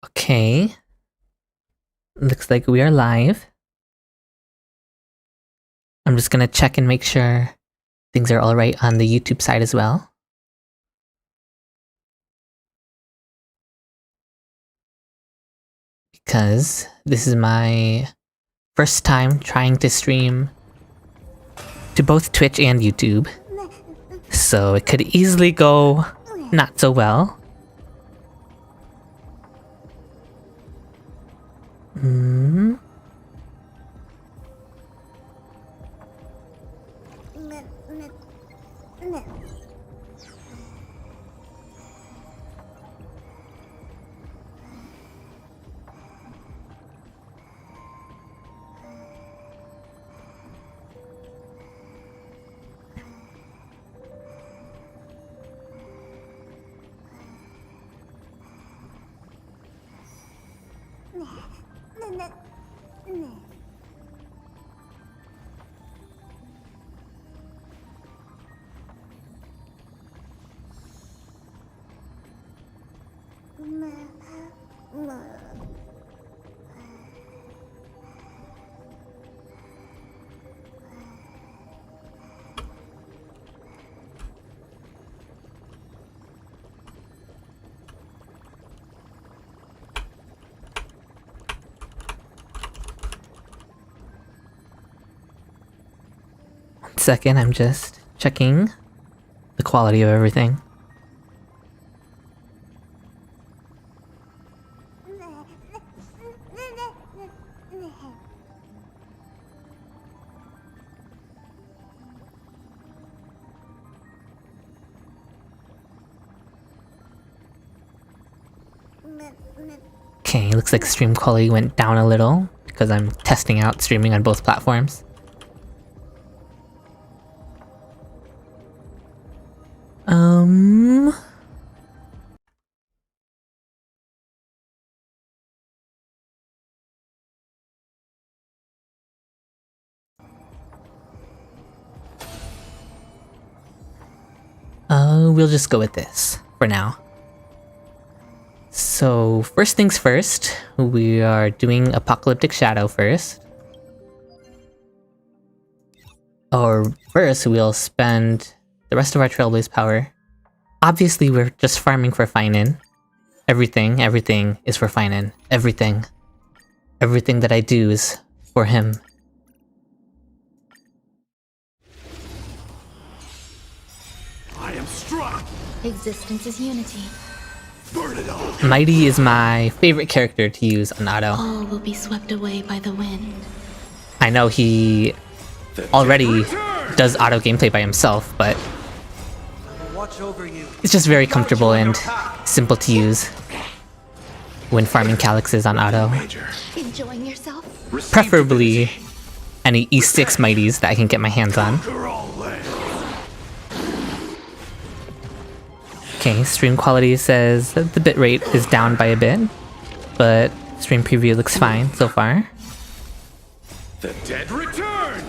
Okay. Looks like we are live. I'm just gonna check and make sure things are alright on the YouTube side as well. Because this is my first time trying to stream to both Twitch and YouTube. So it could easily go not so well. Second, I'm just checking the quality of everything. Okay, looks like stream quality went down a little because I'm testing out streaming on both platforms. We'll just go with this for now. So, first things first, we are doing Apocalyptic Shadow first. Or first, we'll spend the rest of our Trailblaze power. Obviously, we're just farming for Finan. Everything is for Finan. Everything that I do is for him. I am struck. Existence is unity. Burn it all. Mighty is my favorite character to use on auto. All will be swept away by the wind. I know he already does auto gameplay by himself, but Watch over you. it's just very comfortable and simple to use when farming Calyxes on auto. Enjoying yourself? Preferably any E6 Mighties that I can get my hands on. Okay, stream quality says that the bitrate is down by a bit, but stream preview looks fine so far. The dead return.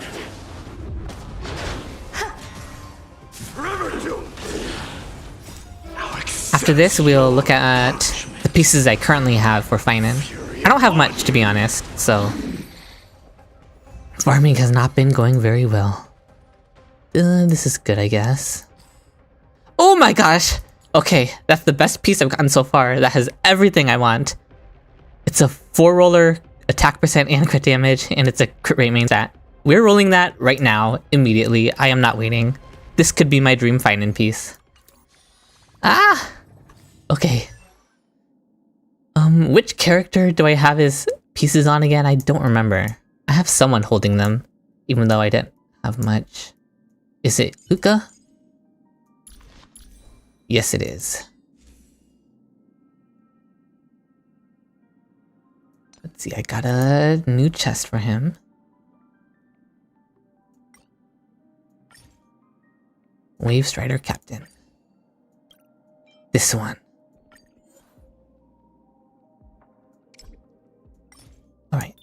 After this, we'll look at the pieces I currently have for Finan. I don't have much, to be honest, so farming has not been going very well. This is good, I guess. Oh my gosh! Okay, that's the best piece I've gotten so far. That has everything I want. It's a 4-roller attack percent and crit damage, and it's a crit rate main stat. We're rolling that right now, immediately. I am not waiting. This could be my dream Finan piece. Ah! Okay. Which character do I have his pieces on again? I don't remember. I have someone holding them, even though I didn't have much. Is it Luca? Yes, it is. Let's see, I got a new chest for him. Wave Strider Captain. This one. Alright.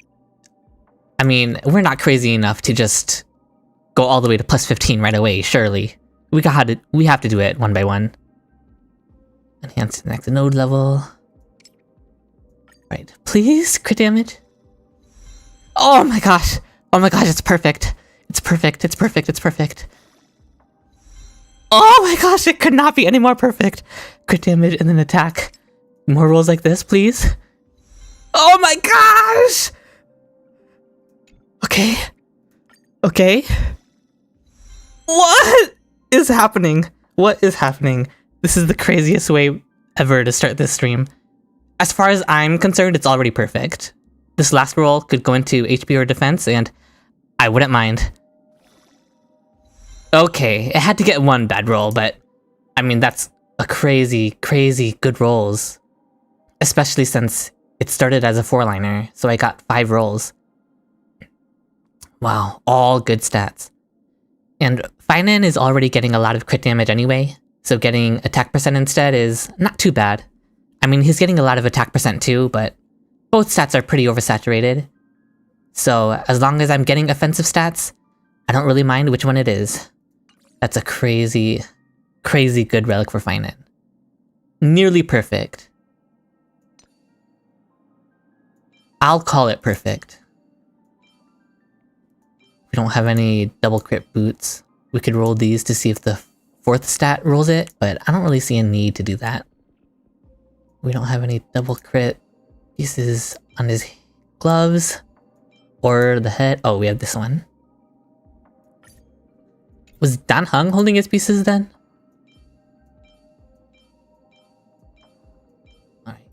I mean, we're not crazy enough to just go all the way to plus 15 right away, surely. We have to do it one by one. Enhance the next node level. Right, please, crit damage. Oh my gosh! Oh my gosh, it's perfect. It's perfect, it's perfect, it's perfect. Oh my gosh, it could not be any more perfect. Crit damage and then attack. More rolls like this, please. Oh my gosh! Okay. Okay. What is happening? What is happening? This is the craziest way ever to start this stream. As far as I'm concerned, it's already perfect. This last roll could go into HP or defense, and I wouldn't mind. Okay, it had to get one bad roll, but I mean, that's a crazy, crazy good rolls. Especially since it started as a 4-liner, so I got 5 rolls. Wow, all good stats. And Finan is already getting a lot of crit damage anyway, so getting attack percent instead is not too bad. I mean, he's getting a lot of attack percent too, but both stats are pretty oversaturated. So as long as I'm getting offensive stats, I don't really mind which one it is. That's a crazy, crazy good relic for Finan. Nearly perfect. I'll call it perfect. We don't have any double crit boots. We could roll these to see if the 4th stat rolls it, but I don't really see a need to do that. We don't have any double crit pieces on his gloves or the head. Oh, we have this one. Was Dan Heng holding his pieces then? Alright.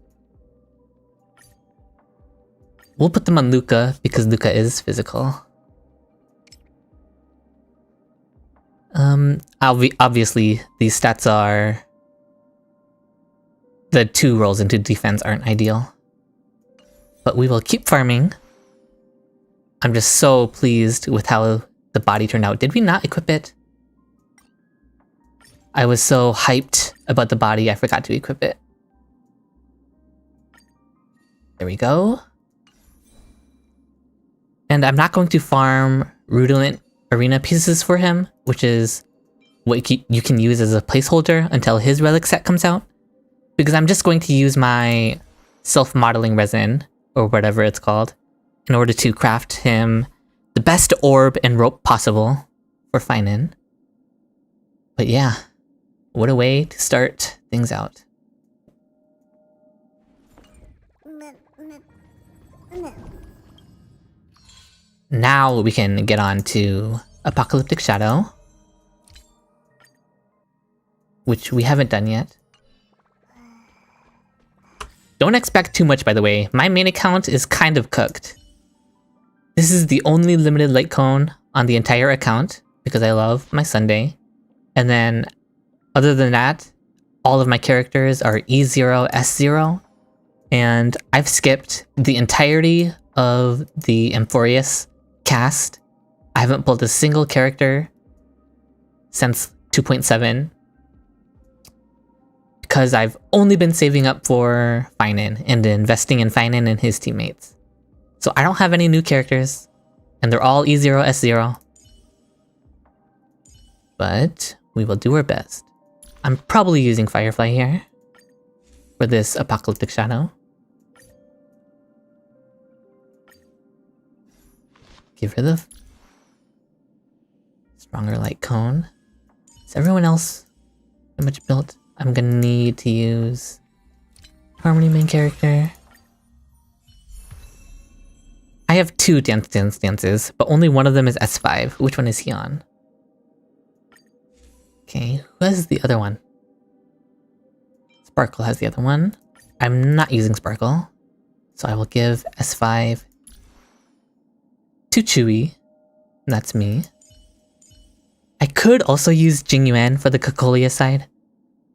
We'll put them on Luca because Luca is physical. Obviously, these stats are... The 2 rolls into defense aren't ideal. But we will keep farming. I'm just so pleased with how the body turned out. Did we not equip it? I was so hyped about the body, I forgot to equip it. There we go. And I'm not going to farm Rudolent Arena pieces for him, which is what you can use as a placeholder until his relic set comes out. Because I'm just going to use my self-modeling resin, or whatever it's called, in order to craft him the best orb and rope possible for Finan. But yeah, what a way to start things out. Now we can get on to Apocalyptic Shadow, which we haven't done yet. Don't expect too much, by the way. My main account is kind of cooked. This is the only limited light cone on the entire account, because I love my Sunday. And then, other than that, all of my characters are E0, S0, and I've skipped the entirety of the Amphorius cast. I haven't pulled a single character since 2.7, because I've only been saving up for Finan and investing in Finan and his teammates. So I don't have any new characters, and they're all E0, S0. But we will do our best. I'm probably using Firefly here for this Apocalyptic Shadow. Give her the stronger light cone. Is everyone else pretty much built? I'm gonna need to use Harmony main character. I have 2 dances, but only one of them is S5. Which one is he on? Okay, who has the other one? Sparkle has the other one. I'm not using Sparkle, so I will give S5 to Chewy. That's me. I could also use Jingyuan for the Cocolia side,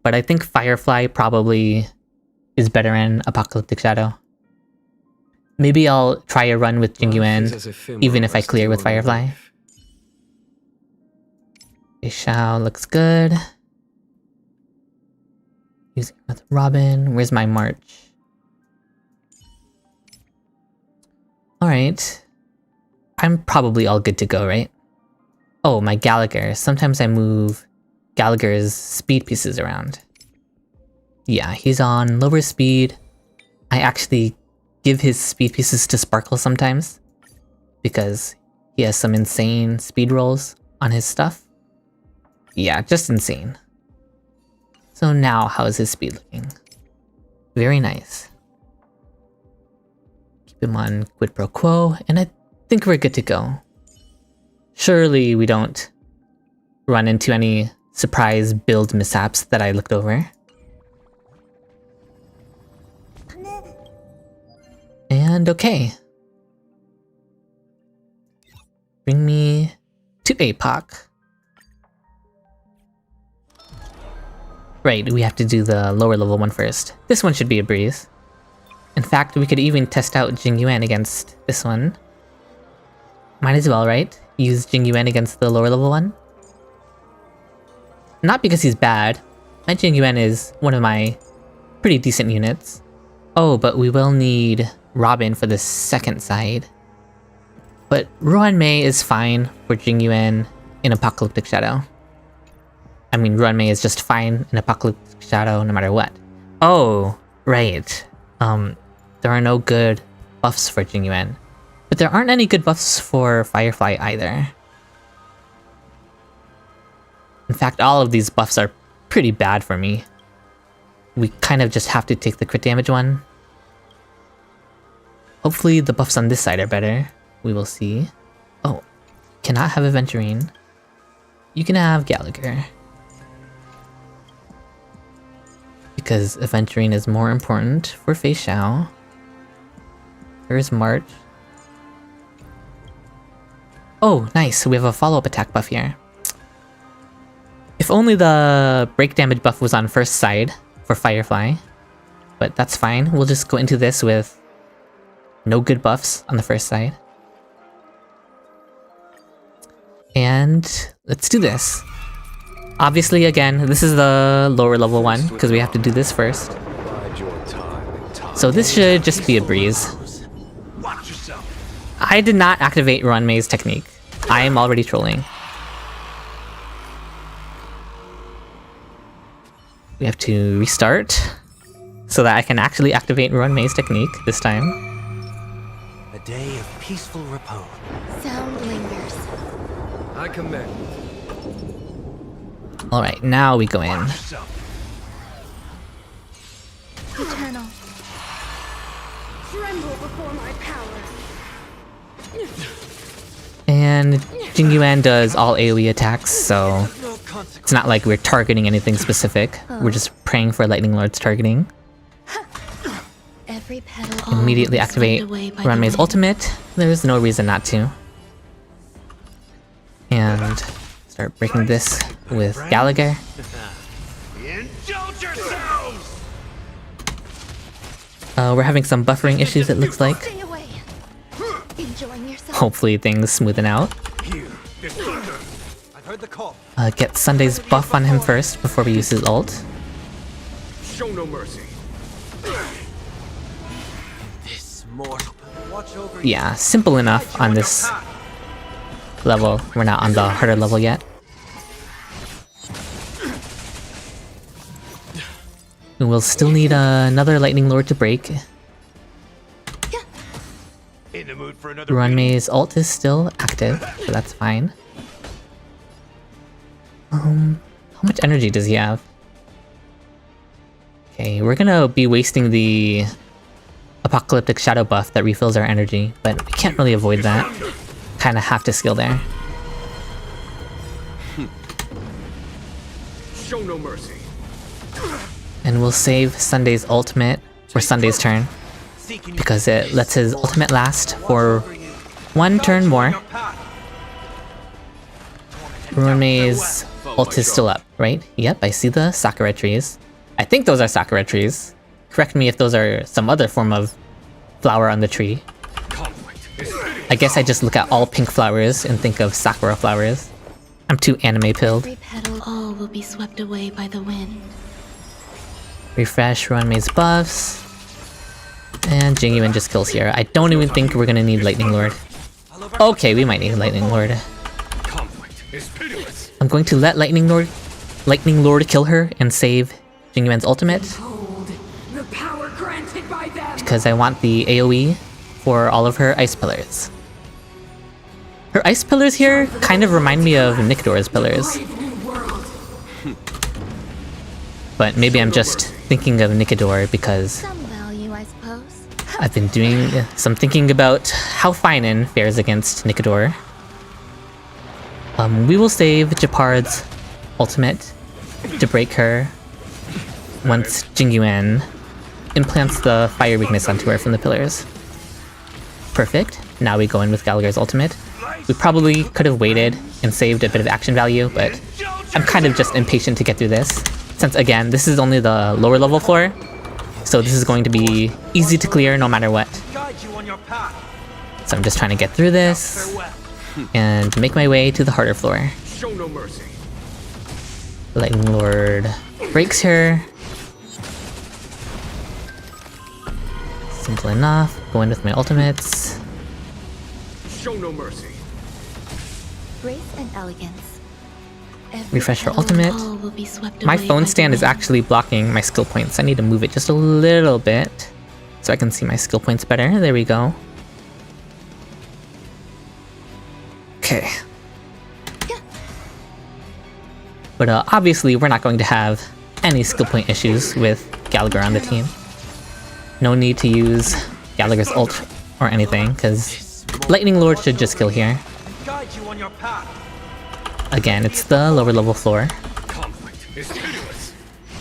but I think Firefly probably is better in Apocalyptic Shadow. Maybe I'll try a run with Jingyuan, even if I clear with Firefly. Shao looks good. Using with Robin. Where's my March? Alright. I'm probably all good to go, right? Oh, my Gallagher. Sometimes I move Gallagher's speed pieces around. Yeah, he's on lower speed. I actually give his speed pieces to Sparkle sometimes, because he has some insane speed rolls on his stuff. Yeah, just insane. So now, how is his speed looking? Very nice. Keep him on Quid Pro Quo, and I think we're good to go. Surely we don't run into any surprise build mishaps that I looked over. And okay. Bring me to APOC. Right, we have to do the lower level one first. This one should be a breeze. In fact, we could even test out Jingyuan against this one. Might as well, right? Use Jingyuan against the lower level one. Not because he's bad. My Jingyuan is one of my pretty decent units. Oh, but we will need Robin for the second side. But Ruanmei is fine for Jingyuan in Apocalyptic Shadow. I mean, Ruanmei is just fine in Apocalyptic Shadow no matter what. Oh, right. There are no good buffs for Jingyuan. But there aren't any good buffs for Firefly either. In fact, all of these buffs are pretty bad for me. We kind of just have to take the crit damage one. Hopefully the buffs on this side are better. We will see. Oh, cannot have Aventurine. You can have Gallagher. Because Aventurine is more important for Fei Xiao. There's March. Oh, nice. We have a follow-up attack buff here. If only the break damage buff was on first side for Firefly. But that's fine. We'll just go into this with no good buffs on the first side. And let's do this. Obviously, again, this is the lower level one, because we have to do this first. So this should just be a breeze. I did not activate Ruanmei's technique. I am already trolling. We have to restart, so that I can actually activate Ruanmei's technique this time. A day of peaceful repose. Sound lingers. I commend. Alright, now we go in. Eternal. Tremble before my power. And Jingyuan does all AoE attacks, so it's not like we're targeting anything specific. We're just praying for Lightning Lord's targeting. Every petal Immediately all activate swept away by the Ruanmei's wind. ultimate. There's no reason not to. And start breaking this with Gallagher. Indulge yourselves! We're having some buffering issues, it looks like. Stay away. Enjoying yourself. Hopefully things smoothen out. Here, there's thunder. I've heard the call. Get Sunday's buff on him first before we use his ult. Show no mercy. This mortal. Watch over you. Yeah, simple enough on this level. We're not on the harder level yet. We will still need another Lightning Lord to break. In the mood for another Ruanmei's ult is still active, so that's fine. How much energy does he have? Okay, we're gonna be wasting the Apocalyptic Shadow buff that refills our energy, but we can't really avoid that. Kinda have to skill there. Show no mercy. And we'll save Sunday's ultimate for Sunday's turn, because it lets his ultimate last for one turn more. Ruanmei's ult is still up, right? Yep, I see the Sakura trees. I think those are Sakura trees. Correct me if those are some other form of flower on the tree. I guess I just look at all pink flowers and think of Sakura flowers. I'm too anime pilled. Every petal all will be swept away by the wind. Refresh Ruanmei's buffs. And Jingyuan just kills here. I don't even think we're gonna need Lightning Lord. Okay, we might need Lightning Lord. I'm going to let Lightning Lord kill her and save Jingyuan's ultimate. The power granted by them. because I want the AoE for all of her ice pillars. Her ice pillars here kind of remind me of Nikador's pillars. But maybe I'm just thinking of Nikador because Some value, I suppose. I've been doing some thinking about how Feinen fares against Nikador. We will save Japard's ultimate to break her once Jingyuan implants the fire weakness onto her from the pillars. Perfect. Now we go in with Gallagher's ultimate. We probably could have waited and saved a bit of action value, but I'm kind of just impatient to get through this. Since again, this is only the lower level floor, so this is going to be easy to clear no matter what. So I'm just trying to get through this and make my way to the harder floor. Show no mercy. Lightning Lord breaks her. Simple enough. Go in with my ultimates. Show no mercy. Grace and elegance. Refresh her ultimate. My phone stand is actually blocking my skill points. I need to move it just a little bit so I can see my skill points better. There we go. Okay. But obviously we're not going to have any skill point issues with Gallagher on the team. No need to use Gallagher's ult or anything, because Lightning Lord should just kill here. Again, it's the lower level floor. Conflict is hideous.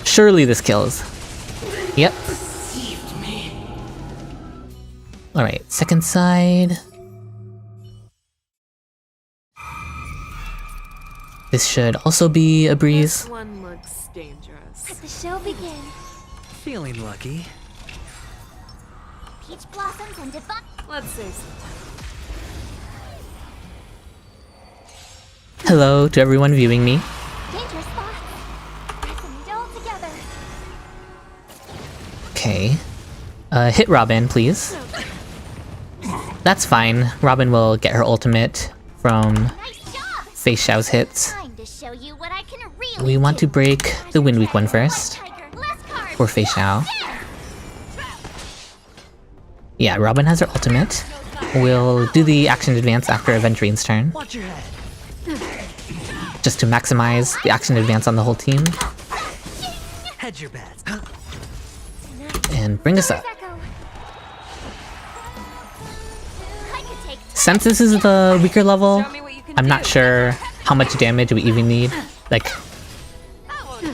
Surely this kills. Yep. Alright, second side. This should also be a breeze. This one looks dangerous. Let the show begin. Feeling lucky. Peach blossoms and divine. Let's save some time. Hello to everyone viewing me. Danger spot. Pressing it all together. Okay. Hit Robin, please. That's fine. Robin will get her ultimate from Nice job. Fei Xiao's hits. Time to show you what I can really We want to do. break the Wind Weak one White first. tiger, less carbs. For Fei Xiao. Yeah, Robin has her ultimate. We'll do the action advance after Aventurine's turn, Watch your head. just to maximize the action advance on the whole team, Hedge your bets. and bring us up. Echo. I could take Since this is the weaker level, Show me what you can I'm not do. sure how much damage we even need. Like, That won't do.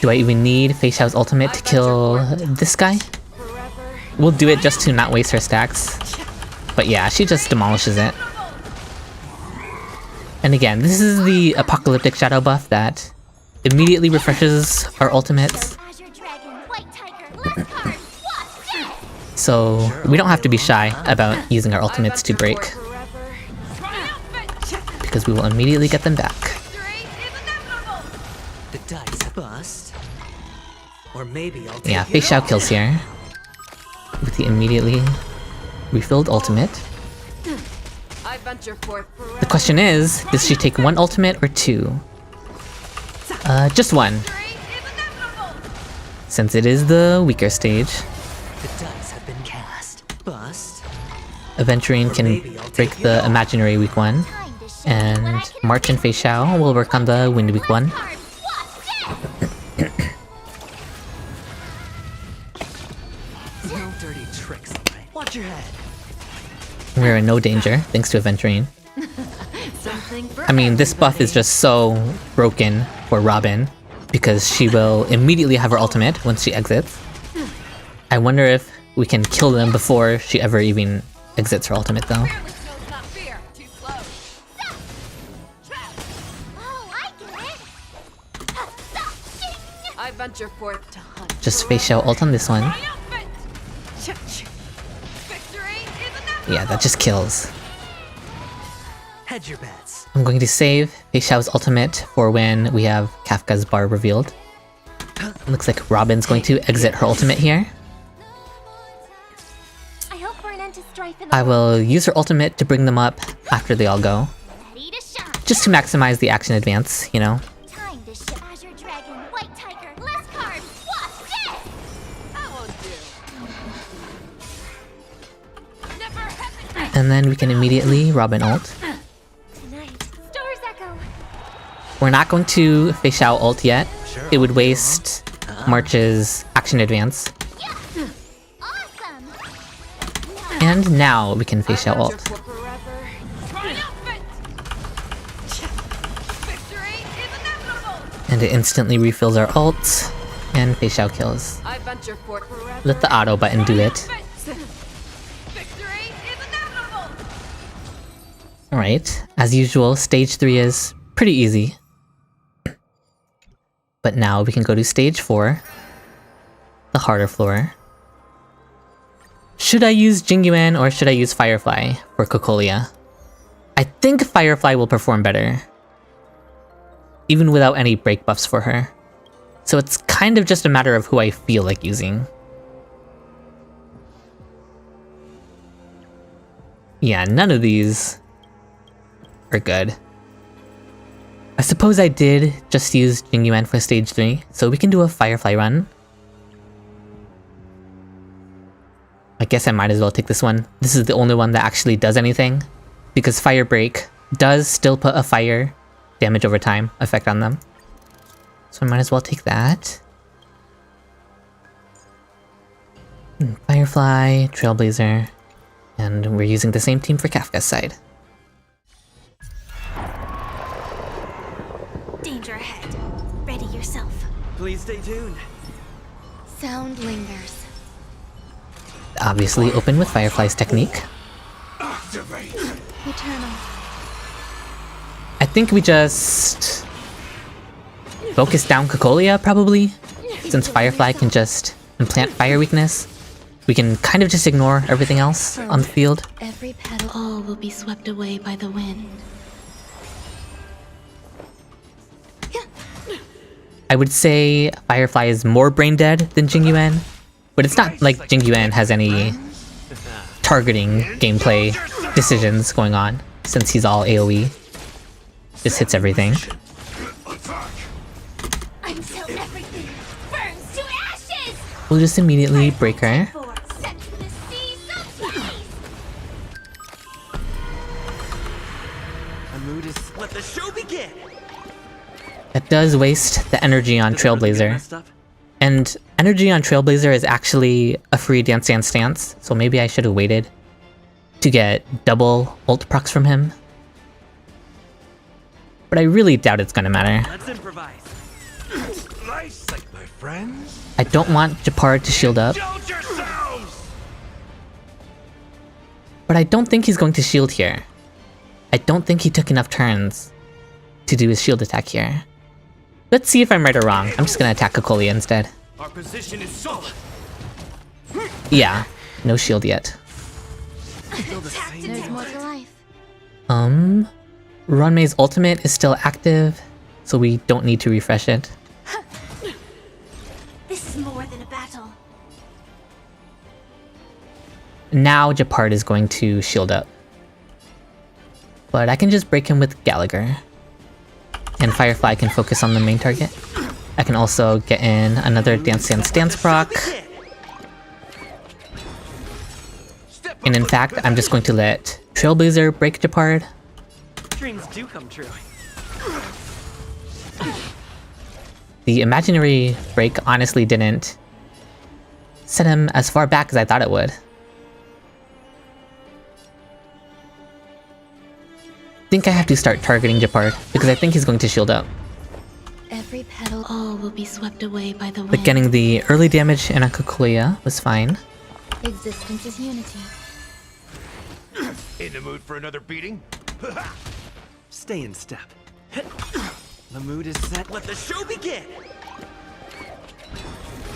do I even need Fei Xiao's ultimate to kill this guy? Forever. We'll do it just to not waste her stacks. But yeah, she just demolishes it. And again, this is the apocalyptic shadow buff that immediately refreshes our ultimates. Azure dragon, white tiger, less carbs. What's this? So we don't have to be shy about using our ultimates to break, because we will immediately get them back. The dice bust. Or maybe I'll take Yeah, it Fei Xiao all. kills here with the immediately refilled ultimate. I venture forth forever. The question is, does she take one ultimate or two? Just one, since it is the weaker stage. The dice have been cast. Bust. Aventurine can break the imaginary weak one, Time to show you what I and can March and Fei Xiao will work on the wind weak one. carbs. What's this? No dirty tricks. Watch your head. We're in no danger, thanks to Aventurine. Something for I mean, this buff is just so broken for Robin, because she will immediately have her ultimate once she exits. I wonder if we can kill them before she ever even exits her ultimate, though. Oh, I get it. I venture forth to hunt. Just Fei Xiao ult on this one. Yeah, that just kills. Hedge your bets. I'm going to save Fei Xiao's ultimate for when we have Kafka's bar revealed. Looks like Robin's going to exit her ultimate here. I hope for an end to strife in the I will use her ultimate to bring them up after they all go, ready to shine. just to maximize the action advance, you know? Time to show Azure dragon, white tiger, less carbs. What's this? That won't do. And then we can immediately Robin ult. Tonight, stars echo. We're not going to Fei Xiao ult yet. It would waste March's action advance. Awesome. And now we can Fei Xiao I've ult. hunted for forever. Triumphant! Victory is inevitable! And it instantly refills our ult. And Fei Xiao kills. I venture forth forever. Let the auto button do it. Victory is inevitable! Alright, as usual, stage 3 is pretty easy. But now we can go to stage 4. The harder floor. Should I use Jingyuan or should I use Firefly for Cocolia? I think Firefly will perform better. Even without any break buffs for her. So it's kind of just a matter of who I feel like using. Yeah, none of these are good. I suppose I did just use Jingyuan for stage 3, so we can do a Firefly run. I guess I might as well take this one. This is the only one that actually does anything, because Fire Break does still put a fire damage over time effect on them. So I might as well take that. Firefly, Trailblazer, and we're using the same team for Kafka's side. Danger ahead. Ready yourself. Please stay tuned. Sound lingers. Obviously open with Firefly's technique. Eternal. I think we just focus down Cocolia, probably. Since Firefly can just implant fire weakness, we can kind of just ignore everything else on the field. Every petal, all will be swept away by the wind. I would say Firefly is more brain dead than Jingyuan, but it's not like Jingyuan has any targeting gameplay decisions going on, since he's all AoE. Just hits everything. Until everything burns to ashes. We'll just immediately break her. Set the seas ablaze. The mood is. Let the show begin. That does waste the energy on Trailblazer. Messed up? And energy on Trailblazer is actually a free Dance Dance stance, so maybe I should have waited to get double ult procs from him. But I really doubt it's gonna matter. Let's improvise. Nice, like my friends. I don't want Japar to shield up, Indulge yourselves. but I don't think he's going to shield here. I don't think he took enough turns to do his shield attack here. Let's see if I'm right or wrong. I'm just gonna attack Cocolia instead. Our position is solid. Yeah, no shield yet. There's more to life. Runmei's ultimate is still active, so we don't need to refresh it. This is more than a battle. Now Japard is going to shield up. But I can just break him with Gallagher. And Firefly can focus on the main target. I can also get in another Dance Dance Stance proc. And in fact, I'm just going to let Trailblazer break Japard. Dreams do come true. The imaginary break honestly didn't set him as far back as I thought it would. I think I have to start targeting Japard, because I think he's going to shield up. Every petal, all will be swept away by the wind. But getting the early damage in a Cocolia was fine. Existence is unity. In the mood for another beating? Stay in step. The mood is set. Let the show begin.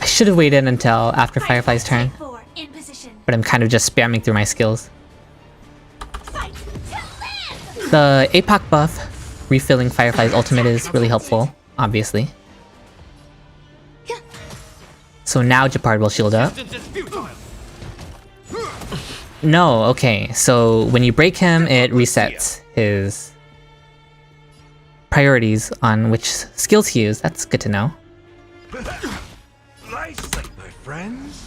I should have waited until after Firefly's turn, Four in position. but I'm kind of just spamming through my skills. Fight to live. The APOC buff, refilling Firefly's ultimate, is really helpful, obviously. So now Japard will shield up. Distance is futile. No, okay, so when you break him, it resets his priorities on which skills he used. That's good to know. Nice, like my friends.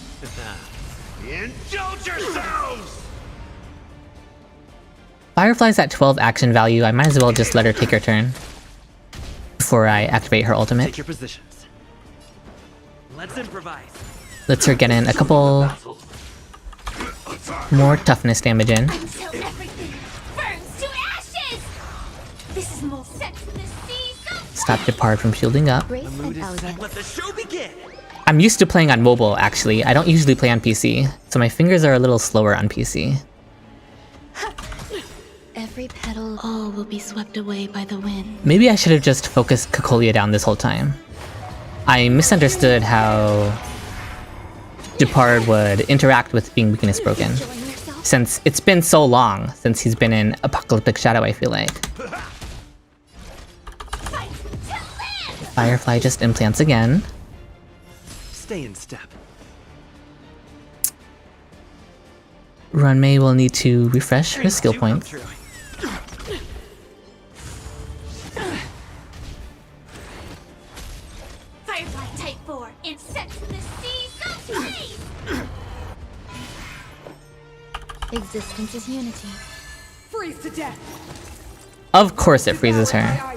Indulge yourselves. Firefly's at 12 action value, I might as well just let her take her turn before I activate her ultimate. Take your positions. Let's improvise. Lets her get in a couple more toughness damage in. Until everything burns to ashes! This is more sex in the sea, so Stop Depart from shielding up. Grace The mood and is set. elegance. Let the show begin. I'm used to playing on mobile, actually. I don't usually play on PC, so my fingers are a little slower on PC. Every petal, all will be swept away by the wind. Maybe I should have just focused Cocolia down this whole time. I misunderstood how Depart would interact with being weakness broken, enjoying yourself. since it's been so long since he's been in Apocalyptic Shadow, I feel like. Fight to live! Firefly just implants again. Stay in step. Runmei will need to refresh her Dreams skill do come points. true. Firefly Type 4 in sex in the sea, so please! Existence is unity. Freeze to death. Of course it freezes her.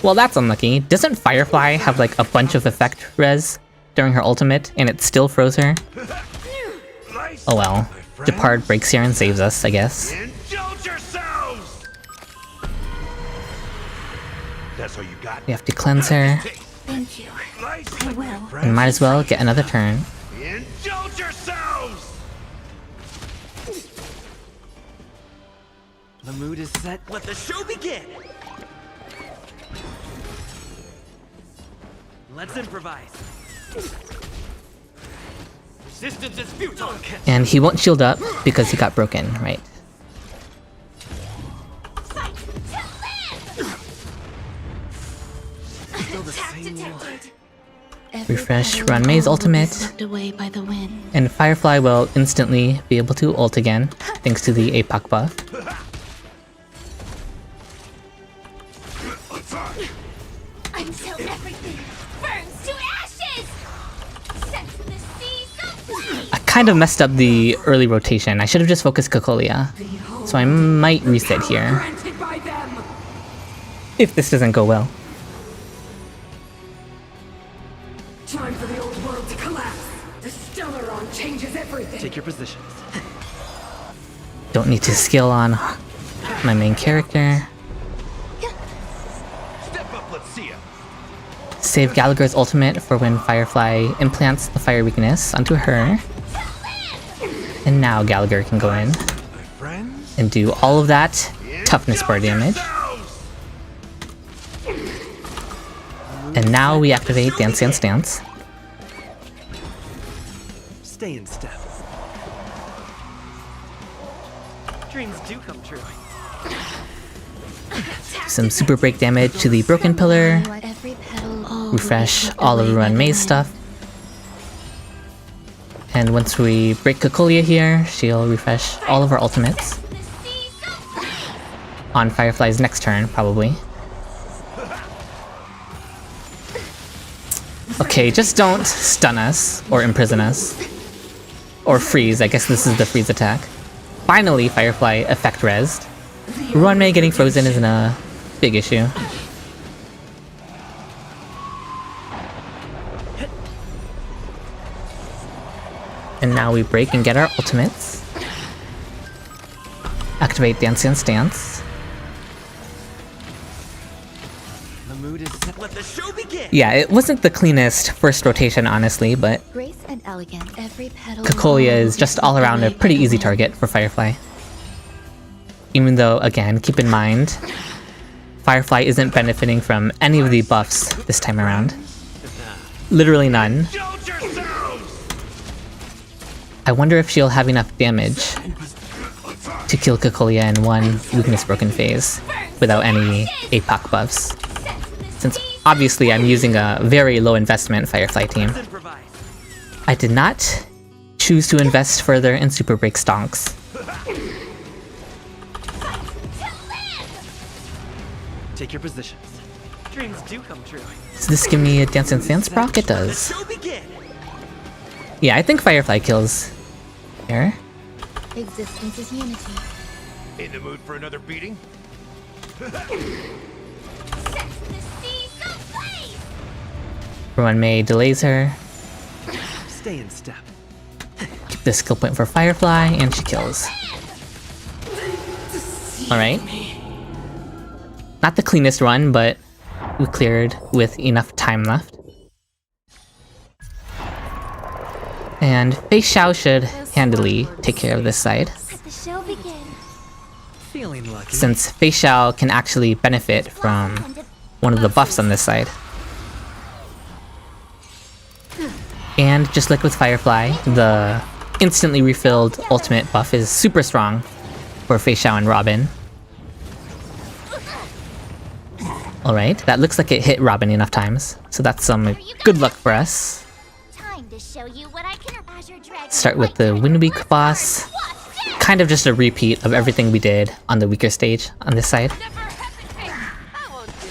Well, that's unlucky. Doesn't Firefly have like a bunch of effect res during her ultimate and it still froze her? Oh well. Depart breaks here and saves us, I guess. Indulge yourselves! That's all you got? We have to cleanse her, Thank you. I will. and might as well get another turn. Indulge yourselves! The mood is set. Let the show begin. Let's improvise. Resistance is futile! And he won't shield up because he got broken, right? Fight to live! Still the Attack same detected. Every Refresh petal, Runmei's all will be ultimate. swept away by the wind. And Firefly will instantly be able to ult again, thanks to the APOC buff. Until everything burns to ashes! Sex in the sea, so please! I kind of messed up the early rotation. I should have just focused Cocolia. So I might reset here, Granted by them. if this doesn't go well. Time for the old world to collapse. The Stellaron changes everything. Take your positions. Don't need to skill on my main character. Step up, let's see ya! Save Gallagher's ultimate for when Firefly implants the fire weakness onto her. And now Gallagher can go in My friends? and do all of that toughness bar damage. Yourselves! And now we activate Dance Dance Dance. Stay in step. Dreams do come true. Some super break damage to the broken pillar. Every petal, all will be Refresh swept all of away by the Runmei's wind. stuff. And once we break Cocolia here, she'll refresh all of our ultimates. In the sea, so please! On Firefly's next turn, probably. Okay, just don't stun us, or imprison us. Or freeze, I guess this is the freeze attack. Finally, Firefly effect resed. Runmei getting frozen isn't a big issue. And now we break and get our ultimates. Activate Dance Dance Dance. The mood is set. Let the show begin. Yeah, it wasn't the cleanest first rotation, honestly, but Grace and elegance. Every petal. Cocolia all is will just be all swept around a away by pretty the easy wind. target for Firefly. Even though, again, keep in mind, Firefly isn't benefiting from any of the buffs this time around. Literally none. Indulge yourselves! I wonder if she'll have enough damage to kill Cocolia in one weakness broken phase without any APOC buffs. Sex in the Since sea, obviously I'm using a very low investment Firefly team. Let's improvise. I did not choose to invest further in Super Break Stonks. Take your positions. Dreams do come true. Does this give me a Dance Dance Dance proc? It Let the does. show begin. Yeah, I think Firefly kills here. Existence is unity. In the mood for another beating? Sense the sea, so blaze! Ruan Mei delays her. Stay in step. Keep the skill point for Firefly, and she kills. Alright. Not the cleanest run, but we cleared with enough time left. And Fei Xiao should handily take care of this side, Let the show begin. Feeling lucky. since Fei Xiao can actually benefit from one of the buffs on this side. And just like with Firefly, the instantly refilled ultimate buff is super strong for Fei Xiao and Robin. Alright, that looks like it hit Robin enough times, so that's some good luck for us. Time to show you what I can. Azure Dragon. Start with the Winweek boss. Kind of just a repeat of everything we did on the weaker stage on this side. Never hesitate. I won't do.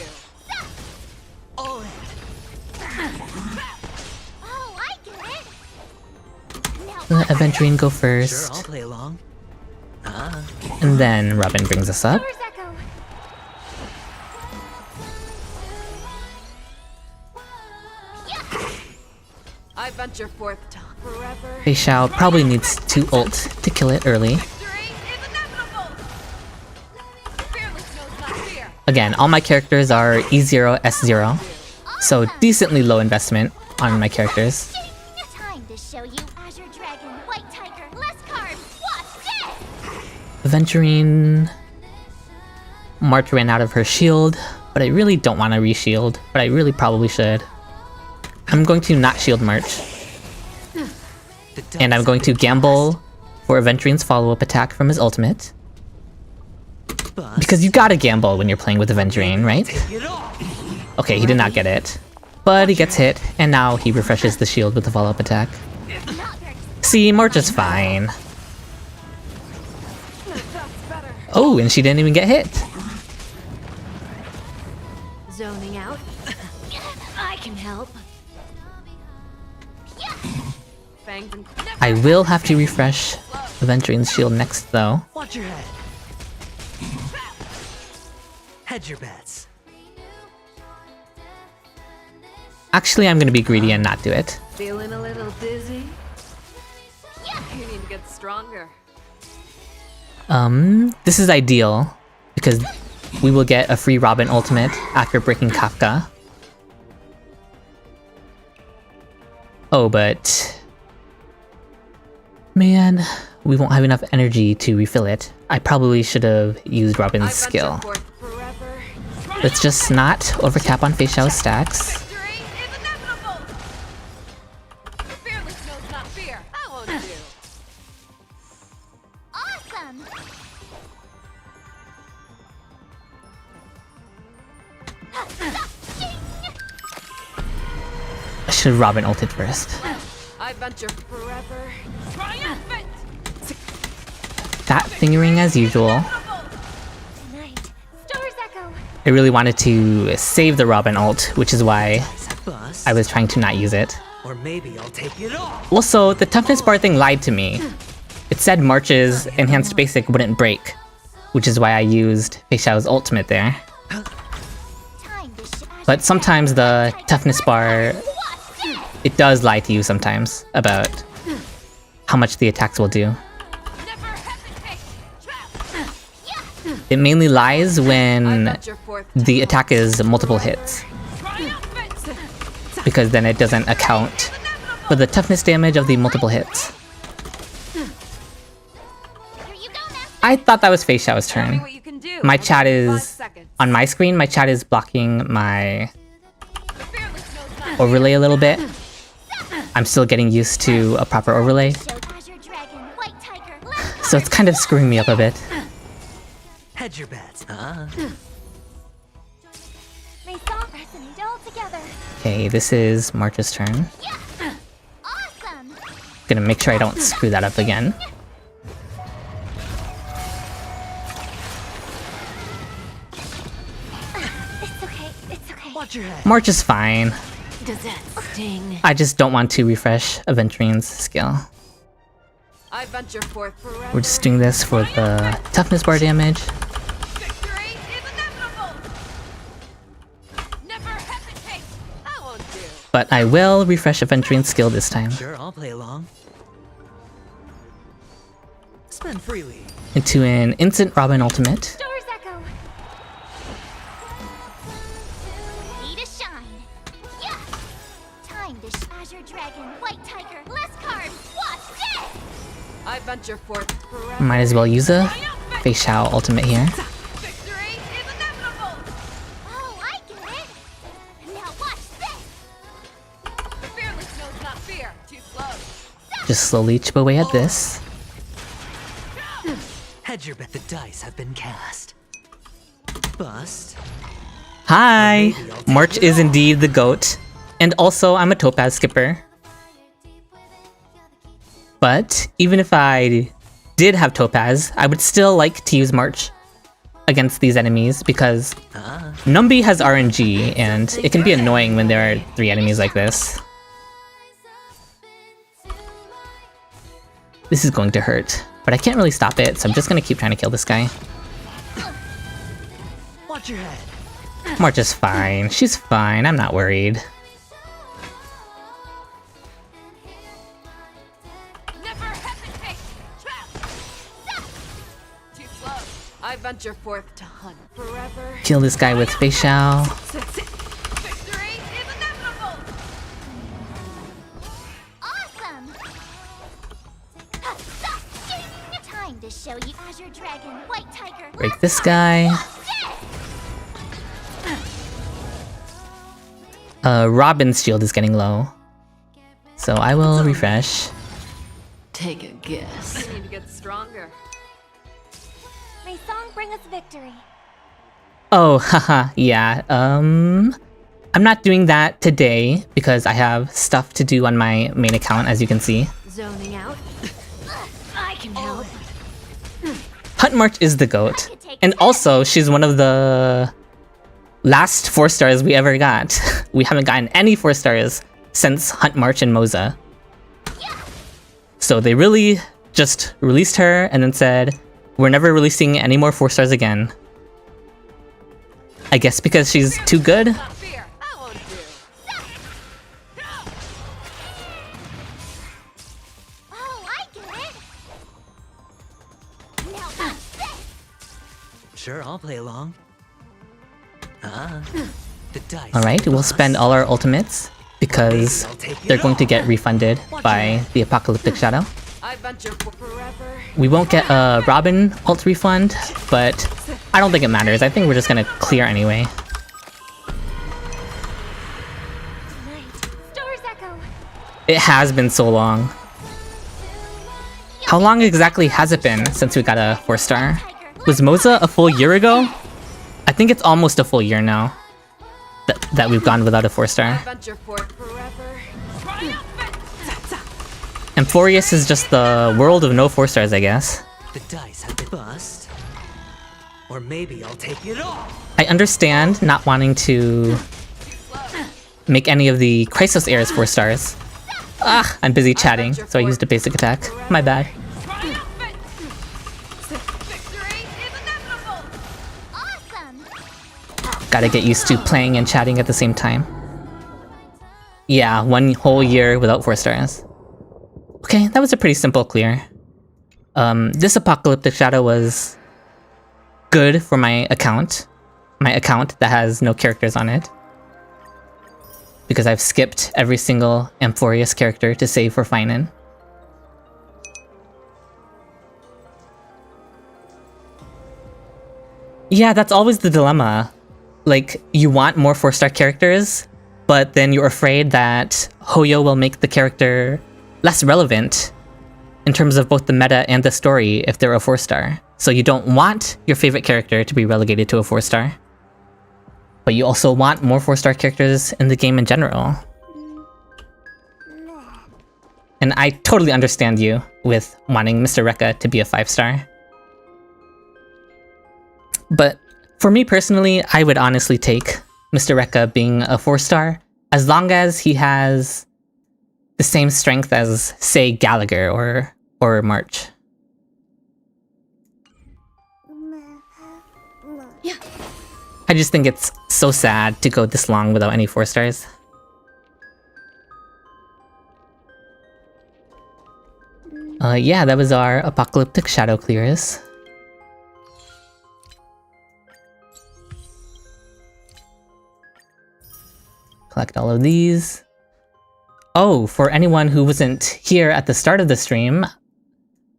Oh, I get it. Now Let Aventurine go Sure, I'll first, play along. and then Robin brings us up. Where's Echo? I venture forth to forever. Fei Xiao probably needs to ult to kill it early. Victory is inevitable. Fearless knows not fear. Again, all my characters are E0, S0, so decently low investment on my characters. Time to show you Azure Dragon, White Tiger, less carbs. Watch this. Aventurine... March ran out of her shield, but I really don't want to re-shield, but I really probably should. I'm going to not shield March, and I'm going to gamble for Aventurine's follow-up attack from his ultimate. Because you gotta gamble when you're playing with Aventurine, right? Get off! Okay, he did not get it. But he gets hit, and now he refreshes the shield with the follow-up attack. See, March is fine. Oh, and she didn't even get hit. Zoning out. I can help. Fangs and I will have to refresh Aventurine's shield next, though. Watch your head. Hedge your bets. Actually, I'm gonna be greedy and not do it. feeling a little dizzy. You need to get stronger. This is ideal, because we will get a free Robin ultimate after breaking Kafka. Oh, but... man, we won't have enough energy to refill it. I probably should have used Robin's skill. Let's just not overcap on Fei Xiao's stacks. Victory is inevitable. Fearless knows not fear. I won't do. Awesome. I should have Robin ulted first. I venture forever. Triumphant. Fat fingering as usual. Tonight, Stars Echo. I really wanted to save the Robin ult, which is why Is that bust? I was trying to not use it. Or maybe I'll take it off. Also, the toughness bar thing lied to me. It said March's enhanced basic wouldn't break, which is why I used Fei Xiao's ultimate there. Time to show But sometimes the toughness bar, it does lie to you sometimes about how much the attacks will do. Never hesitate. It mainly lies I when venture forth. the attack is multiple hits, Triumphant. because then it doesn't account for the toughness damage of the multiple hits. Here you go, Master. I thought that was Fei Xiao's Show me turn. what you can do. My I'll chat give you 5 is, seconds. on my screen, my chat is blocking my Fearless knows not overlay a little bit. I'm still getting used to a proper overlay, Show Azure Dragon, White Tiger, less so it's kind of screwing me up a bit. Hedge your bets. May song resonate all together. Okay, this is March's turn. Awesome. Gonna make sure I don't screw that up again. It's okay. It's okay. Watch your head. March is fine. Does that sting? I just don't want to refresh Aventurine's skill. I venture forth forever. We're just doing this for the toughness bar damage. Victory is inevitable! Never hesitate! I won't do. But I will refresh Aventurine skill this time. Sure, I'll play along. Spend freely. Into an instant Robin ultimate. Stars echo! Need a shine. Yeah! Time to Azure Dragon, White Tiger, less cards! Watch this! I venture forth forever. Might as well use a Fei Shao ultimate here. Victory is inevitable! Oh, I get it! Now watch this! The fearless knows not fear. Too slow. Just slowly chip away at this. Hedge your bet. The dice have been cast. Bust. Hi! March is indeed the GOAT. And also, I'm a Topaz skipper. But even if I did have Topaz, I would still like to use March against these enemies because Numby has RNG and it can be annoying when there are 3 enemies like this. This is going to hurt, but I can't really stop it, so I'm just gonna keep trying to kill this guy. Watch your head. March is fine. She's fine. I'm not worried. Never hesitate! Trap! Too slow. I venture forth to hunt forever. Kill this guy with Fei Shao. Victory is inevitable! Awesome! Time to show you Azure Dragon, White Tiger, Break this guy. Robin's shield is getting low. So I will refresh. Take a guess. I need to get stronger. May song bring us victory. Oh, haha, yeah. I'm not doing that today because I have stuff to do on my main account, as you can see. Zoning out. I can help. Hunt March is the GOAT. And also, she's one of the last 4 stars we ever got. We haven't gotten any 4 stars since Hunt March and Moza. So they really just released her and then said, we're never releasing any more 4 stars again. I guess because she's too good? Not fear. I won't do. Oh, I get it. Now watch this. Sure, I'll play along. The dice. Alright, we'll spend all our ultimates because they're going to get refunded by the Apocalyptic Shadow. I venture forever. We won't get a Robin ult refund, but I don't think it matters. I think we're just gonna clear anyway. Stars echo. It has been so long. How long exactly has it been since we got a 4-star? Was Moza a full year ago? I think it's almost a full year now that we've gone without a 4-star. Venture forth forever. Amphorius is just the world of no 4-stars, I guess. The dice have been bust. Or maybe I'll take it all. I understand not wanting to make any of the Chrysos heirs 4-stars. Ah, I'm busy chatting, so I used a basic attack. My bad. Victory is inevitable. Awesome. Gotta get used to playing and chatting at the same time. Yeah, 1 whole year without 4-stars. Okay, that was a pretty simple clear. This Apocalyptic Shadow was good for my account. My account that has no characters on it. Because I've skipped every single Amphorius character to save for Finan. Yeah, that's always the dilemma. Like, you want more 4-star characters, but then you're afraid that Hoyo will make the character less relevant in terms of both the meta and the story if they're a 4-star. So you don't want your favorite character to be relegated to a 4-star. But you also want more 4-star characters in the game in general. And I totally understand you with wanting Mr. Rekka to be a 5-star. But for me personally, I would honestly take Mr. Rekka being a 4-star as long as he has the same strength as, say, Gallagher or or March. Yeah. I just think it's so sad to go this long without any 4 stars. Yeah, that was our Apocalyptic Shadow clears. Collect all of these. Oh, for anyone who wasn't here at the start of the stream,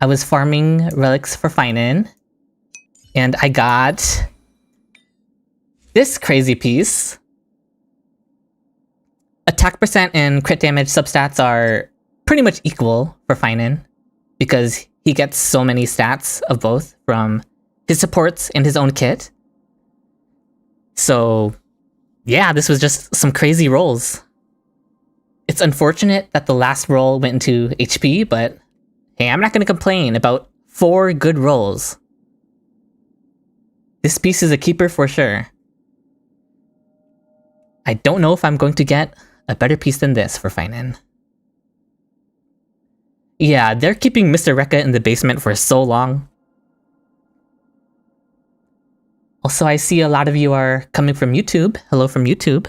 I was farming relics for Finan, and I got this crazy piece. Attack percent and crit damage substats are pretty much equal for Finan, because he gets so many stats of both from his supports and his own kit. So yeah, this was just some crazy rolls. It's unfortunate that the last roll went into HP, but hey, I'm not going to complain about 4 good rolls. This piece is a keeper for sure. I don't know if I'm going to get a better piece than this for Finan. Yeah, they're keeping Mr. Rekka in the basement for so long. Also, I see a lot of you are coming from YouTube. Hello from YouTube.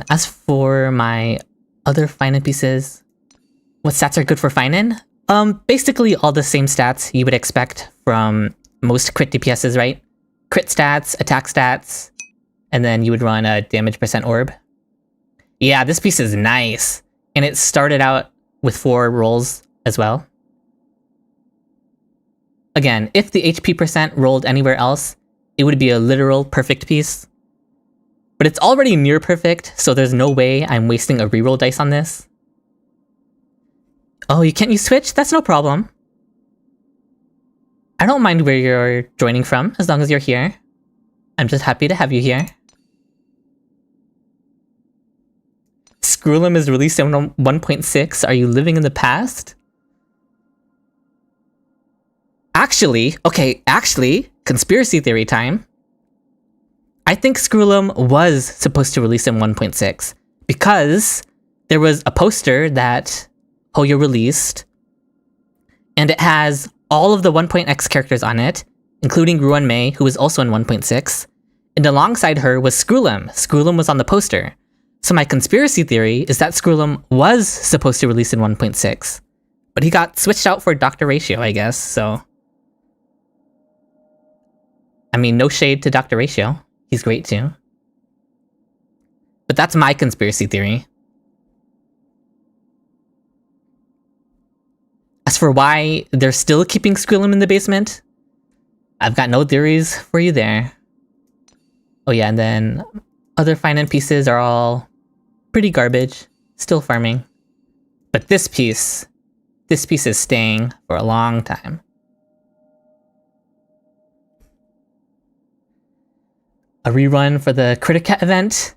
As for my other Finan pieces, what stats are good for Finan? Basically all the same stats you would expect from most crit DPSs, right? Crit stats, attack stats, and then you would run a damage percent orb. Yeah, this piece is nice, and it started out with 4 rolls as well. Again, if the HP percent rolled anywhere else, it would be a literal perfect piece. But it's already near perfect, so there's no way I'm wasting a reroll dice on this. Oh, you can't use Switch? That's no problem. I don't mind where you're joining from, as long as you're here. I'm just happy to have you here. Screwlum is released in 1.6. Are you living in the past? Actually, conspiracy theory time. I think Screwlum was supposed to release in 1.6 because there was a poster that Hoyo released, and it has all of the 1.x characters on it, including Ruan Mei, who was also in 1.6, and alongside her was Screwlum. Screwlum was on the poster. So my conspiracy theory is that Screwlum was supposed to release in 1.6, but he got switched out for Dr. Ratio, I guess, so... I mean, no shade to Dr. Ratio. He's great too. But that's my conspiracy theory. As for why they're still keeping Screwlum in the basement, I've got no theories for you there. Oh yeah, and then other Finan pieces are all pretty garbage. Still farming. But this piece is staying for a long time. A rerun for the Criticat event?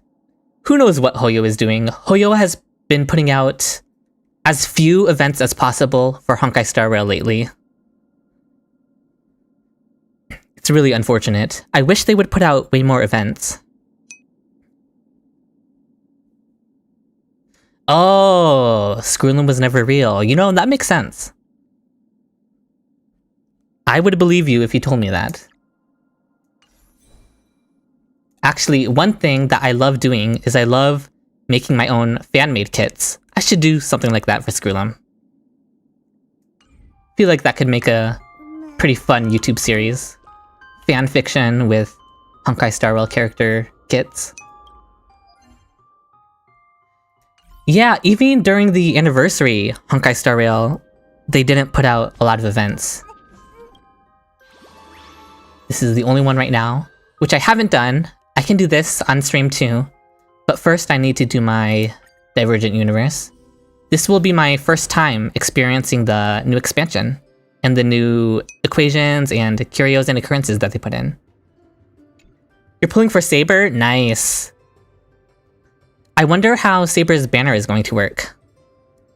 Who knows what Hoyo is doing? Hoyo has been putting out as few events as possible for Honkai Star Rail lately. It's really unfortunate. I wish they would put out way more events. Oh, Screwlum was never real. You know, that makes sense. I would believe you if you told me that. Actually, one thing that I love doing is I love making my own fan-made kits. I should do something like that for Screwlum. Feel like that could make a pretty fun YouTube series. Fan fiction with Honkai Star Rail character kits. Yeah, even during the anniversary Honkai Star Rail, they didn't put out a lot of events. This is the only one right now, which I haven't done. I can do this on stream too, but first I need to do my Divergent Universe. This will be my first time experiencing the new expansion, and the new equations and curios and occurrences that they put in. You're pulling for Saber? Nice. I wonder how Saber's banner is going to work.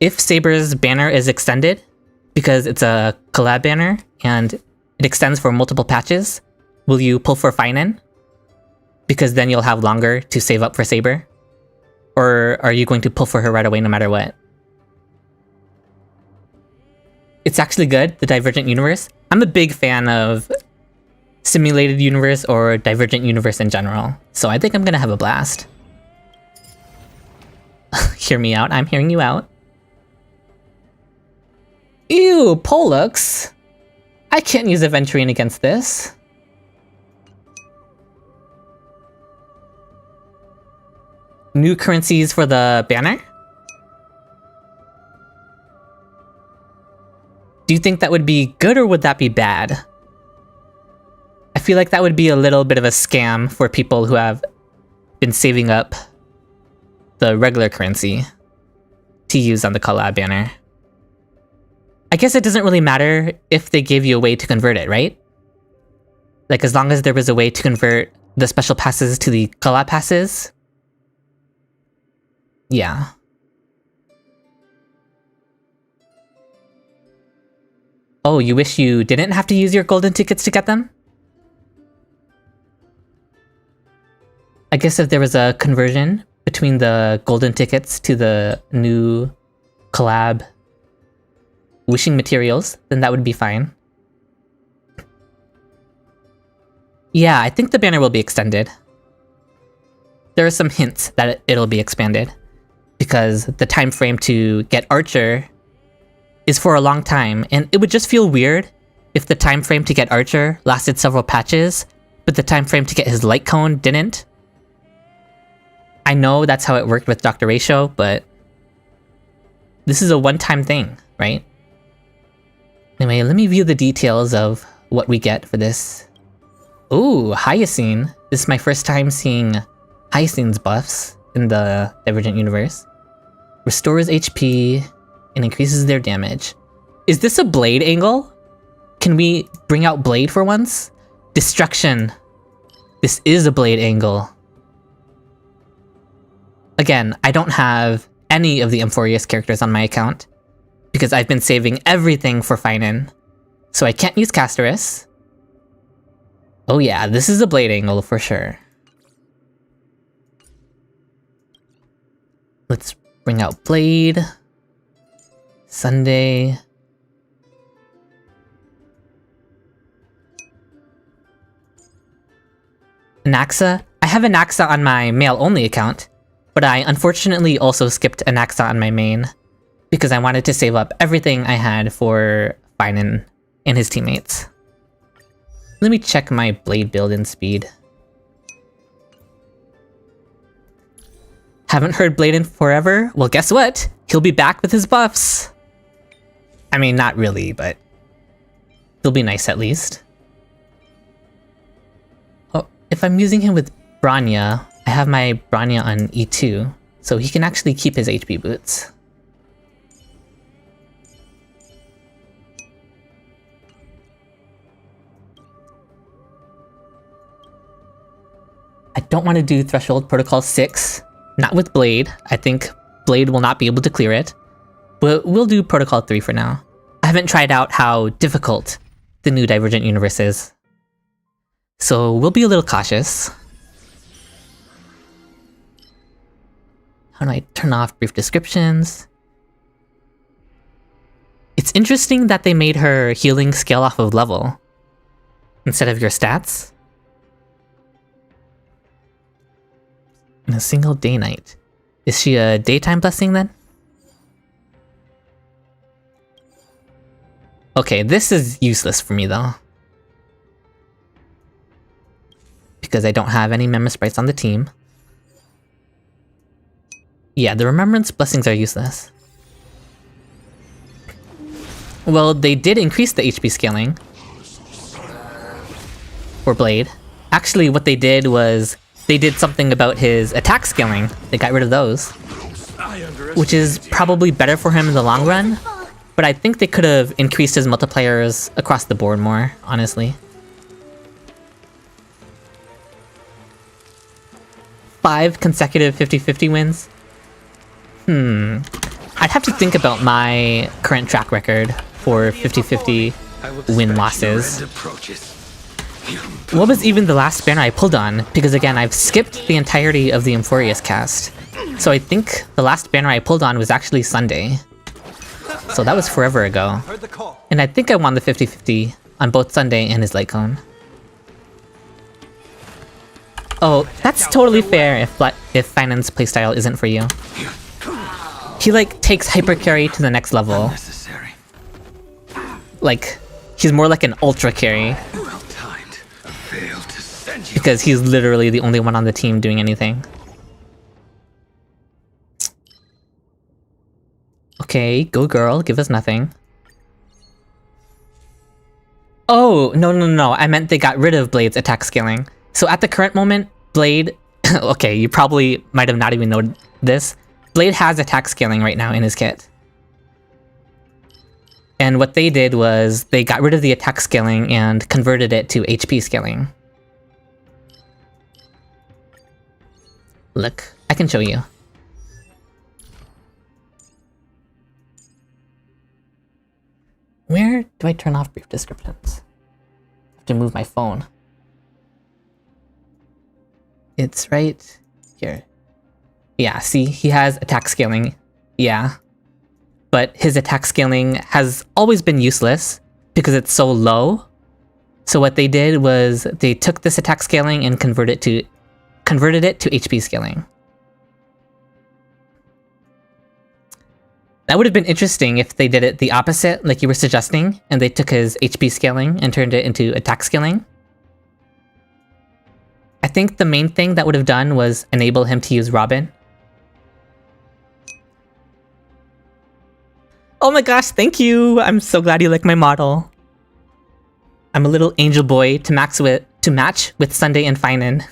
If Saber's banner is extended, because it's a collab banner, and it extends for multiple patches, will you pull for Finan? Because then you'll have longer to save up for Saber? Or are you going to pull for her right away no matter what? It's actually good, the Divergent Universe. I'm a big fan of simulated universe or Divergent Universe in general, so I think I'm gonna have a blast. Hear me out, I'm hearing you out. Ew, Pollux! I can't use Aventurine against this. New currencies for the banner? Do you think that would be good or would that be bad? I feel like that would be a little bit of a scam for people who have been saving up the regular currency to use on the collab banner. I guess it doesn't really matter if they gave you a way to convert it, right? Like, as long as there was a way to convert the special passes to the collab passes. Yeah. Oh, you wish you didn't have to use your golden tickets to get them? I guess if there was a conversion between the golden tickets to the new collab wishing materials, then that would be fine. Yeah, I think the banner will be extended. There are some hints that it'll be expanded, because the time frame to get Archer is for a long time, and it would just feel weird if the time frame to get Archer lasted several patches, but the time frame to get his light cone didn't. I know that's how it worked with Dr. Ratio, but this is a one-time thing, right? Anyway, let me view the details of what we get for this. Ooh, Hyacine. This is my first time seeing Hyacine's buffs in the Divergent Universe. Restores HP and increases their damage. Is this a Blade angle? Can we bring out Blade for once? Destruction. This is a Blade angle. Again, I don't have any of the Amphorius characters on my account, because I've been saving everything for Finan, so I can't use Casterus. Oh yeah, this is a Blade angle for sure. Let's bring out Blade. Sunday. Anaxa? I have Anaxa on my male-only account, but I unfortunately also skipped Anaxa on my main, because I wanted to save up everything I had for Finan and his teammates. Let me check my Blade build and speed. Haven't heard Blade in forever? Well, guess what? He'll be back with his buffs! I mean, not really, but he'll be nice at least. Oh, if I'm using him with Bronya, I have my Bronya on E2, so he can actually keep his HP boots. I don't want to do Threshold Protocol 6, not with Blade. I think Blade will not be able to clear it, but we'll do Protocol 3 for now. I haven't tried out how difficult the new Divergent Universe is, so we'll be a little cautious. How do I turn off brief descriptions? It's interesting that they made her healing scale off of level instead of your stats. In a single day night. Is she a daytime blessing then? Okay, this is useless for me though, because I don't have any Memra sprites on the team. Yeah, the Remembrance blessings are useless. Well, they did increase the HP scaling for Blade. Actually, what they did was they did something about his attack scaling. They got rid of those, which is probably better for him in the long run, but I think they could have increased his multipliers across the board more, honestly. 5 consecutive 50-50 wins? I'd have to think about my current track record for 50-50 win-losses. What was even the last banner I pulled on? Because again, I've skipped the entirety of the Amphorius cast. So I think the last banner I pulled on was actually Sunday. So that was forever ago. Heard the call. And I think I won the 50-50 on both Sunday and his light cone. Oh, that's totally fair if Finance playstyle isn't for you. He like takes hyper carry to the next level. Necessary. Like, he's more like an ultra carry. Well timed. Failed to send you. Because he's literally the only one on the team doing anything. Okay, go girl, give us nothing. Oh, no. I meant they got rid of Blade's attack scaling. So at the current moment, Blade... okay, you probably might have not even known this. Blade has attack scaling right now in his kit. And what they did was they got rid of the attack scaling and converted it to HP scaling. Look, I can show you. Where do I turn off brief descriptions? I have to move my phone. It's right here. Yeah, see, he has attack scaling. Yeah. But his attack scaling has always been useless because it's so low. So what they did was they took this attack scaling and converted it to HP scaling. That would have been interesting if they did it the opposite, like you were suggesting, and they took his HP scaling and turned it into attack scaling. I think the main thing that would have done was enable him to use Robin. Oh my gosh, thank you! I'm so glad you like my model. I'm a little angel boy to match with Sunday and Finan.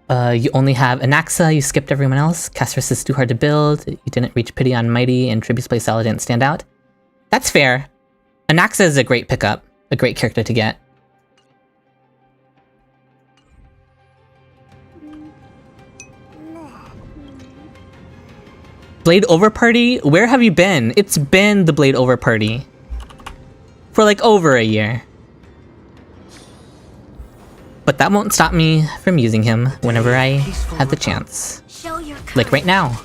You only have Anaxa, you skipped everyone else. Castris is too hard to build. You didn't reach Pity on Mighty, and Tribute's playstyle didn't stand out. That's fair. Anaxa is a great pickup, a great character to get. Blade Over Party? Where have you been? It's been the Blade Over Party. For like over a year. But that won't stop me from using him whenever I have the chance. Show your Like right now.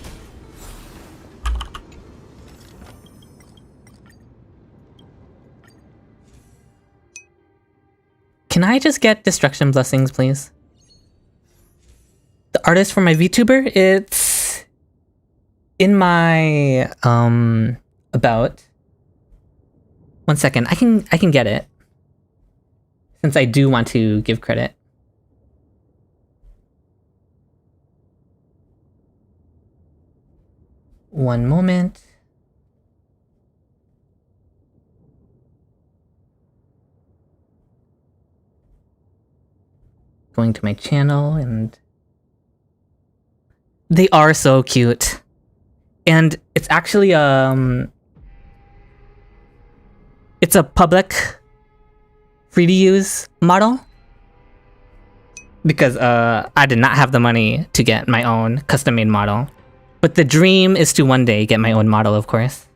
Can I just get Destruction Blessings, please? The artist for my VTuber, it's in my about. One second, I can get it. Since I do want to give credit. One moment. Going to my channel and... They are so cute. And it's actually, it's a public free to use model. Because, I did not have the money to get my own custom made model. But the dream is to one day get my own model, of course.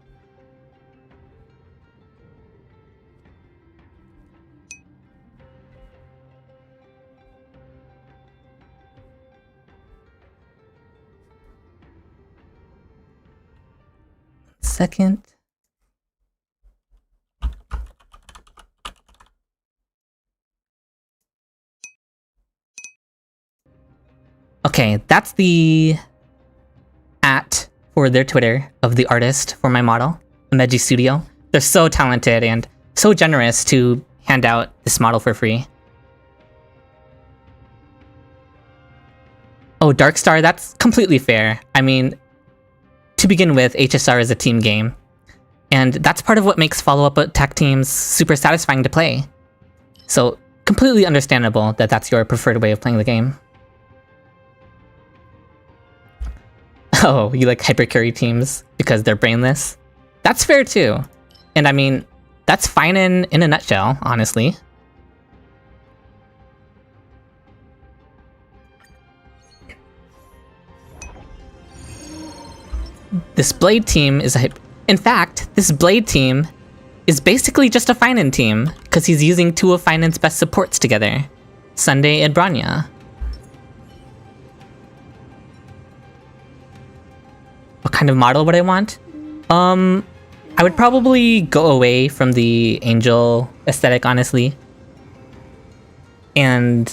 Second. Okay, that's the @ for their Twitter of the artist for my model, Meji Studio. They're so talented and so generous to hand out this model for free. Oh, Darkstar, that's completely fair. I mean, to begin with, HSR is a team game. And that's part of what makes follow-up attack teams super satisfying to play. So, completely understandable that that's your preferred way of playing the game. Oh, you like hypercarry teams because they're brainless? That's fair too. And I mean, that's fine in a nutshell, honestly. This Blade team is in fact, this Blade team is basically just a Finan team, because he's using two of Finan's best supports together, Sunday and Branya. What kind of model would I want? I would probably go away from the angel aesthetic, honestly. And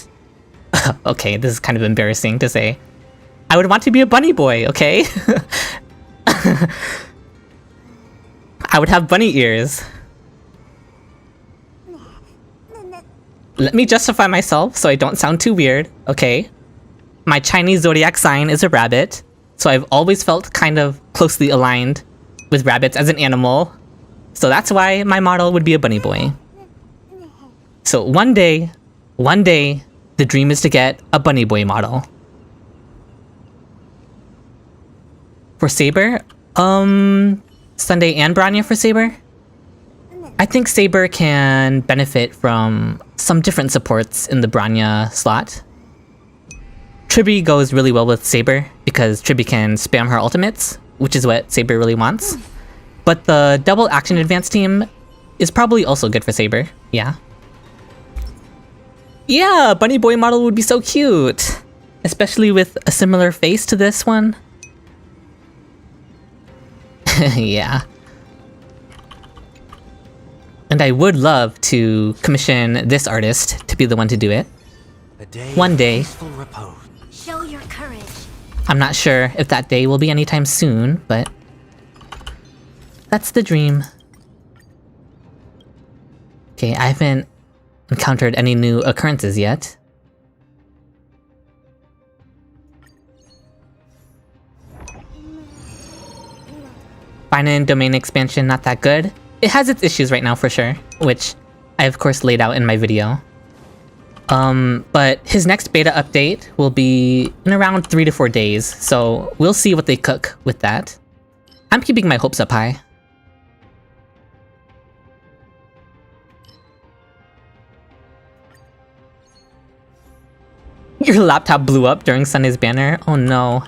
okay, this is kind of embarrassing to say. I would want to be a bunny boy, okay? I would have bunny ears. Let me justify myself so I don't sound too weird, okay? My Chinese zodiac sign is a rabbit, so I've always felt kind of closely aligned with rabbits as an animal. So that's why my model would be a bunny boy. So one day, the dream is to get a bunny boy model. For Saber, Sunday and Branya for Saber? I think Saber can benefit from some different supports in the Branya slot. Tribby goes really well with Saber because Tribby can spam her ultimates, which is what Saber really wants. But the double action advance team is probably also good for Saber, yeah. Yeah, a bunny boy model would be so cute! Especially with a similar face to this one. Yeah. And I would love to commission this artist to be the one to do it. One day. Show your courage. I'm not sure if that day will be anytime soon, but that's the dream. Okay, I haven't encountered any new occurrences yet. Finan domain expansion, not that good. It has its issues right now for sure, which I of course laid out in my video. But his next beta update will be in around 3 to 4 days, so we'll see what they cook with that. I'm keeping my hopes up high. Your laptop blew up during Sunday's banner? Oh no.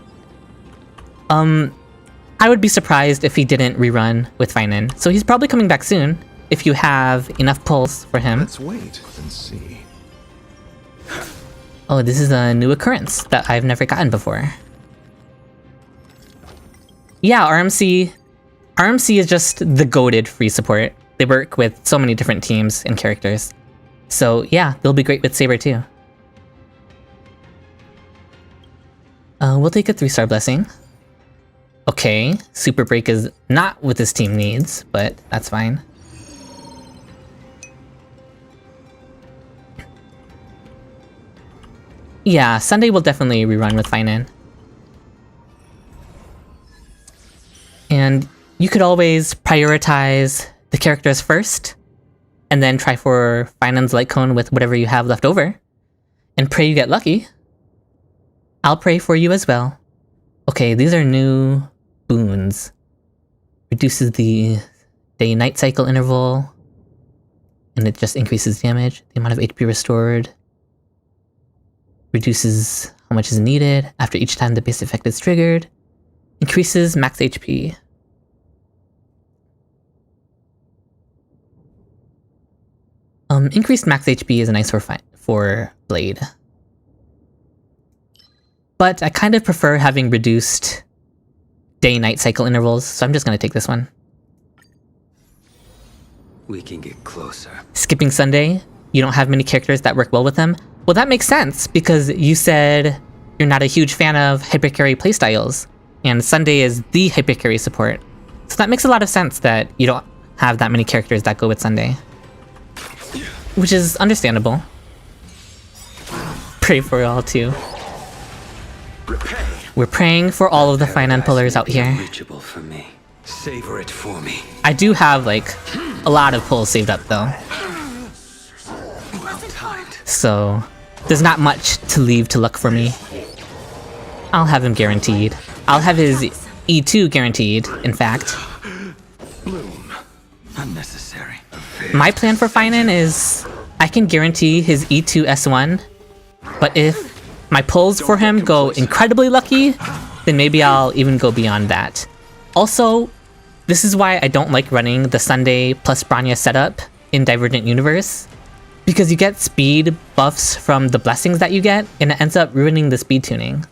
I would be surprised if he didn't rerun with Finan, so he's probably coming back soon, if you have enough pulls for him. Let's wait and see. Oh, this is a new occurrence that I've never gotten before. Yeah, RMC is just the goated free support. They work with so many different teams and characters. So yeah, they'll be great with Saber too. We'll take a 3-star blessing. Okay, Super Break is not what this team needs, but that's fine. Yeah, Sunday will definitely rerun with Finan. And you could always prioritize the characters first, and then try for Finan's light cone with whatever you have left over, and pray you get lucky. I'll pray for you as well. Okay, these are new boons. Reduces the day-night cycle interval, and it just increases damage. The amount of HP restored. Reduces how much is needed after each time the base effect is triggered. Increases max HP. Increased max HP is nice for Blade. But I kind of prefer having reduced day-night cycle intervals, so I'm just gonna take this one. We can get closer. Skipping Sunday, you don't have many characters that work well with him. Well, that makes sense, because you said you're not a huge fan of hypercarry playstyles, and Sunday is the hypercarry support. So that makes a lot of sense that you don't have that many characters that go with Sunday. Which is understandable. Pray for y'all too. We're praying for all of the Finan pullers out here. Reachable for me. Savor it for me. I do have, like, a lot of pulls saved up though. Well timed. So, there's not much to leave to luck for me. I'll have him guaranteed. I'll have his E2 guaranteed, in fact. Bloom. Unnecessary. My plan for Finan is I can guarantee his E2 S1, but if my pulls for him go incredibly lucky, then maybe I'll even go beyond that. Also, this is why I don't like running the Sunday plus Branya setup in Divergent Universe, because you get speed buffs from the blessings that you get, and it ends up ruining the speed tuning.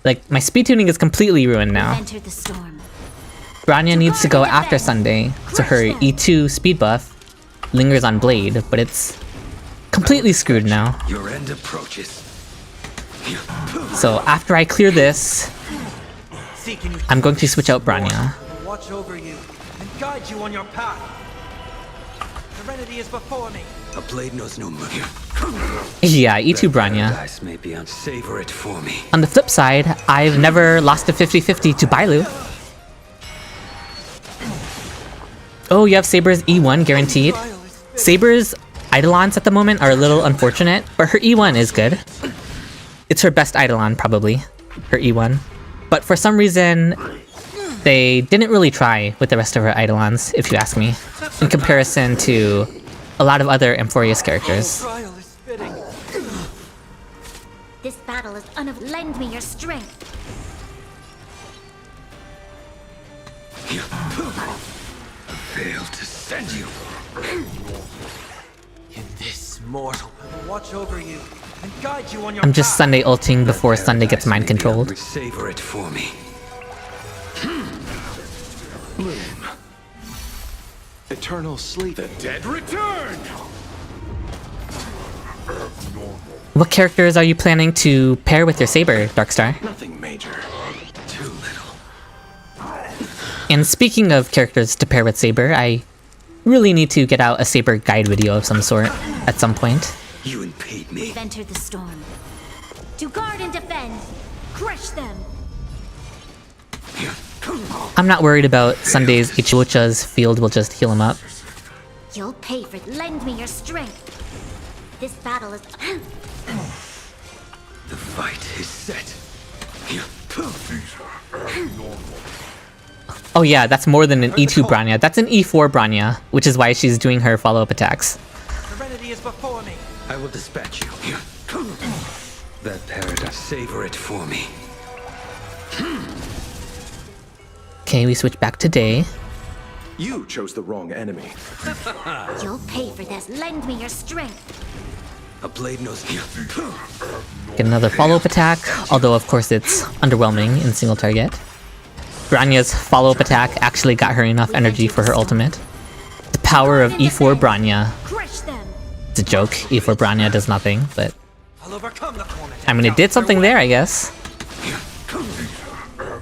Like, my speed tuning is completely ruined now. Enter the storm. Branya needs to go after Sunday, so her E2 speed buff lingers on Blade, but it's completely screwed now. Your end approaches. So after I clear this, See, can you I'm going to switch out Branya. watch over you and guide you on your path? Serenity is before me. A blade knows no mercy. Yeah, E2 Branya. Paradise may be savor it for me. On the flip side, I've never lost a 50-50 to Bailu. Oh, you have Saber's E1 guaranteed. Saber's Eidolons at the moment are a little unfortunate, but her E1 is good. It's her best Eidolon, probably. Her E1. But for some reason, they didn't really try with the rest of her Eidolons, if you ask me, in comparison to a lot of other Amphorius characters. Trial is fitting. This battle is lend me your strength. Failed to send you. In this mortal, I will watch over you and guide you on your I'm just path. Sunday ulting before Sunday gets mind controlled. Savor it for me. Bloom. Eternal sleep. The dead return! What characters are you planning to pair with your Saber, Darkstar? Nothing major. Too little. And speaking of characters to pair with Saber, I really need to get out a Saber guide video of some sort at some point. You impede me. We've entered the storm. To guard and defend. Crush them. I'm not worried about Sunday's Ichibucha's field will just heal him up. You'll pay for lend me your strength. This battle is The fight is set. Oh yeah, that's more than an E2 Branya. That's an E4 Branya, which is why she's doing her follow-up attacks. Serenity is before me. I will dispatch you. That paradise, savor it for me. Okay, we switch back to day. You chose the wrong enemy. You'll pay for this. Lend me your strength. A blade knows you. Get another follow-up attack, although of course it's underwhelming in single target. Branya's follow-up attack actually got her enough energy for her ultimate. The power of E4 Branya. Crush them. It's a joke, E4 Branya does nothing, but I'll overcome the torment. I mean it did something there, I guess.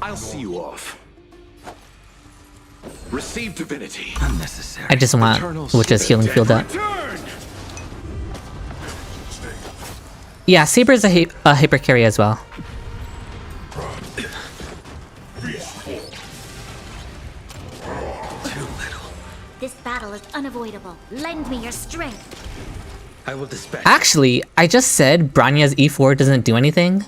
I'll see you off. Receive divinity. Unnecessary. I just want Ichibucha's healing field up. Return! Yeah, Saber's a hyper carry as well. Too little. This battle is unavoidable. Lend me your strength. I will dispatch. Actually, I just said Branya's E4 doesn't do anything,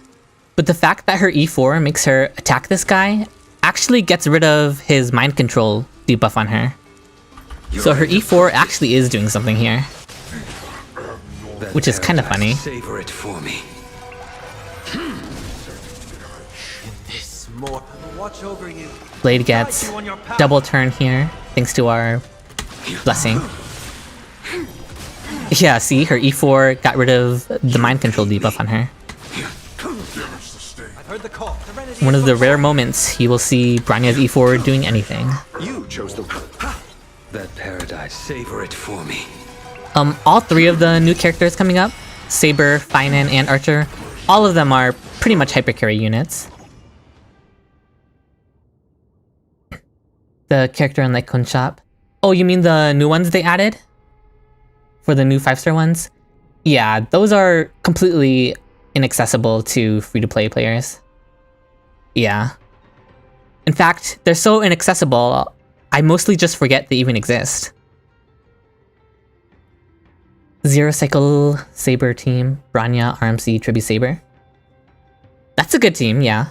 but the fact that her E4 makes her attack this guy actually gets rid of his mind control debuff on her. So her E4 actually is doing something here. Which is kind of funny. Savor it for me. This more. I will watch over you. Blade gets double turn here, thanks to our blessing. Yeah, see, her E4 got rid of the mind control debuff on her. I've heard the call. Serenity One is of the before rare moments you will see Branya's E4 doing anything. You chose the... that paradise. Savor it for me. All three of the new characters coming up, Saber, Finan, and Archer, all of them are pretty much hypercarry units. The character in Lake Shop. Oh, you mean the new ones they added? For the new 5-star ones? Yeah, those are completely inaccessible to free-to-play players. Yeah. In fact, they're so inaccessible, I mostly just forget they even exist. Zero Cycle Saber team, Branya, RMC, Tribu Saber. That's a good team, yeah.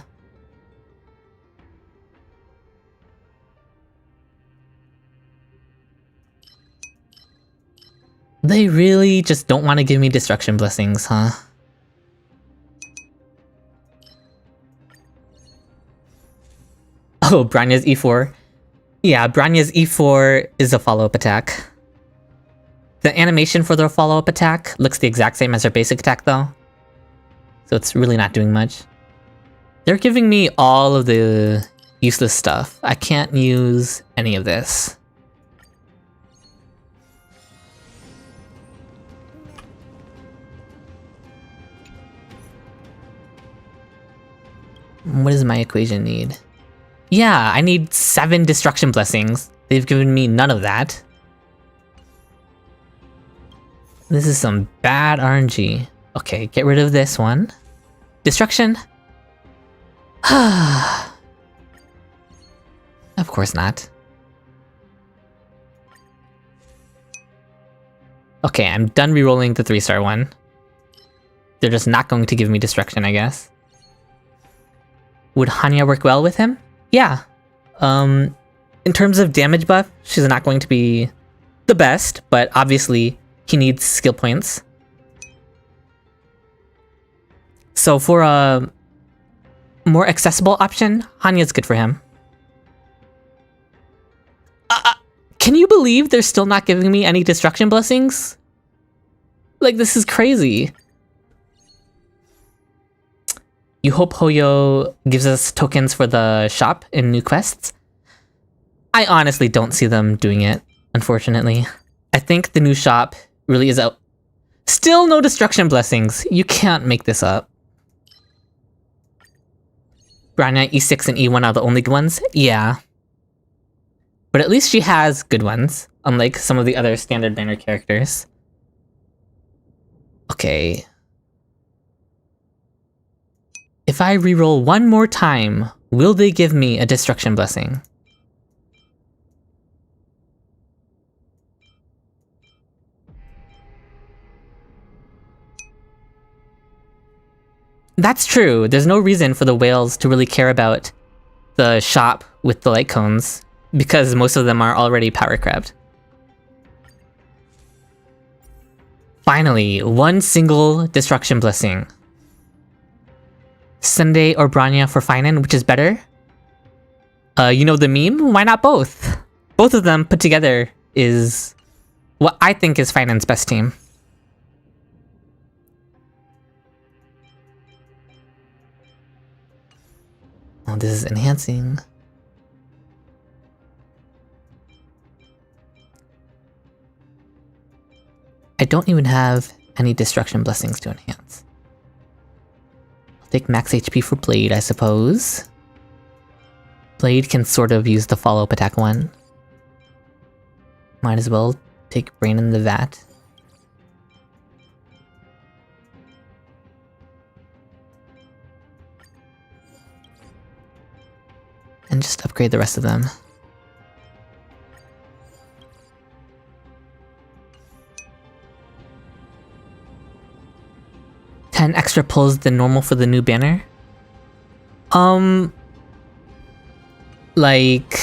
They really just don't want to give me destruction blessings, huh? Oh, Branya's E4. Yeah, Branya's E4 is a follow-up attack. The animation for their follow-up attack looks the exact same as her basic attack though. So it's really not doing much. They're giving me all of the useless stuff. I can't use any of this. What does my equation need? Yeah, I need 7 destruction blessings. They've given me none of that. This is some bad RNG. Okay, get rid of this one. Destruction? Of course not. Okay, I'm done rerolling the 3-star one. They're just not going to give me destruction, I guess. Would Hanya work well with him? Yeah. In terms of damage buff, she's not going to be the best, but obviously he needs skill points. So for a more accessible option, Hanya's good for him. Can you believe they're still not giving me any destruction blessings? Like, this is crazy. You hope Hoyo gives us tokens for the shop in new quests? I honestly don't see them doing it, unfortunately. I think the new shop really is out. Still no destruction blessings. You can't make this up. Branya, E6 and E1 are the only good ones? Yeah. But at least she has good ones, unlike some of the other standard banner characters. Okay. If I reroll one more time, will they give me a destruction blessing? That's true. There's no reason for the whales to really care about the shop with the light cones, because most of them are already power crept. Finally, one single destruction blessing. Sunday or Branya for Finan, which is better? You know the meme? Why not both? Both of them put together is what I think is Finan's best team. Oh, this is enhancing. I don't even have any destruction blessings to enhance. I'll take max HP for Blade, I suppose. Blade can sort of use the follow-up attack one. Might as well take Brain in the Vat. And just upgrade the rest of them. Ten extra pulls than normal for the new banner? Like...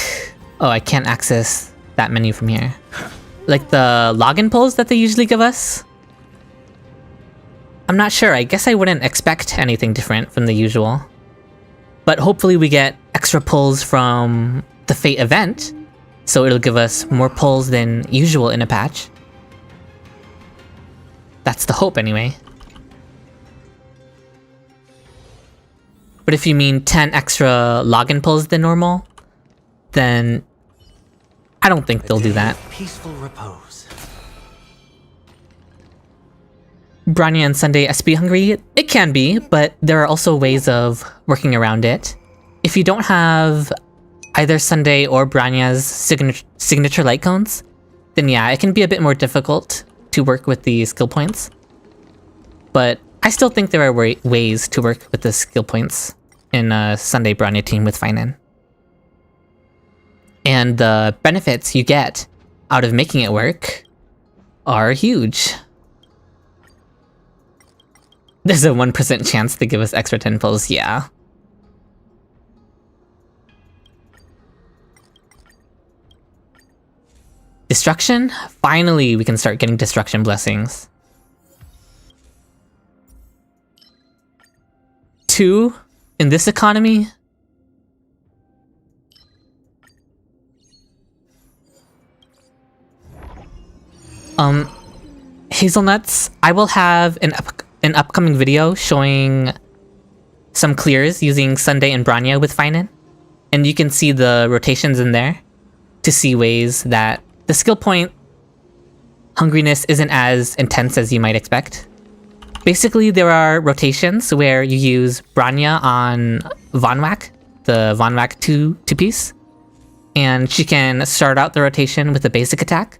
Oh, I can't access that menu from here. Like the login pulls that they usually give us? I'm not sure, I guess I wouldn't expect anything different from the usual. But hopefully we get extra pulls from the Fate event, so it'll give us more pulls than usual in a patch. That's the hope anyway. But if you mean 10 extra login pulls than normal, then I don't think they'll do that. Peaceful repose. Branya and Sunday SP hungry? It can be, but there are also ways of working around it. If you don't have either Sunday or Branya's signature light cones, then yeah, it can be a bit more difficult to work with the skill points. But I still think there are ways to work with the skill points in a Sunday Branya team with Finan. And the benefits you get out of making it work are huge. There's a 1% chance to give us extra 10 pulls, yeah. Destruction? Finally, we can start getting destruction blessings. 2 in this economy? Hazelnuts, I will have an upcoming video showing some clears using Sunday and Branya with Finan. And you can see the rotations in there to see ways that the skill point hungriness isn't as intense as you might expect. Basically, there are rotations where you use Branya on Von Whack, the Von Whack 2-piece. And she can start out the rotation with a basic attack,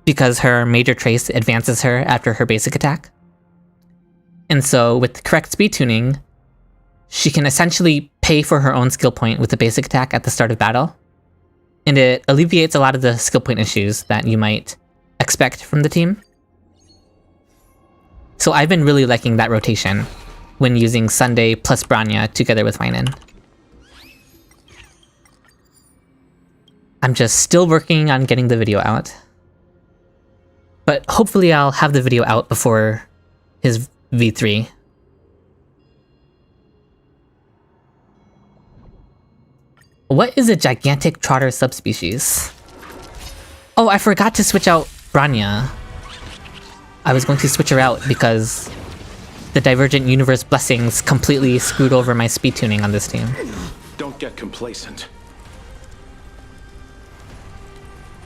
because her major trace advances her after her basic attack. And so, with the correct speed tuning, she can essentially pay for her own skill point with a basic attack at the start of battle. And it alleviates a lot of the skill point issues that you might expect from the team. So I've been really liking that rotation when using Sunday plus Branya together with Feinen. I'm just still working on getting the video out. But hopefully I'll have the video out before his V3. What is a gigantic trotter subspecies? Oh, I forgot to switch out Branya. I was going to switch her out because the Divergent Universe blessings completely screwed over my speed tuning on this team. Don't get complacent.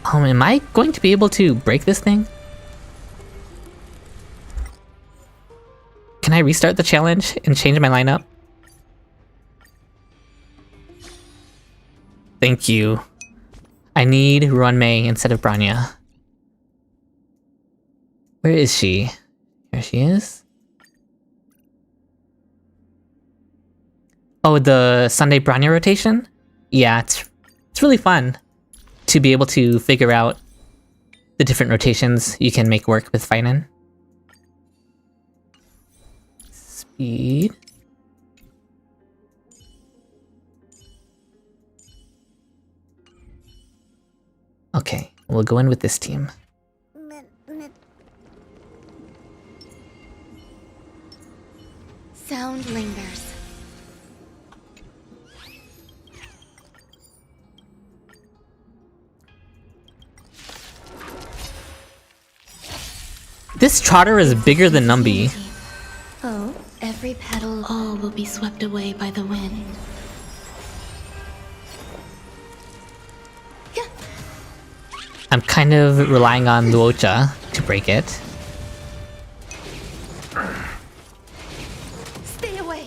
Am I going to be able to break this thing? Can I restart the challenge and change my lineup? Thank you. I need Ruanmei instead of Branya. Where is she? Here she is. Oh, the Sunday Branya rotation? Yeah, it's really fun to be able to figure out the different rotations you can make work with Feinen. Speed. Okay, we'll go in with this team. Sound lingers. This trotter is bigger than Numby. Oh, every petal, all will be swept away by the wind. I'm kind of relying on Luocha to break it. Stay away.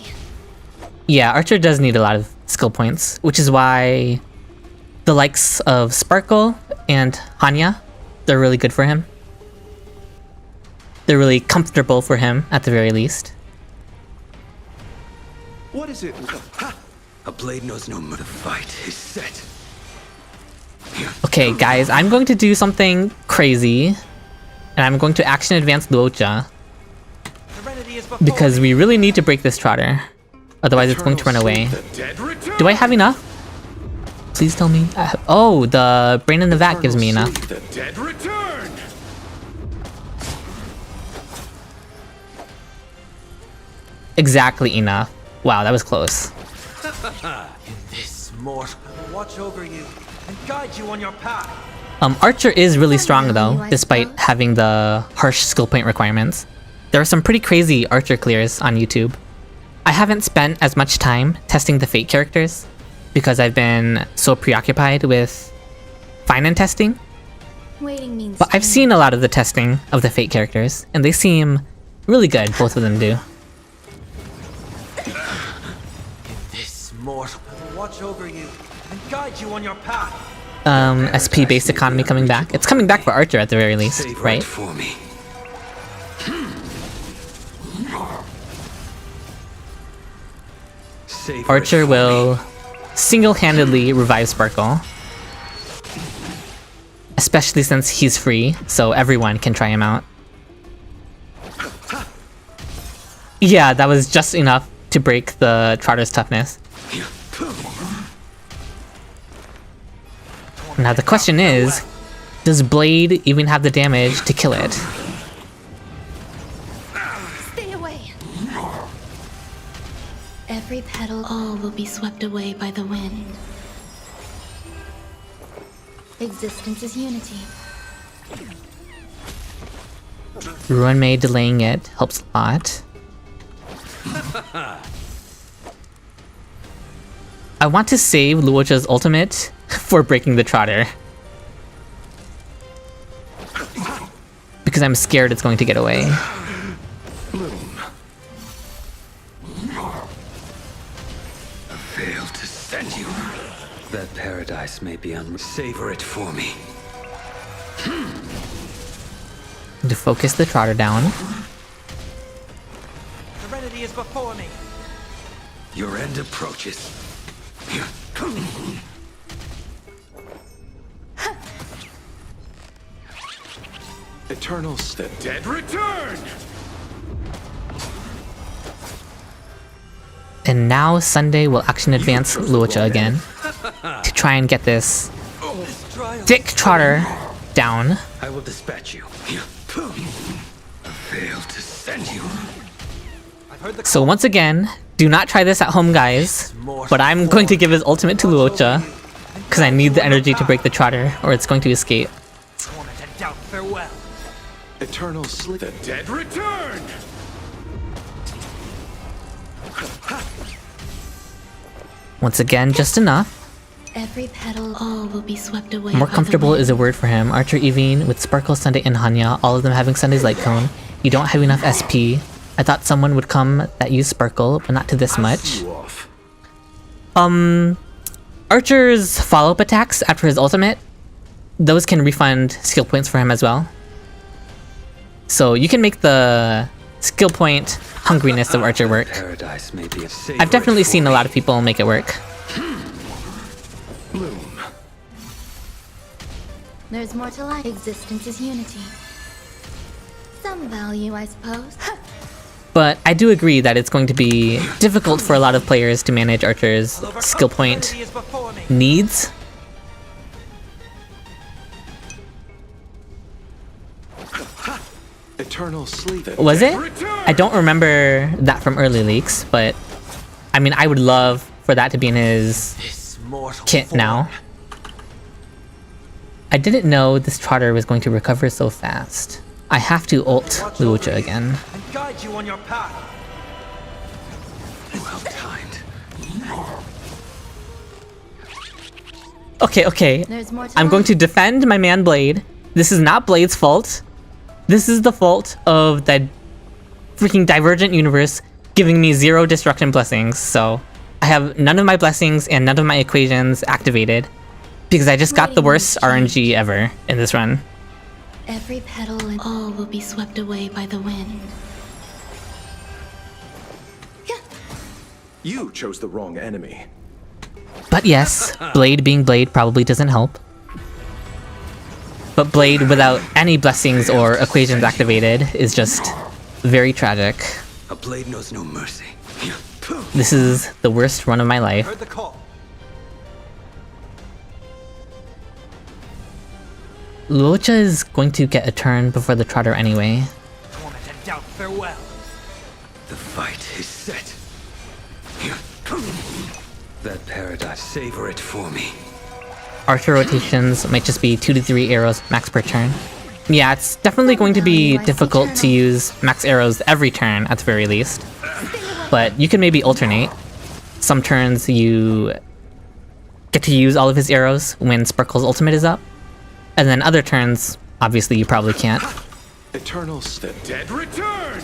Yeah, Archer does need a lot of skill points, which is why the likes of Sparkle and Hanya, they're really good for him. They're really comfortable for him, at the very least. What is it? A blade knows no mercy. The fight is set. Okay, guys, I'm going to do something crazy, and I'm going to action advance Luocha, Serenity is before because we really need to break this trotter. Otherwise, it's going to run away. The dead return. Do I have enough? Please tell me. Oh, the Brain in the Vat gives me enough. The dead return. Exactly enough. Wow, that was close. this mortal watch over you and guide you on your path. Archer is really strong though, despite having the harsh skill point requirements. There are some pretty crazy Archer clears on YouTube. I haven't spent as much time testing the Fate characters because I've been so preoccupied with Feinen testing. Waiting means But I've seen a lot of the testing of the Fate characters, and they seem really good, both of them do. This mortal watch over you and guide you on your path. SP based economy coming back. It's coming back for Archer at the very least, Save right? for me. Save Archer for me. will single-handedly revive Sparkle. Especially since he's free, so everyone can try him out. Yeah, that was just enough to break the Trotter's toughness. Now the question is, does Blade even have the damage to kill it? stay away. Every petal, all will be swept away by the wind. Existence is unity. Ruanmei delaying it helps a lot. I want to save Luocha's ultimate for breaking the Trotter. Because I'm scared it's going to get away. Failed to send you. That paradise may be savor it for me. To focus the Trotter down. Serenity is before me. Your end approaches. Eternal the dead return! And now Sunday will action advance Luocha again. To try and get this Dick Trotter down. I will dispatch you. Failed to send you. So once again, do not try this at home, guys. But I'm going to give his ultimate to Luocha. Because I need the energy to break the Trotter, or it's going to escape. Torment and doubt, farewell. Eternal sleep. The dead return! Once again, just enough. Every petal, all will be swept away. More by the comfortable wind. is a word for him. Archer Evine with Sparkle, Sunday, and Hanya, all of them having Sunday's Light Cone. You don't have enough SP. I thought someone would come that used Sparkle, but not to this much. You off. Archer's follow-up attacks after his ultimate, those can refund skill points for him as well. So you can make the skill point hungriness of Archer work. Paradise may be I've definitely seen a lot of people make it work. Bloom. There's more to life. Existence is unity. Some value, I suppose. But I do agree that it's going to be difficult for a lot of players to manage Archer's skill point Serenity is before me. needs. Eternal sleep. The Was dead it? return! I don't remember that from early leaks, but I mean, I would love for that to be in his This mortal kit form. now. I didn't know this Trotter was going to recover so fast. I have to ult Watch over Luocha you again. And guide you on your path. Well timed. Okay. There's more to I'm going life. to defend my man Blade. This is not Blade's fault. This is the fault of that freaking Divergent universe giving me 0 destruction blessings. So I have none of my blessings and none of my equations activated because I just got the worst RNG ever in this run. Every petal and all will be swept away by the wind. You chose the wrong enemy. But yes, Blade being Blade probably doesn't help. But Blade without any blessings or equations activated is just very tragic. A blade knows no mercy. This is the worst run of my life. Heard the call. Luocha is going to get a turn before the Trotter anyway. Torment and doubt, farewell. The fight is set. That paradise, savor it for me. Archer rotations might just be 2 to 3 arrows max per turn. Yeah, it's definitely going to be difficult to use max arrows every turn at the very least. But you can maybe alternate. Some turns you get to use all of his arrows when Sparkle's ultimate is up. And then other turns, obviously you probably can't. Eternal the dead return!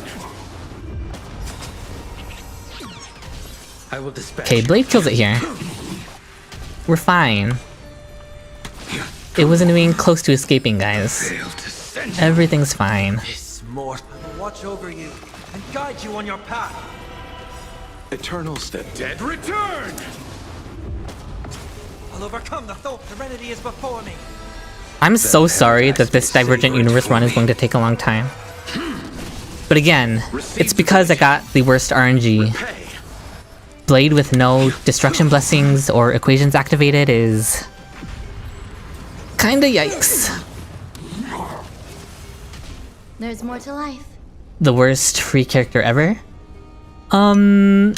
I will dispatch. Okay, Blade kills it here. We're fine. It wasn't even close to escaping, guys. Failed to send you. Everything's fine. This mortal. I will watch over you and guide you on your path. Eternal the dead return! I'll overcome the thought. Serenity is before me. I'm so sorry that this Divergent Universe run is going to take a long time. But again, it's because I got the worst RNG. Hey, Blade with no destruction blessings or equations activated is kinda yikes. There's more to life. The worst free character ever? I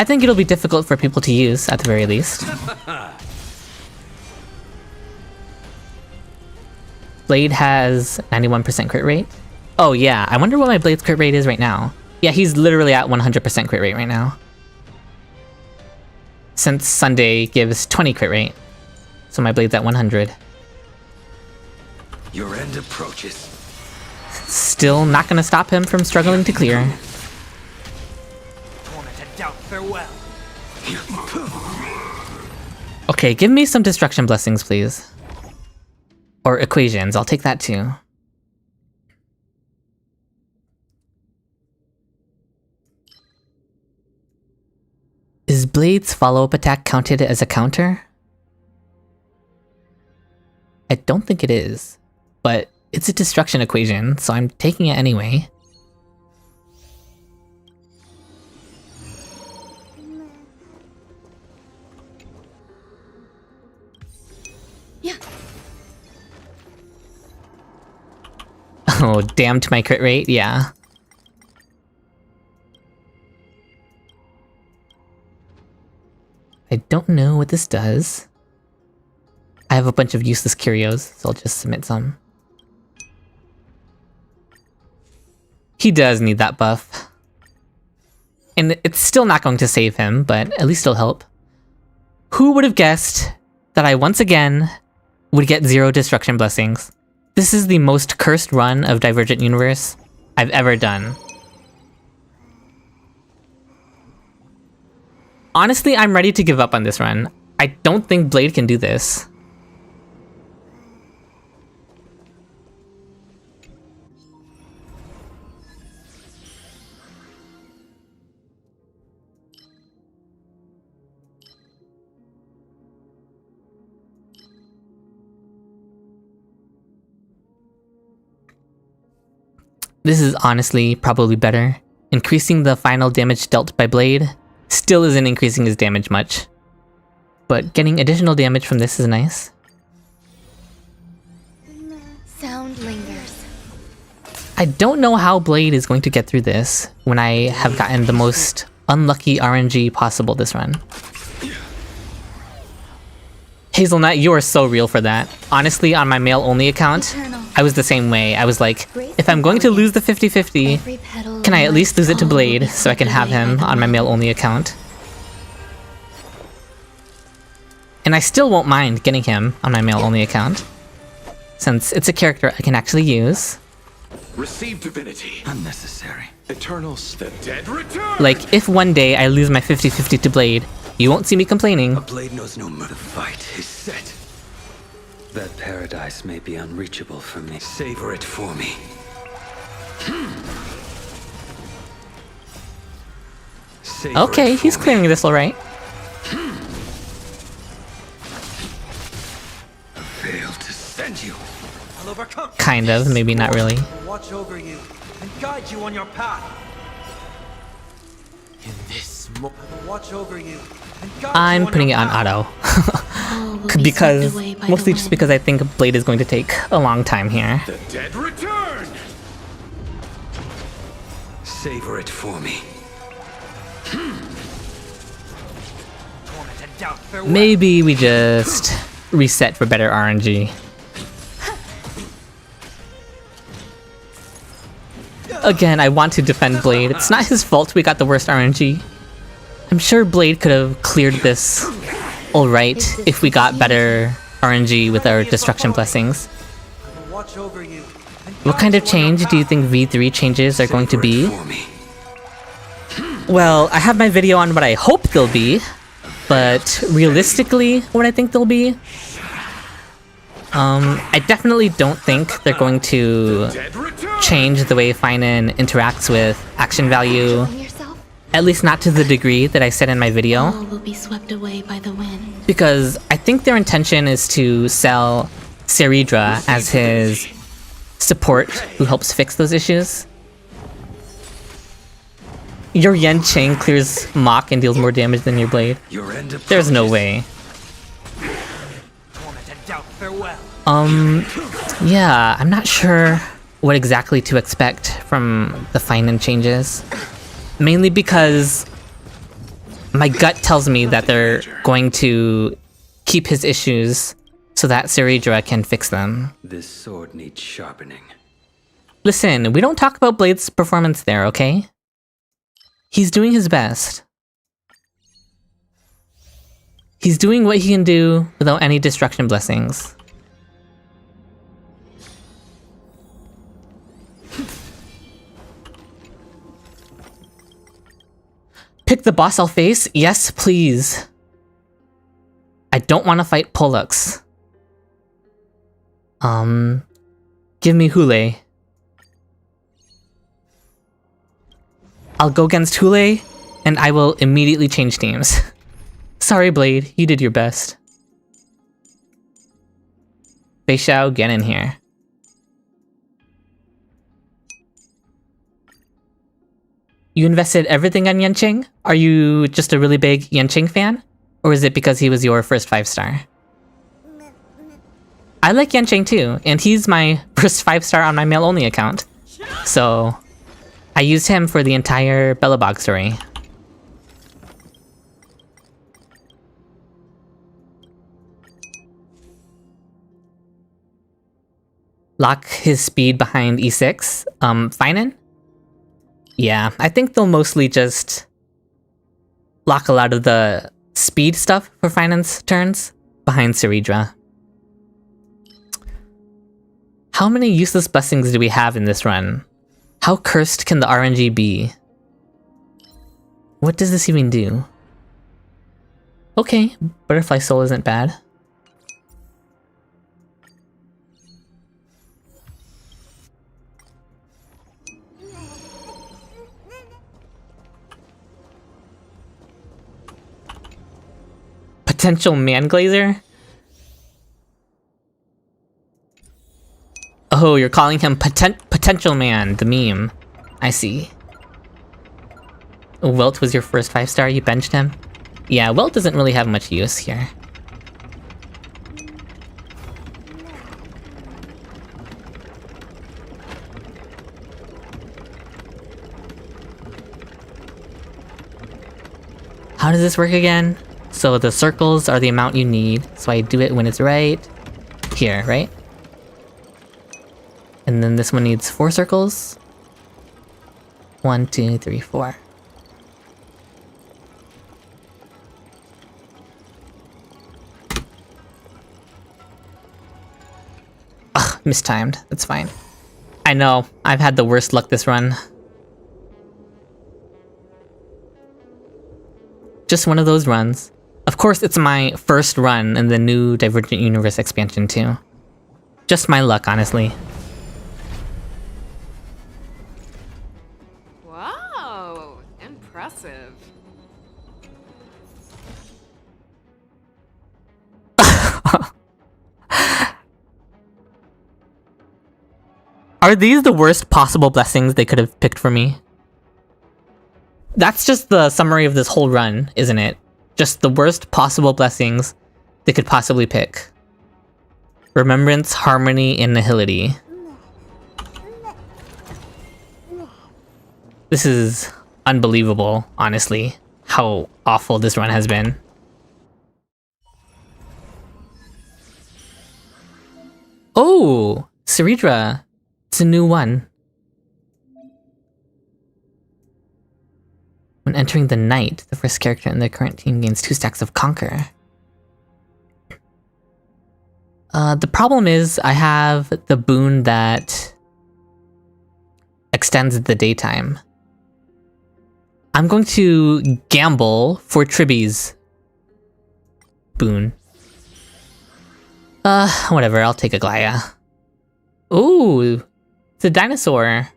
think it'll be difficult for people to use at the very least. Blade has 91% crit rate. Oh yeah, I wonder what my Blade's crit rate is right now. Yeah, he's literally at 100% crit rate right now. since Sunday gives 20 crit rate. So my blade's at 100. Your end approaches. Still not gonna stop him from struggling to clear. Torment and doubt, farewell. Okay, give me some destruction blessings, please. Or equations, I'll take that too. Is Blade's follow-up attack counted as a counter? I don't think it is, but it's a destruction equation, so I'm taking it anyway. Yeah. Oh, damn to my crit rate, yeah. I don't know what this does. I have a bunch of useless curios, so I'll just submit some. He does need that buff. And it's still not going to save him, but at least it'll help. Who would have guessed that I once again would get 0 destruction blessings? This is the most cursed run of Divergent Universe I've ever done. Honestly, I'm ready to give up on this run. I don't think Blade can do this. This is honestly probably better. Increasing the final damage dealt by Blade still isn't increasing his damage much. But getting additional damage from this is nice. Sound lingers. I don't know how Blade is going to get through this when I have gotten the most unlucky RNG possible this run. Hazelnut, you are so real for that. Honestly, on my male-only account, I was the same way. I was like, if I'm going to lose the 50-50, can I at least lose it to Blade so I can have him on my male-only account? And I still won't mind getting him on my male-only account, since it's a character I can actually use. Receive divinity. Unnecessary. Eternals, the dead return. Like, if one day I lose my 50-50 to Blade, you won't see me complaining. A blade knows no mercy. The fight is set. That paradise may be unreachable for me. Savor it for me. Savor Okay, it for he's me. clearing this alright. Fail to send you. I'll overcome. Kind of, maybe not really. I'll watch over you and guide you on your path. In this moment, I will watch over you and guide I'm you on putting it your on path. auto. All will be Because, swept away by mostly the just wind. because I think Blade is going to take a long time here. The dead return. Savor it for me. Torment and doubt, farewell. Maybe we just reset for better RNG. Again, I want to defend Blade. It's not his fault we got the worst RNG. I'm sure Blade could have cleared this alright if we got better RNG with our destruction blessings. I will watch over you and What guide kind of you on your change do you path. think V3 changes are going to Savor it be? for me. Well, I have my video on what I hope they'll be, but realistically, what I think they'll be, I definitely don't think they're going to Dead return. change the way Finan interacts with action value, Enjoying yourself? at least not to the degree that I said in my video, All will be swept away by the wind. because I think their intention is to sell Seridra as his support who helps fix those issues. Your Yen Ching clears Mach and deals more damage than your Blade. Your end There's no approaches. way. Torment and doubt, farewell. Yeah, I'm not sure what exactly to expect from the Finan changes. Mainly because my gut tells me that they're going to keep his issues so that Seridra can fix them. This sword needs sharpening. Listen, we don't talk about Blade's performance there, okay? He's doing his best. He's doing what he can do without any destruction blessings. Pick the boss I'll face? Yes, please. I don't want to fight Pollux. Give me Hule. I'll go against Hule, and I will immediately change teams. Sorry, Blade, you did your best. Fei Xiao, get in here. You invested everything on Yanqing? Are you just a really big Yanqing fan? Or is it because he was your first 5-star? I like Yanqing too, and he's my first 5-star on my mail-only account. So, I used him for the entire Bellabog story. Lock his speed behind E6. Finan? Yeah, I think they'll mostly just lock a lot of the speed stuff for Finan's turns behind Ceridra. How many useless blessings do we have in this run? How cursed can the RNG be? What does this even do? Okay, Butterfly Soul isn't bad. Potential man glazer? Oh, you're calling him Potential Man, the meme. I see. Wilt was your first 5-star, you benched him? Yeah, Wilt doesn't really have much use here. How does this work again? So the circles are the amount you need, so I do it when it's right here, right? And then this one needs 4 circles. 1, 2, 3, 4. Ugh, mistimed. That's fine. I know, I've had the worst luck this run. Just one of those runs. Of course, it's my first run in the new Divergent Universe expansion too. Just my luck, honestly. Wow, impressive. Are these the worst possible blessings they could have picked for me? That's just the summary of this whole run, isn't it? Just the worst possible blessings they could possibly pick. Remembrance, harmony, and nihility. This is unbelievable, honestly, how awful this run has been. Oh! Ceridra. It's a new one. When entering the night, the first character in the current team gains 2 stacks of Conquer. The problem is I have the boon that extends the daytime. I'm going to gamble for Tribby's boon. Whatever, I'll take a Glaya. Ooh, it's a dinosaur.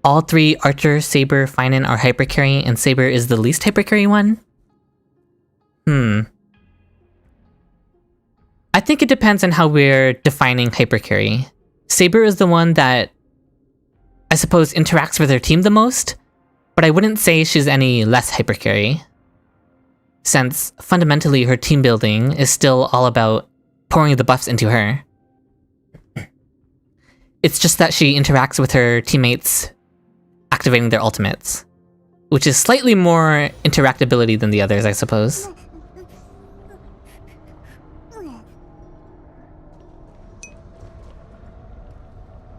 All 3 Archer, Saber, Finan are hypercarry, and Saber is the least hypercarry one? I think it depends on how we're defining hypercarry. Saber is the one that, I suppose, interacts with her team the most, but I wouldn't say she's any less hypercarry, since fundamentally her team building is still all about pouring the buffs into her. It's just that she interacts with her teammates activating their ultimates, which is slightly more interactability than the others, I suppose.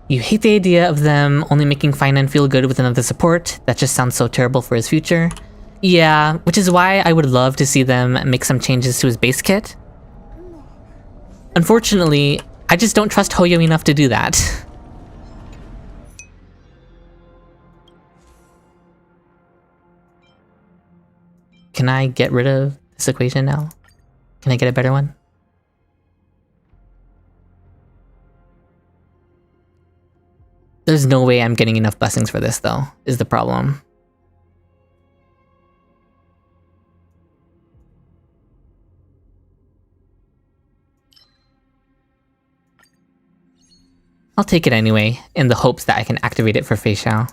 You hate the idea of them only making Finan feel good with another support. That just sounds so terrible for his future. Yeah, which is why I would love to see them make some changes to his base kit. Unfortunately, I just don't trust Hoyo enough to do that. Can I get rid of this equation now? Can I get a better one? There's no way I'm getting enough blessings for this though, is the problem. I'll take it anyway, in the hopes that I can activate it for Fei Xiao.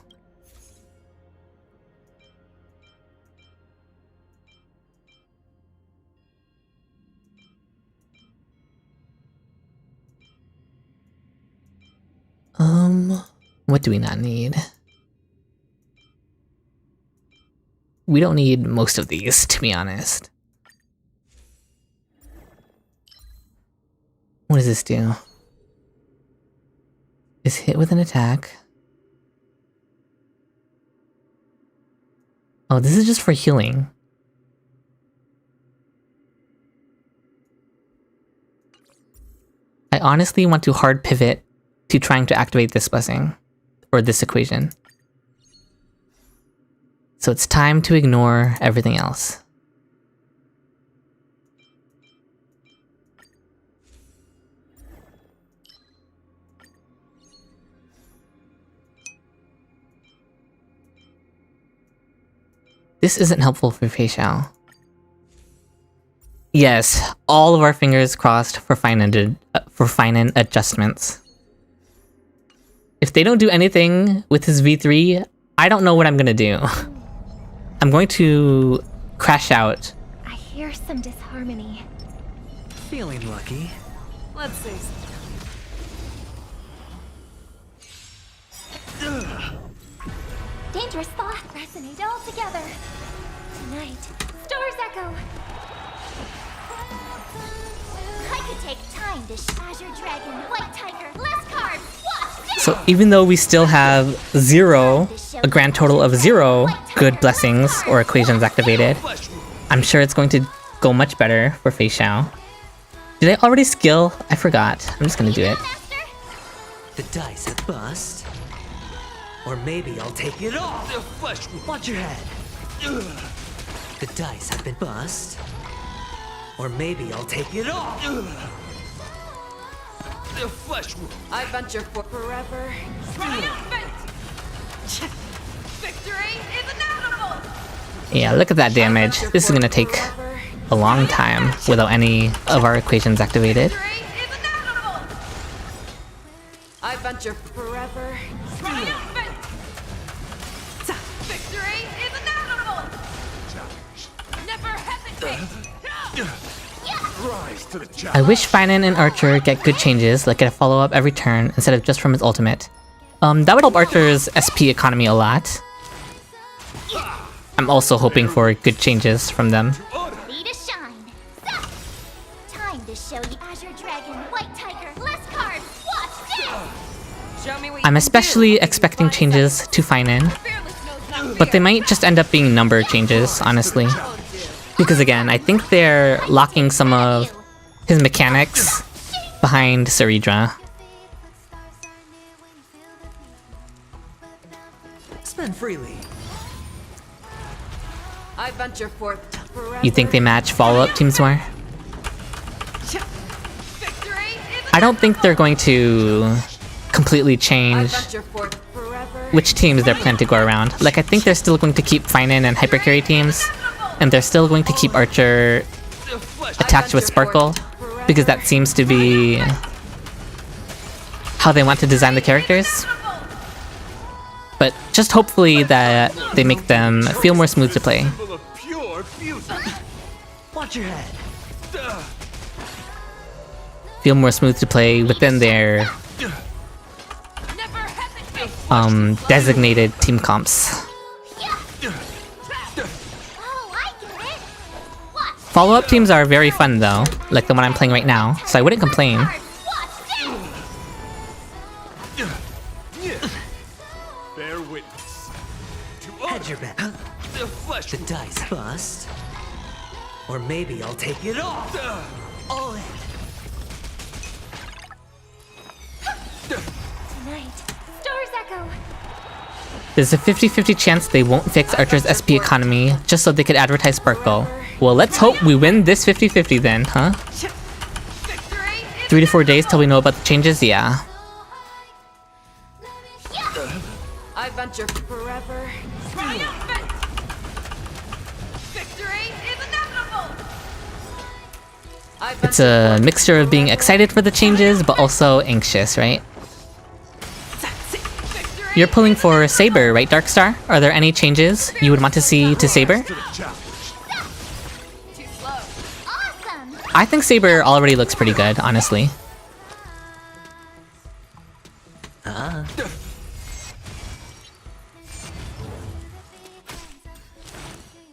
What do we not need? We don't need most of these, to be honest. What does this do? Is hit with an attack. Oh, this is just for healing. I honestly want to hard pivot to trying to activate this blessing, or this equation. So it's time to ignore everything else. This isn't helpful for Fei Xiao. Yes, all of our fingers crossed for fine adjustments. If they don't do anything with his V3, I don't know what I'm gonna do. I'm going to crash out. I hear some disharmony. Feeling lucky. Let's see. Dangerous thought resonate all together. Tonight, stars echo. I could take time to Azure Dragon, White Tiger, less carbs. Watch this! So even though we still have a grand total of 0 good blessings or equations activated, I'm sure it's going to go much better for Fei Xiao. Did I already skill? I forgot. I'm just gonna do it. The dice have bust. Or maybe I'll take it off. The flesh. Watch your head. The dice have been bust. Or maybe I'll take it off. The flesh. I venture for forever. Triumphant! Victory is inevitable! Yeah, look at that damage. This is gonna take a long time without any of our equations activated. Victory is inevitable! I venture forever. Triumphant! Victory is inevitable! Never hesitate! Rise to the I challenge. wish Finan and Archer get good changes, like get a follow-up every turn instead of just from his ultimate. That would help Archer's SP economy a lot. I'm also hoping for good changes from them. Ready to shine. Time to show you Azure Dragon, White Tiger, less carbs. Watch this! Show me what you I'm can especially do. expecting changes to Finan, Fearless knows not but they fear. might just end up being number changes, honestly. Because again, I think they're locking some of his mechanics behind Saridra. Spend freely. I venture forth forever. You think they match follow-up teams more? Victory is I don't think they're going to completely I change venture forth forever. which teams they're planning to go around. Like, I think they're still going to keep Finan and Hypercarry teams, and they're still going to keep Archer attached with Sparkle, because that seems to be how they want to design the characters. But just hopefully that they make them feel more smooth to play. Full of pure beauty. Watch your head. Feel more smooth to play within their Never hesitate. designated team comps. Oh, I get it. Watch Follow-up teams are very fun though, like the one I'm playing right now, so I wouldn't complain. carbs. Watch this! Bear witness. Hedge your bet. The dice bust. Or maybe I'll take it all. All in. Tonight, Stars Echo. There's a 50-50 chance they won't fix Archer's SP economy just so they could advertise Sparkle. Well, let's hope we win this 50-50 then, huh? 3 to 4 days till we know about the changes? Yeah. I venture forever. Triumphant! Victory is inevitable! It's a mixture of being excited for the changes, but also anxious, right? You're pulling for Saber, right, Darkstar? Are there any changes you would want to see to Saber? Too slow. Awesome. I think Saber already looks pretty good, honestly.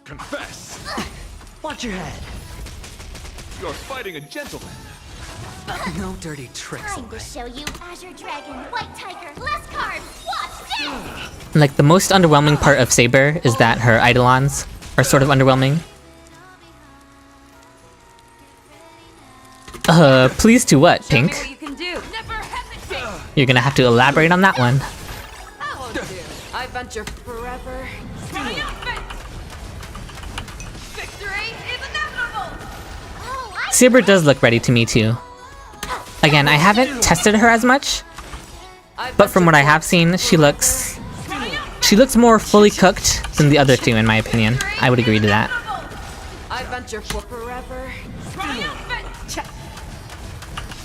Confess. Watch your head. You're fighting a gentleman. No dirty tricks, Time to alright? show you Azure Dragon, White Tiger, less cards. Watch this. Like, the most underwhelming part of Saber is that her Eidolons are sort of underwhelming. Please to what, Show me Pink? what you can do. Never hesitate. You're gonna have to elaborate on that one. I won't do. I venture forever. Triumphant! Victory is inevitable! Oh, I Saber does look ready to me too. Again, I haven't tested her as much, but from what I have seen, she looks more fully cooked than the other two, in my opinion. I would agree to that. I venture for forever. Triumphant!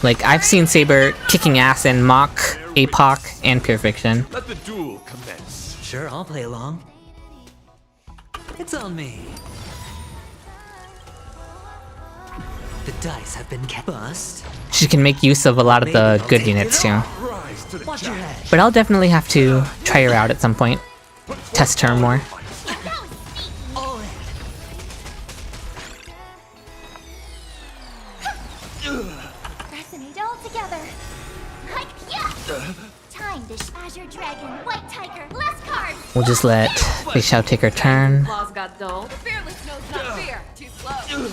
Like, I've seen Saber kicking ass in Mock, APOC, and Pure Fiction. Let the duel commence. Sure, I'll play along. It's on me. The dice have been bust. She can make use of a lot of the good units too. Rise to the Watch your challenge. head. But I'll definitely have to try her out at some point. Test her more. All in. fascinate all together. Like, yeah. Time to Azure Dragon, White Tiger, less cards. We'll just let Fei Xiao take her turn. Claws got dull. The fearless knows not fear. Too slow.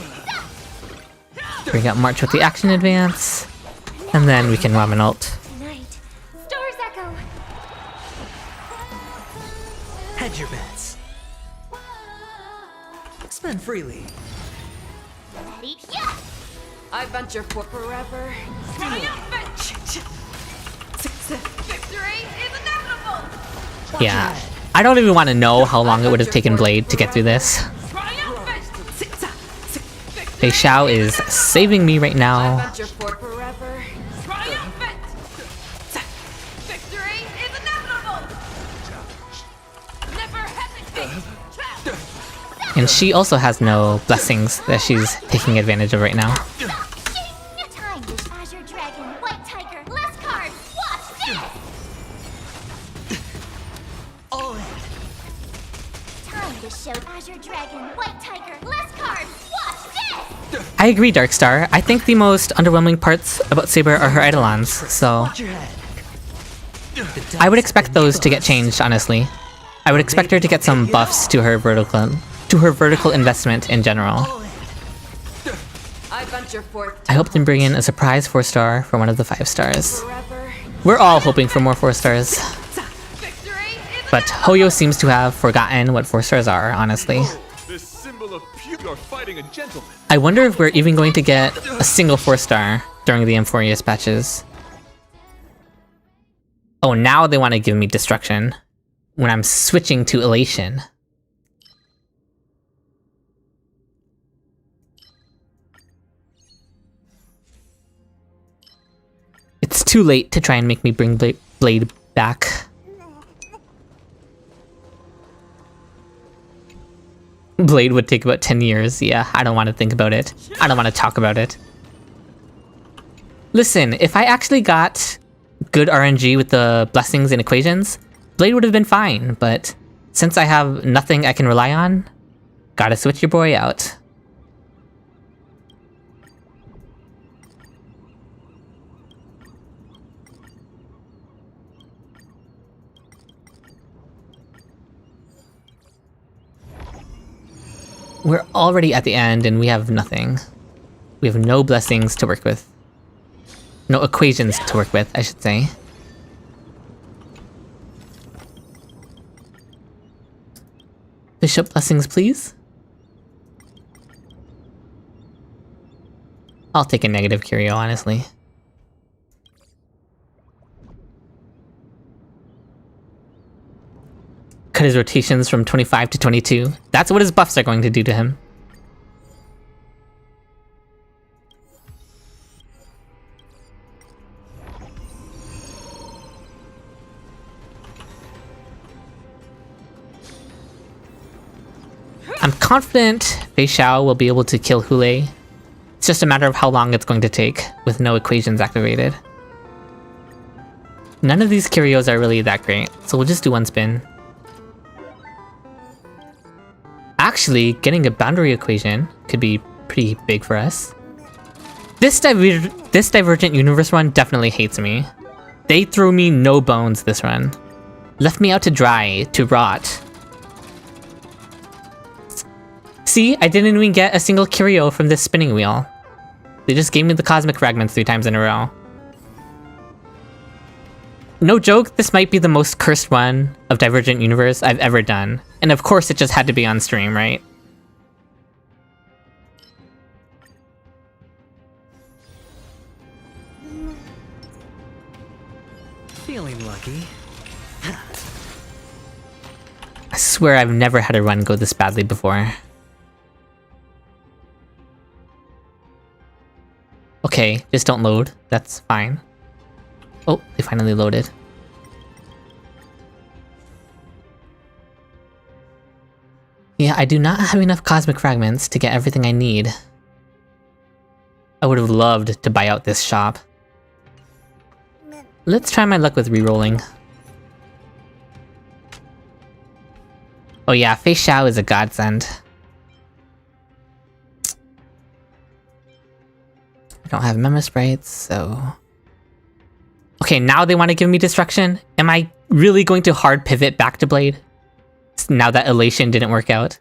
Bring up March with the action advance. And then we can ramen ult. Tonight, Stars Echo. Hedge your bets. Spend freely. Ready? Yeah. I venture for forever. Triumphant! Victory is inevitable! Yeah. I don't even want to know how long it would have taken Blade to get through this. Triumphant! Fei Xiao is saving me right I now. venture for forever. Triumphant! Victory is inevitable! Never hesitate! And she also has no blessings that she's taking advantage of right now. Time to Azure Dragon, White Tiger, less cards. Watch this. All in. Time to show Azure Dragon, White Tiger, less cards. Watch this. I agree, Darkstar. I think the most underwhelming parts about Saber are her Eidolons, so Watch your head. I would expect those to get changed, honestly. I would expect her to get some buffs to her vertical investment in general. All in. I venture forth I hope they bring in a surprise 4-star for one of the 5 stars. forever. We're all hoping for more 4 stars, Victory is but Hoyo seems to have forgotten what 4 stars are, honestly. This symbol of pure. You're fighting a gentleman. I wonder if we're even going to get a single 4-star during the Amphorius patches. Oh, now they want to give me Destruction when I'm switching to Elation. It's too late to try and make me bring Blade back. Blade would take about 10 years. Yeah, I don't want to think about it. I don't want to talk about it. Listen, if I actually got good RNG with the blessings and equations, Blade would have been fine, but since I have nothing I can rely on, gotta switch your boy out. We're already at the end and we have nothing. We have no blessings to work with. No equations to work with, I should say. Bishop blessings, please. I'll take a negative curio, honestly. Cut his rotations from 25 to 22. That's what his buffs are going to do to him. I'm confident Fei Xiao will be able to kill Hule. It's just a matter of how long it's going to take, with no equations activated. None of these curios are really that great, so we'll just do one spin. Actually, getting a boundary equation could be pretty big for us. This Divergent Universe run definitely hates me. They threw me no bones this run. Left me out to dry, to rot. See, I didn't even get a single curio from this spinning wheel. They just gave me the cosmic fragments 3 times in a row. No joke, this might be the most cursed run of Divergent Universe I've ever done. And of course it just had to be on stream, right? Feeling lucky. I swear I've never had a run go this badly before. Okay, just don't load. That's fine. Oh, they finally loaded. Yeah, I do not have enough cosmic fragments to get everything I need. I would have loved to buy out this shop. Let's try my luck with rerolling. Oh yeah, Fei Xiao is a godsend. I don't have Memo Sprites, so... Okay, now they want to give me Destruction? Am I really going to hard pivot back to Blade? Now that Elation didn't work out?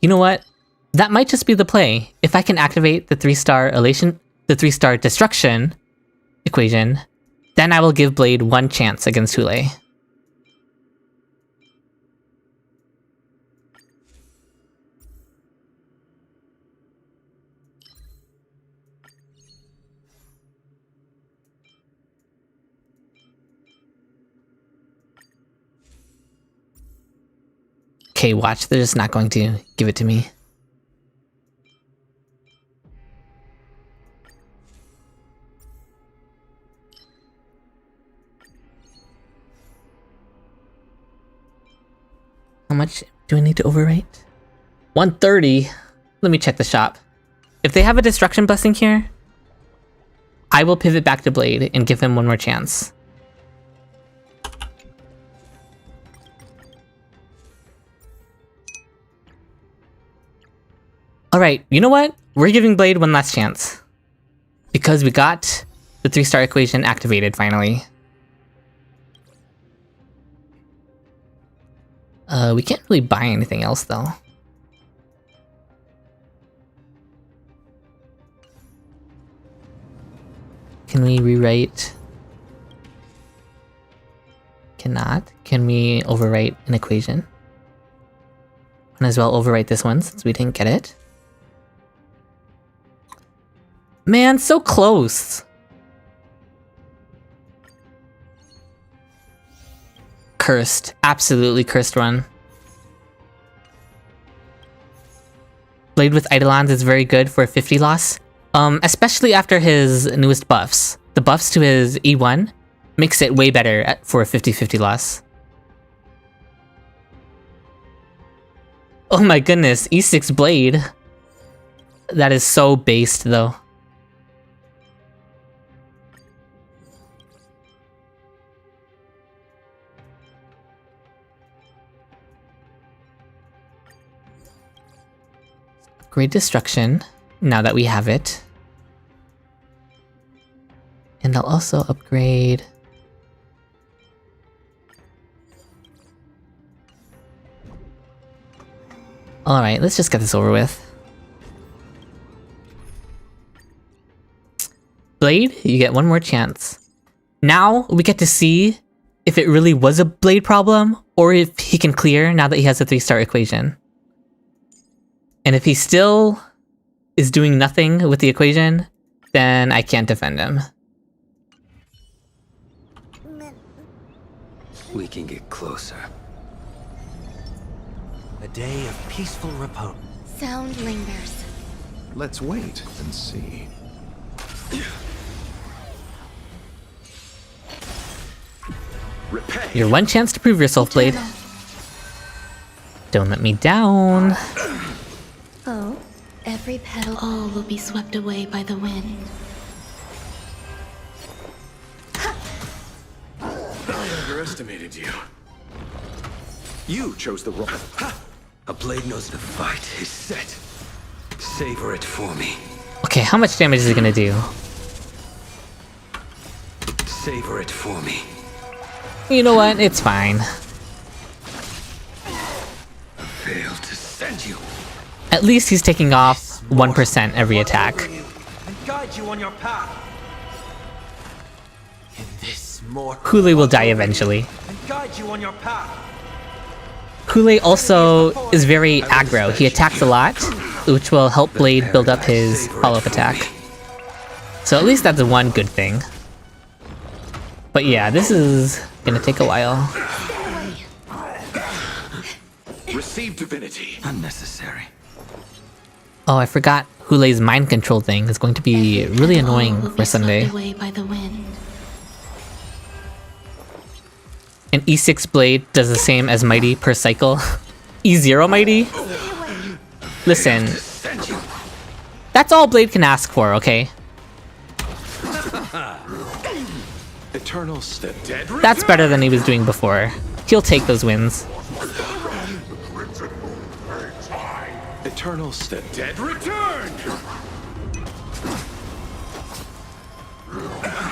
You know what? That might just be the play. If I can activate the 3-star Elation, the 3-star Destruction equation, then I will give Blade one chance against Hule. Okay, watch, they're just not going to give it to me. How much do I need to overwrite? 130? Let me check the shop. If they have a Destruction Blessing here, I will pivot back to Blade and give him one more chance. Alright, you know what? We're giving Blade one last chance. Because we got the 3-star equation activated finally. We can't really buy anything else though. Can we rewrite? Cannot. Can we overwrite an equation? Might as well overwrite this one since we didn't get it. Man, so close! Cursed. Absolutely cursed run. Blade with Eidolons is very good for a 50 loss. Especially after his newest buffs. The buffs to his E1 makes it way better for a 50-50 loss. Oh my goodness, E6 Blade. That is so based though. Upgrade Destruction, now that we have it. And I'll also upgrade... Alright, let's just get this over with. Blade, you get one more chance. Now we get to see if it really was a Blade problem, or if he can clear now that he has a 3-star equation. And if he still is doing nothing with the equation, then I can't defend him. We can get closer. A day of peaceful repose. Sound lingers. Let's wait and see. Your one chance to prove yourself, Blade. Don't let me down. Oh, every petal, all will be swept away by the wind. I underestimated you. You chose the wrong. A blade knows the fight is set. Savor it for me. Okay, how much damage is it gonna do? Savor it for me. You know what? It's fine. Failed to send you. At least he's taking off 1% every attack. And guide you on your path. In this more. Hule will die eventually. And guide you on your path. Hule also is very aggro. He attacks a lot, which will help Blade build up his follow-up attack. So at least that's one good thing. But yeah, this is gonna take a while. Receive divinity. Unnecessary. Oh, I forgot Hule's mind control thing is going to be really annoying for Sunday. Away by the wind. An E6 Blade does the same as Mighty per cycle. E0 Mighty? Listen, that's all Blade can ask for, okay? Eternal step. Dead. That's better than he was doing before. He'll take those wins. Eternal step. Dead return.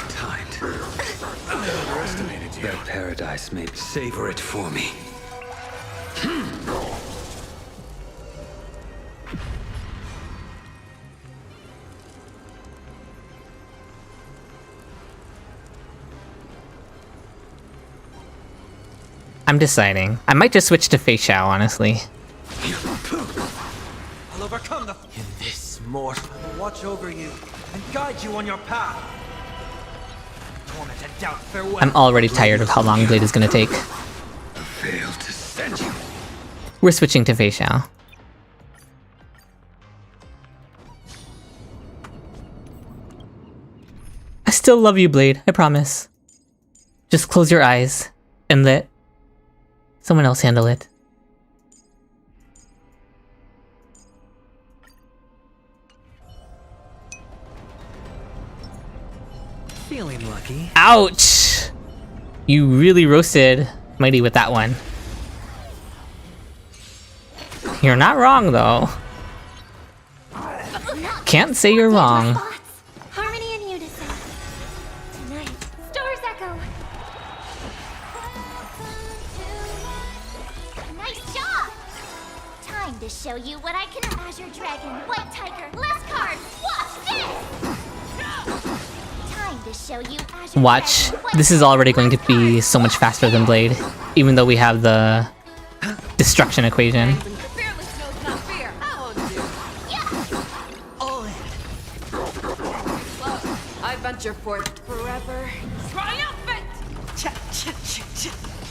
Timed. I underestimated you. That paradise may savor it for me. I'm deciding. I might just switch to Fei Xiao, honestly. I'll overcome the. In this mortal, I will watch over you and guide you on your path. Torment and doubt, farewell. I'm already tired of how long Blade is gonna take. Failed to send you. We're switching to Fei Xiao. I still love you, Blade, I promise. Just close your eyes and let someone else handle it. Feeling lucky. Ouch! You really roasted Mighty with that one. You're not wrong, though. Can't say you're wrong. Harmony and unison. Tonight, stars echo. Nice job! Time to show you what I can. Azure Dragon, White Tiger, less cards. Watch this! Time to show you Azure Watch. Dragon, White This is already going to be so much faster than Blade, even though we have the destruction equation. Fearless knows not fear. I'll do. All in. I venture forth forever. Triumphant!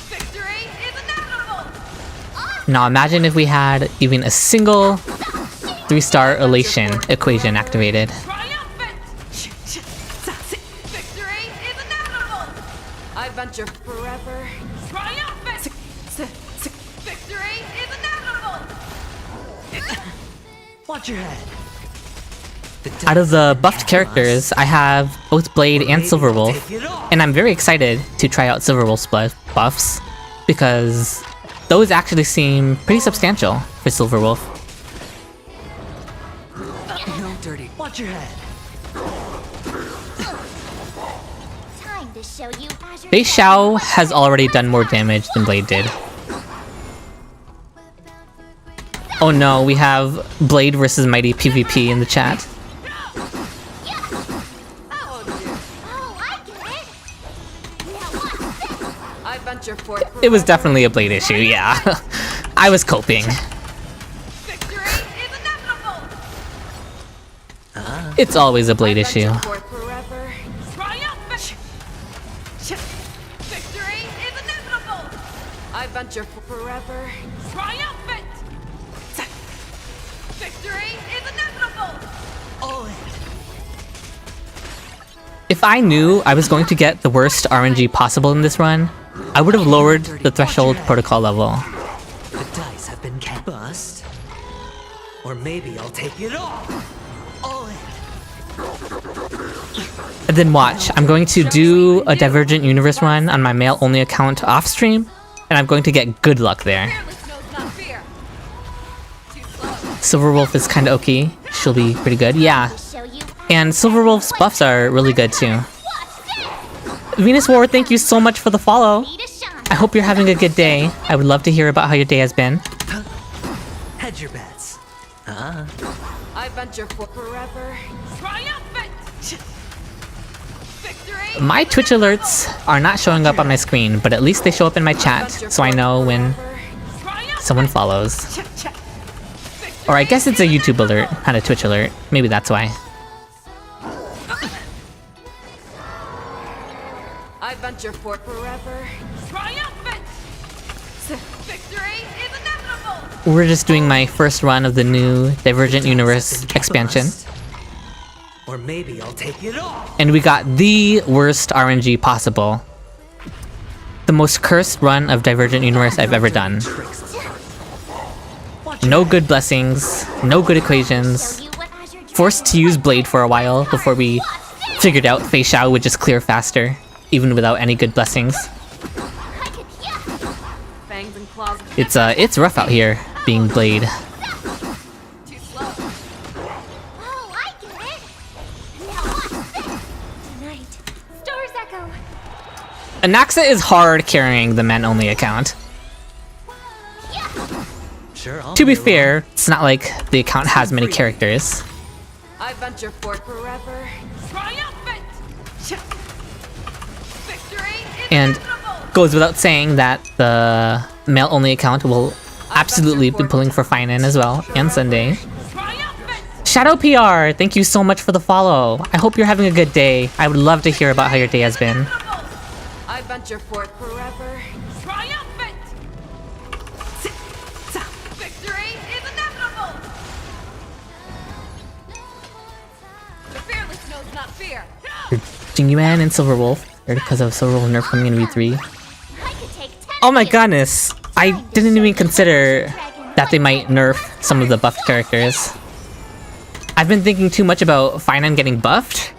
Victory is inevitable! Now imagine if we had even a single 3-star elation equation activated. Triumphant! Victory is inevitable! I venture forever. Triumphant! Victory is inevitable! Watch your head. Out of the buffed characters, I have both Blade and Silverwolf, and I'm very excited to try out Silverwolf's buffs, because those actually seem pretty substantial for Silverwolf. No dirty. Watch your head. Time to show you Azure Fei Dragon, Xiao White has Tiger, already less done more cards. damage than Blade did. Oh Oh no, we have Blade versus Mighty PvP in the chat. Oh, I get it. Now watch this. I venture forth. It was definitely a Blade issue, yeah. I was coping. Victory is inevitable. It's always a Blade issue. Venture forth forever. Triumphant. Victory is inevitable. I venture forever. Triumphant. Victory is inevitable. All in. If I knew I was going to get the worst RNG possible in this run, I would have lowered the threshold protocol level. The dice have been bust. Or maybe I'll take it all. All in. And then watch, I'm going to do a Divergent Universe run on my male-only account off-stream, and I'm going to get good luck there. Fearless knows not fear. Too slow. Silverwolf is kinda okay. She'll be pretty good. Yeah. Show you. And Silverwolf's buffs are really good too. Watch this. Venus War, thank you so much for the follow. Need a shine. I hope you're having a good day. I would love to hear about how your day has been. Hedge your bets. I venture for forever. Triumphant. Victory. My Twitch alerts are not showing up on my screen, but at least they show up in my chat, so I know when someone follows. Or I guess it's a YouTube alert, not a Twitch alert. Maybe that's why. I venture for forever. Triumphant. Victory is inevitable. We're just doing my first run of the new Divergent Universe expansion. Or maybe I'll take it all. And we got the worst RNG possible. The most cursed run of Divergent Universe I've ever done. No good blessings, no good equations. Show you what Azure Dragon Forced to use Blade for a while before we figured out Fei Xiao would just clear faster, even without any good blessings. I could, yeah. Fangs and claws. It's rough out here, being Blade. Too slow. Oh, I get it. Now watch this. Tonight, Stars Echo. Anaxa is hard carrying the men-only account. Sure, I'll To be do it. fair, it's not like the account has many characters. I venture for forever. Triumphant. Victory is And inevitable. goes without saying that the male-only account will absolutely be pulling for Finan as well, and Sunday. Triumphant. Shadow PR, thank you so much for the follow. I hope you're having a good day. I would love to hear about how your day has been. I venture forth forever. Triumphant. Victory is inevitable. The fearless knows not fear. Jingyuan and Silverwolf, they're because of Silverwolf nerf coming in V3. I could take 10 Oh my of you. goodness, I didn't even consider that they might nerf some of the buffed characters. I've been thinking too much about Finan getting buffed.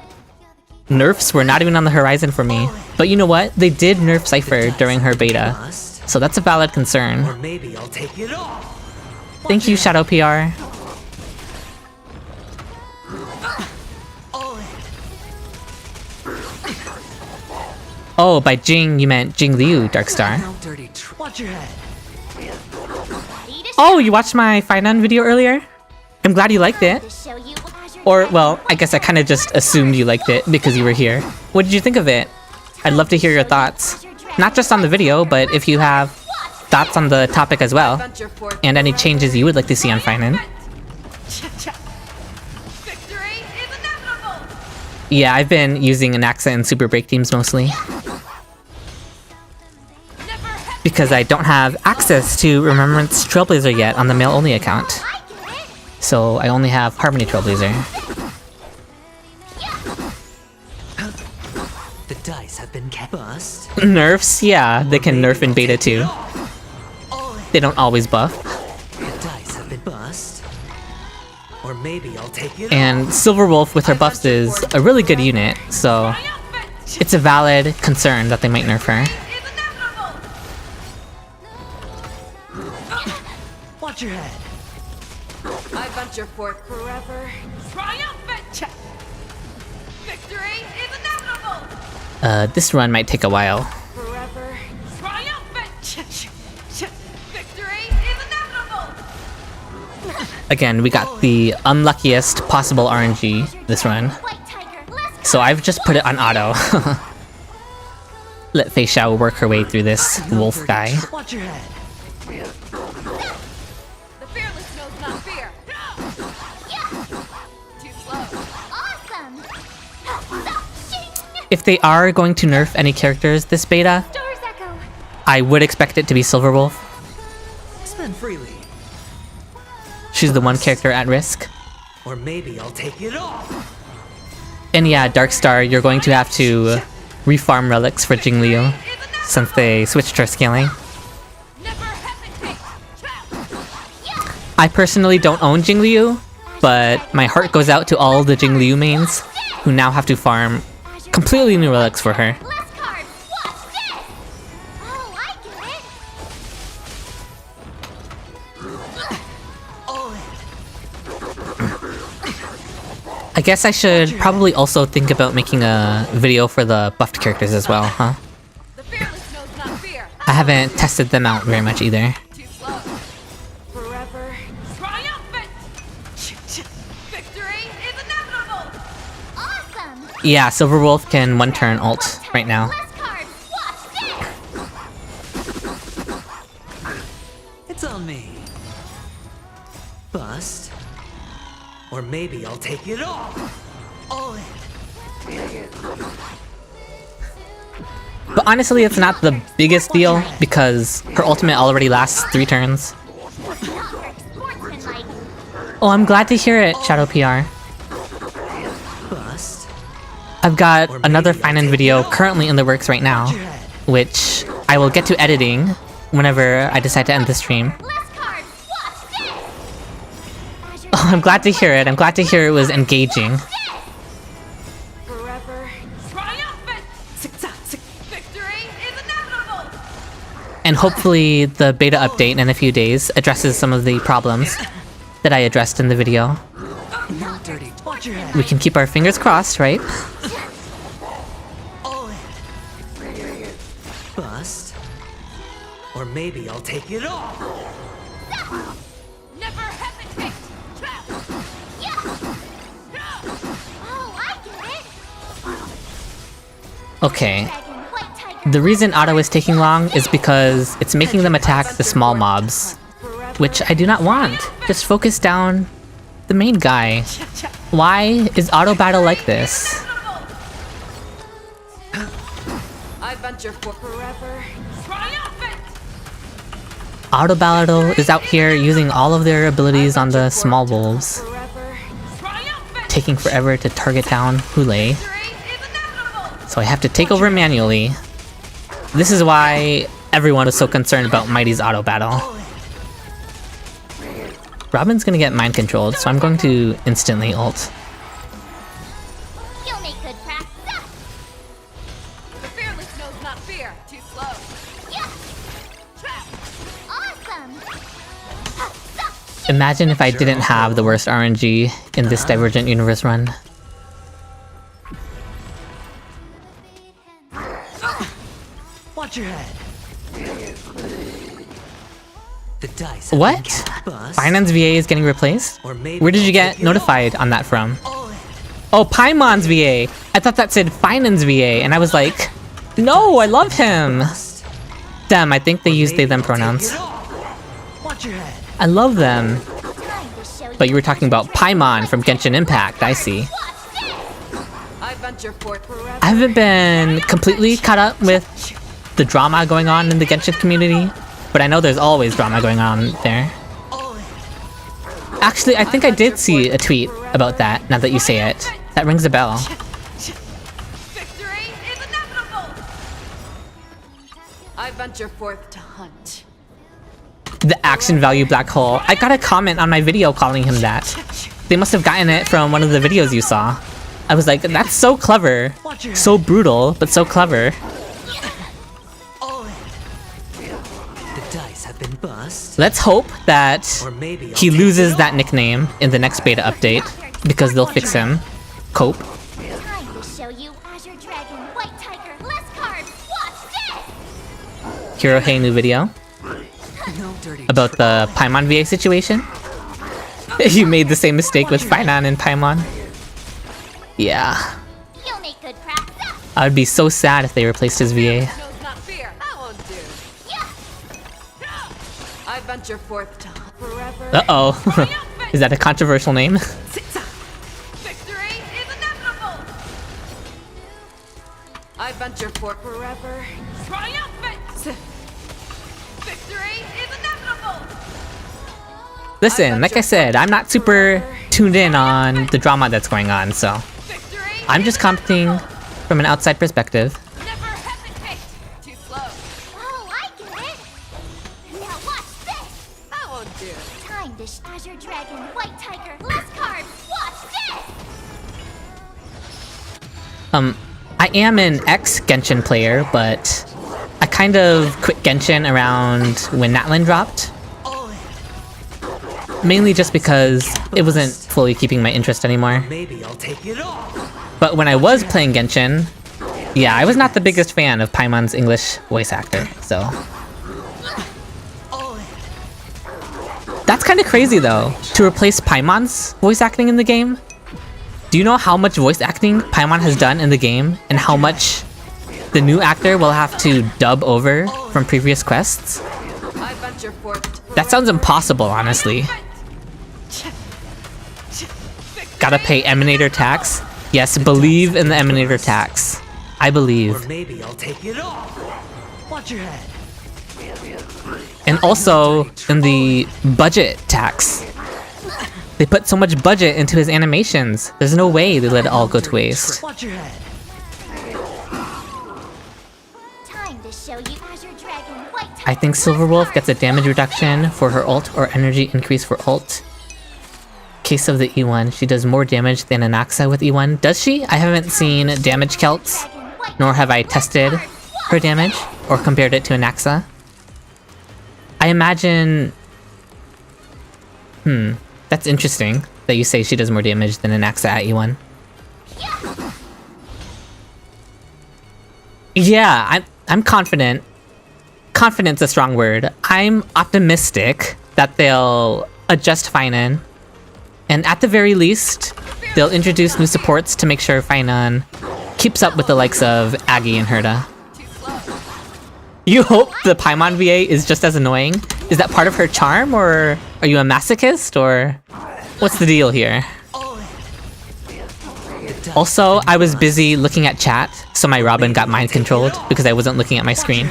Nerfs were not even on the horizon for me. But you know what? They did nerf Cypher during her beta. Bust. So that's a valid concern. Or maybe I'll take it all. Thank you, Shadow PR. All in. Oh, by Jing, you meant Jing Liu, Darkstar. How dirty. Watch your head. Ready to Oh, you watched my Finan video earlier? I'm glad you liked it. to show you Azure Or, Dragon well, I White guess I kind of just assumed you liked it because you were here. What did you think of it? I'd love to hear your thoughts. Not just on the video, but if you have thoughts on the topic as well, Venture forth and any changes you would like to see on Finan. Victory is inevitable. Yeah, I've been using Anaxa and Super Break teams mostly. Because I don't have access to Remembrance Trailblazer yet on the male-only account. I get it. So I only have Harmony Trailblazer. The dice have been bust. Nerfs? Yeah, they can nerf in beta too. All in. They don't always buff. The dice have been bust. Or maybe I'll take it And Silverwolf with her buffs is a really good unit, so Triumphant. it's a valid concern that they might nerf her. Is inevitable. Watch your head. I venture forth forever. Triumphant. Victory is inevitable. This run might take a while. Forever. Triumphant. Victory is inevitable. Again, we got the unluckiest possible RNG this run. White tiger, let's So I've just put it on auto. Let Fei Xiao work her way through this wolf guy. Watch your head. The fearless knows not fear. Too slow. awesome. If they are going to nerf any characters this beta, Stars echo. I would expect it to be Silverwolf. Spend freely. She's the one character at risk. Or maybe I'll take it all. And yeah, Darkstar, you're going to have to refarm relics for Jingliu since they switched her scaling. Never hesitate. I personally don't own Jingliu, but my heart goes out to all the Jingliu mains who now have to farm completely new relics for her. Less cards. Watch this. Oh, I get it. I guess I should probably also think about making a video for the buffed characters as well, huh? The fearless knows not fear. I haven't tested them out very much either. Too slow. Forever triumphant. Victory is inevitable. Awesome. Yeah, Silverwolf can one-turn ult right now. Less cards. Watch this. It's on me. Bust. Or maybe I'll take it all. All in. But honestly, it's not the biggest deal because her ultimate already lasts 3 turns. Sportsmanlike. Oh, I'm glad to hear it, Shadow PR. Bust. I've got another Finan video currently in the works right now, which I will get to editing whenever I decide to end the stream. Less cards. Watch this. Oh, I'm glad to hear it. I'm glad to hear it was engaging. Forever triumphant. Victory is inevitable. And hopefully the beta update in a few days addresses some of the problems that I addressed in the video. No dirty. Watch your head. We can keep our fingers crossed, right? All in. Bust. Or maybe I'll take it all. Never hesitate. Oh, I get it. Okay. Dragon, white tiger. The reason auto is taking long is because it's making them attack the small mobs, which I do not want. Just focus down the main guy. Why is auto battle like this? I venture for forever triumphant. Auto battle is out here using all of their abilities on the small wolves, Forever triumphant. taking forever to target down Hule, Victory is inevitable. so I have to take over manually. This is why everyone is so concerned about Mighty's auto battle. Robin's gonna get mind controlled, so I'm going to instantly ult. You'll make good practice. The fearless knows not fear. Too slow. Awesome. Imagine if I didn't have the worst RNG in this Divergent Universe run. Watch your head. The dice. have What? been cast. Bust. Finance VA is getting replaced? Or maybe Where did you I'll get take it notified on that from? all. All in. Oh, Paimon's VA! I thought that said Finance VA, and I was like, no, I love him! Bust. Them, I think they use they Maybe them I'll take pronouns. it all. Watch your head. I love them. Time to show But you were talking about Paimon from Genshin Impact, I see. I venture forth forever. I haven't been completely caught up with the drama going on in the Genshin community, but I know there's always drama going on there. All in. Actually, I think I did see a tweet about that, now that you say it. That rings a bell. Victory is inevitable. I venture forth to hunt. The action value black hole. I got a comment on my video calling him that. They must have gotten it from one of the videos you saw. I was like, that's so clever. So brutal, but so clever. All in. The dice have been bust. Let's hope that Or maybe I'll he take loses it that nickname in the next beta update, because they'll fix him. Cope. Time to show you Azure Dragon, White Tiger, less cards. Watch this. Hero Hey new video all. No dirty. about the Paimon VA situation. You made the same mistake with Finan and Paimon? Yeah. You'll make good practice. I would be so sad if they replaced his VA. Knows not fear. That won't do. Yeah. I venture forth to forever. Uh-oh. Is that a controversial name? Victory is inevitable. I venture forth forever. Triumphant. Victory is inevitable. Listen, like I said, I'm not super tuned in on the drama that's going on, so Victory I'm just commenting from an outside perspective. never hesitate. Too slow. Oh, I get it. Now watch this. That won't do. Time to Azure Dragon, White Tiger, less cards. Watch this. I am an ex-Genshin player, but I kind of quit Genshin around when Natlin dropped. Mainly just because it wasn't fully keeping my interest anymore. Maybe I'll take it off. But when I was playing Genshin, yeah, I was not the biggest fan of Paimon's English voice actor, so... That's kind of crazy though, to replace Paimon's voice acting in the game. Do you know how much voice acting Paimon has done in the game, and how much the new actor will have to dub over from previous quests? I venture forth. That sounds impossible, honestly. Gotta pay Emanator tax? Yes, believe in the Emanator tax. I Or believe. maybe I'll take it off. Watch your head. And also, in the budget tax. They put so much budget into his animations. There's no way they let it all go to waste. Watch your head. Time to show you Azure Dragon, White Tiger. I think Silverwolf gets a damage reduction for her ult or energy increase for ult. Case of the E1, she does more damage than Anaxa with E1. Does she? I haven't seen damage calcs, nor have I tested her damage or compared it to Anaxa. I imagine... That's interesting that you say she does more damage than Anaxa at E1. Yeah, I'm confident. Confident's a strong word. I'm optimistic that they'll adjust Finan. And at the very least, they'll introduce new supports to make sure Finan keeps up with the likes of Aggie and Herda. You hope the Paimon VA is just as annoying? Is that part of her charm, or are you a masochist, or what's the deal here? Also, I was busy looking at chat, so my Robin got mind controlled because I wasn't looking at my screen.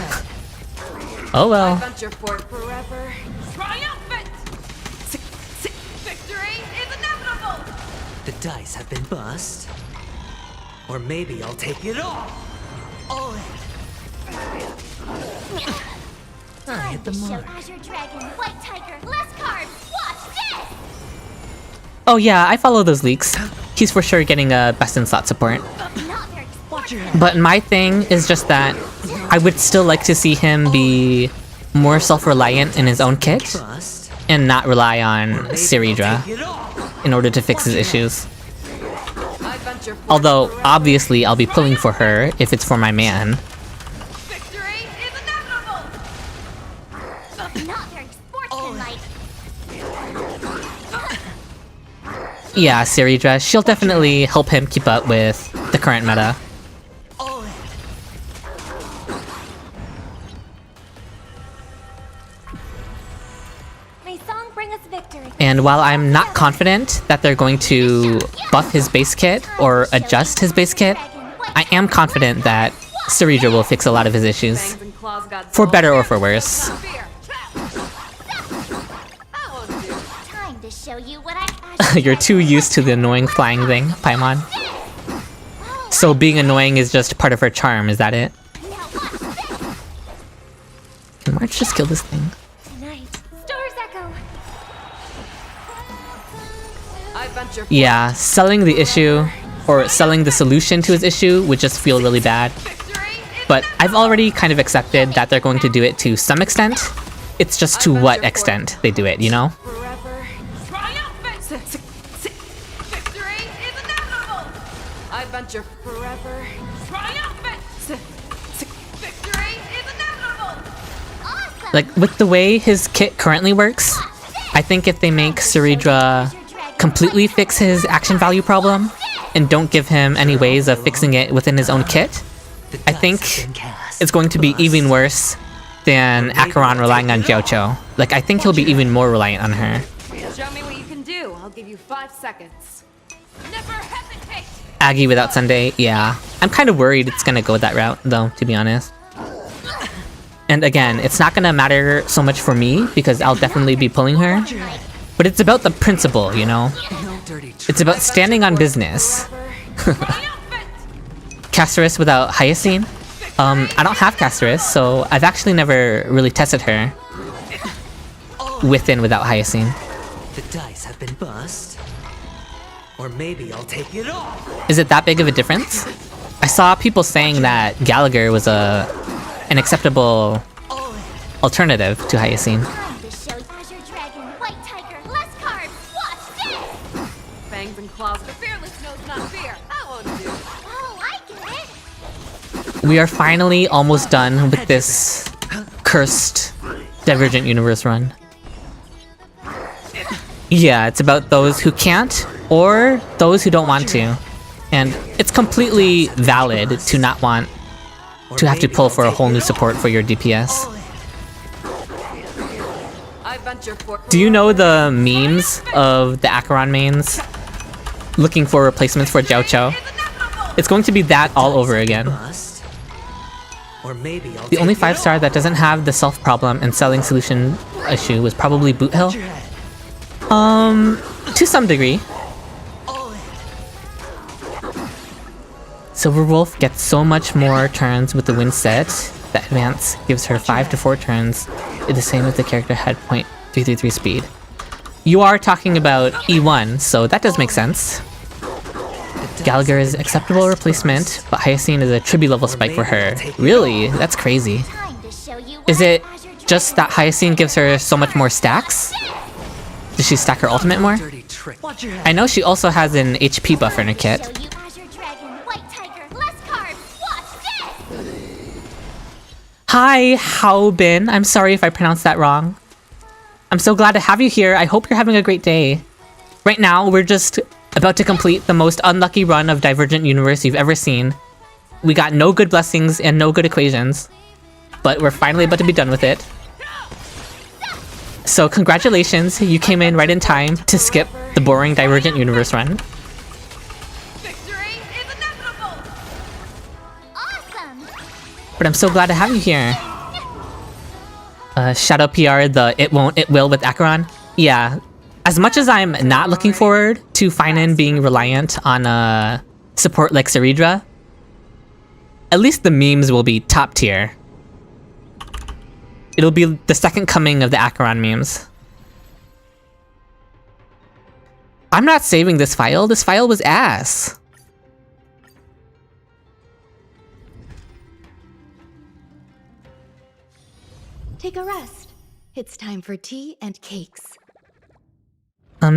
Oh I well. venture forth forever. Triumphant. Victory is inevitable. The dice have been bust. Or maybe I'll take it off. All in. Time to show Azure Dragon, White Tiger, less cards. Watch this. Oh yeah, I follow those leaks. He's for sure getting a best in slot support. Not very Watch your head. But my thing is just that I would still like to see him be more self-reliant in his own kit Bust. and not rely on Maybe I'll Siridra take it off. in order to fix his issues. I venture forth Although, forever. obviously, I'll be pulling for her if it's for my man. Victory is inevitable. not very sportsmanlike. Yeah, Siridra, she'll definitely help him keep up with the current meta. All in. May song bring us victory. And while I'm not confident that they're going to buff his base kit or adjust his base kit, I am confident that Siridra will fix a lot of his issues. Fangs and claws got For dull. better or for worse. Fear. That won't do. Time to show you what I. You're too used to the annoying flying thing, Paimon. So being annoying is just part of her charm, is that it? Now watch this. Can March just kill this thing? Tonight, stars echo. I venture forth. Yeah, selling the issue, or selling the solution to his issue would just feel really bad. Victory is But I've already kind of accepted that they're going to do it to some extent. It's just to what extent they do it, you know? forever. Triumphant. Victory is inevitable. I venture forever. Triumphant. Victory is inevitable. Awesome. Like, with the way his kit currently works, I think if they make Ceridra completely fix his action value problem and don't give him any ways of fixing it within his own kit, I think it's going to be even worse than Acheron relying on Jiaoqiu. Like, I think he'll be even more reliant on her. Show me what you can do. I'll give you 5 seconds. Never hesitate. Aggie without Sunday, yeah. I'm kind of worried it's gonna go that route, though, to be honest. And again, it's not gonna matter so much for me, because I'll definitely be pulling her. But it's about the principle, you know? It's about standing on business. Casterus without Hyacinth? I don't have Casterus, so I've actually never really tested her with and without Hyacinth. The dice have been bust. Or maybe I'll take it off. Is it that big of a difference? I saw people saying that Gallagher was an acceptable alternative to Hyacinth. Time to show Azure Dragon, White Tiger, less cards. Watch this! Fangs and claws, but fearless knows not fear. That won't do. Oh, I get it. We are finally almost done with this cursed Divergent Universe run. Yeah, it's about those who can't or those who don't want to. And it's completely valid to not want to have to pull for a whole new support for your DPS. I venture for. Do you know the memes of the Acheron mains looking for replacements for Jiaoqiu? It's going to be that all over again. Bust. Or maybe I'll The only take it 5-star that doesn't have the self problem and selling solution issue was probably Boot Hill. off your head. To some degree. Silverwolf gets so much more turns with the wind set. That advance gives her 5 to 4 turns. It's the same if the character had .333 speed. You are talking about E1, so that does make sense. Gallagher is acceptable replacement, but Hyacinth is a tribute level spike for her. Really? That's crazy. Time to show you Is what it Azure Dragon just that Hyacinth gives her so much more stacks? Does she stack her ultimate more? Dirty trick. Watch your head. I know she also has an HP buff in her kit. show you Azure Dragon, White Tiger, less cards. Watch this! Hi, Haobin. I'm sorry if I pronounced that wrong. I'm so glad to have you here. I hope you're having a great day. Right now, we're just about to complete the most unlucky run of Divergent Universe you've ever seen. We got no good blessings and no good equations, but we're finally about to be done with it. So congratulations, you came in right in time to skip the boring Divergent Universe run. Victory is inevitable. Awesome! But I'm so glad to have you here. Shadow PR, the it won't, it will with Acheron. Yeah, as much as I'm not looking forward to Finan being reliant on support like Ceridra, at least the memes will be top tier. It'll be the second coming of the Acheron memes. I'm not saving this file. This file was ass. Take a rest. It's time for tea and cakes.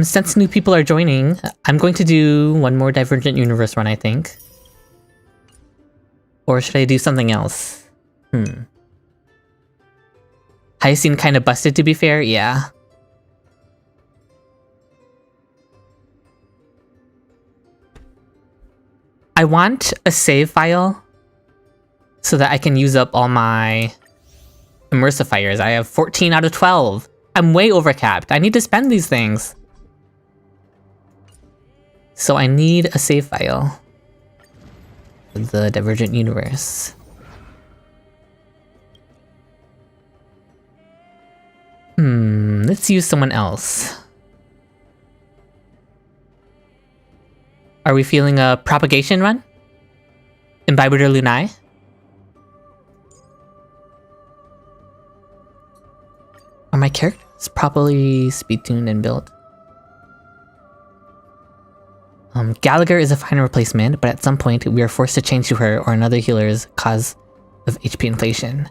Since new people are joining, I'm going to do one more Divergent Universe run, I think. Or should I do something else? Hyacinth kind of busted, to be fair, yeah. I want a save file so that I can use up all my immersifiers. I have 14 out of 12. I'm way overcapped. I need to spend these things. So I need a save file for the Divergent Universe. Let's use someone else. Are we feeling a propagation run? Imbibitor Lunai? Are my characters properly speed tuned and built? Gallagher is a fine replacement, but at some point we are forced to change to her or another healer's cause of HP inflation.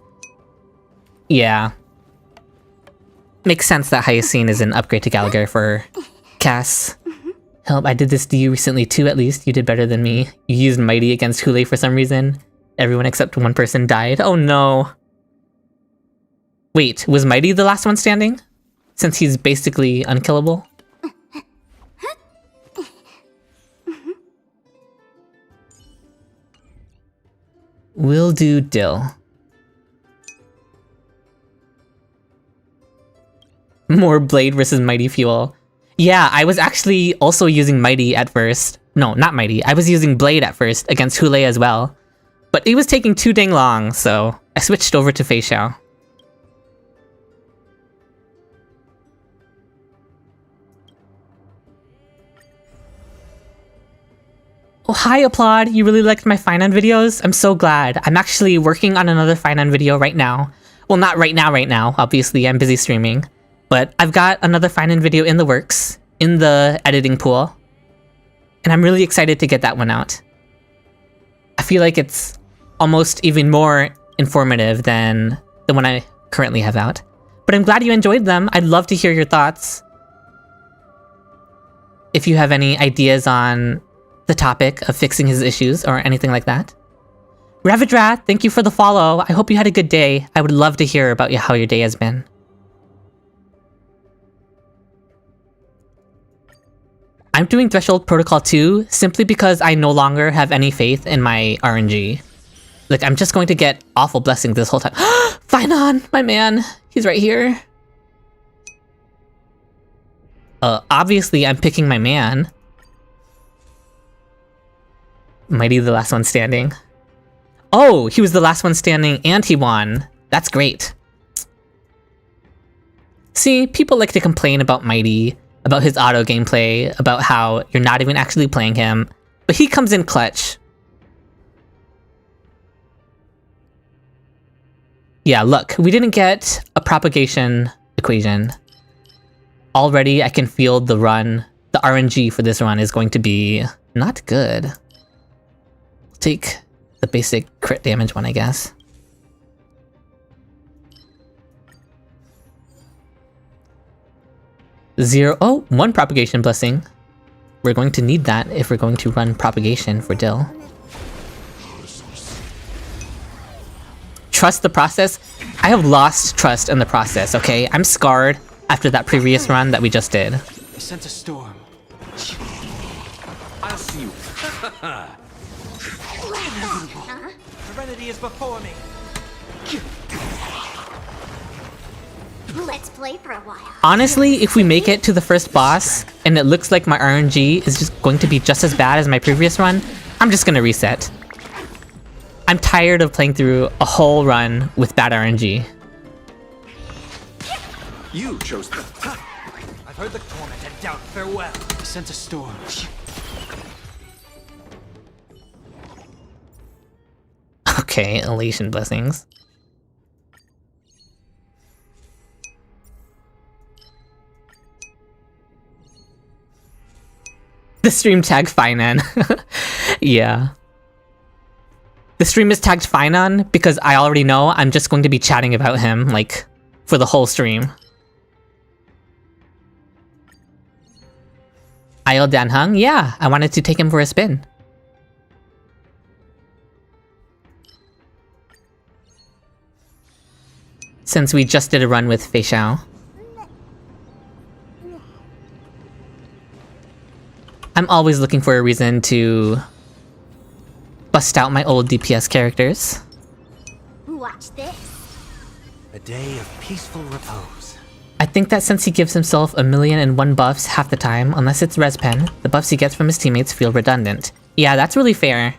Yeah. Makes sense that Hyacinth is an upgrade to Gallagher for Cass. Help, I did this to you recently too, at least. You did better than me. You used Mighty against Hule for some reason. Everyone except one person died. Oh no. Wait, was Mighty the last one standing? since he's basically unkillable. We'll do Dill. More Blade versus Mighty Fuel. Yeah, I was actually also using Mighty at first. No, not Mighty. I was using Blade at first against Hule as well. But it was taking too dang long, so I switched over to Fei Xiao. Oh, hi Applaud! You really liked my Finan videos? I'm so glad. I'm actually working on another Finan video right now. Well, not right now, obviously, I'm busy streaming. But I've got another Finan video in the works, in the editing pool. And I'm really excited to get that one out. I feel like it's almost even more informative than the one I currently have out. But I'm glad you enjoyed them. I'd love to hear your thoughts. If you have any ideas on the topic of fixing his issues or anything like that. Ravidrat, thank you for the follow. I hope you had a good day. I would love to hear about how your day has been. I'm doing Threshold Protocol 2 simply because I no longer have any faith in my RNG. Like, I'm just going to get awful blessings this whole time. Finan, my man. He's right here. Obviously, I'm picking my man. Mighty the last one standing. Oh, he was the last one standing and he won. That's great. See, people like to complain about Mighty, about his auto gameplay, about how you're not even actually playing him, but he comes in clutch. Yeah, look, we didn't get a propagation equation. Already I can feel the run, the RNG for this run is going to be not good. Take the basic crit damage one, I guess. One propagation blessing. We're going to need that if we're going to run propagation for Dill. Trust the process? I have lost trust in the process, okay? I'm scarred after that previous run that we just did. I sent a storm. I'll see you. Serenity is before me. Let's play for a while. Honestly, if we make it to the first boss, and it looks like my RNG is just going to be just as bad as my previous run, I'm just gonna reset. I'm tired of playing through a whole run with bad RNG. You chose the... I've heard the torment and doubt. Farewell. I sent a storm. Okay, elation blessings. The stream tagged Finan. Yeah. The stream is tagged Finan because I already know I'm just going to be chatting about him, like, for the whole stream. Isle Danhung? Yeah, I wanted to take him for a spin. Since we just did a run with Fei Xiao. I'm always looking for a reason to bust out my old DPS characters. Watch this. A day of peaceful repose. I think that since he gives himself 1,000,001 buffs half the time, unless it's res pen, the buffs he gets from his teammates feel redundant. Yeah, that's really fair.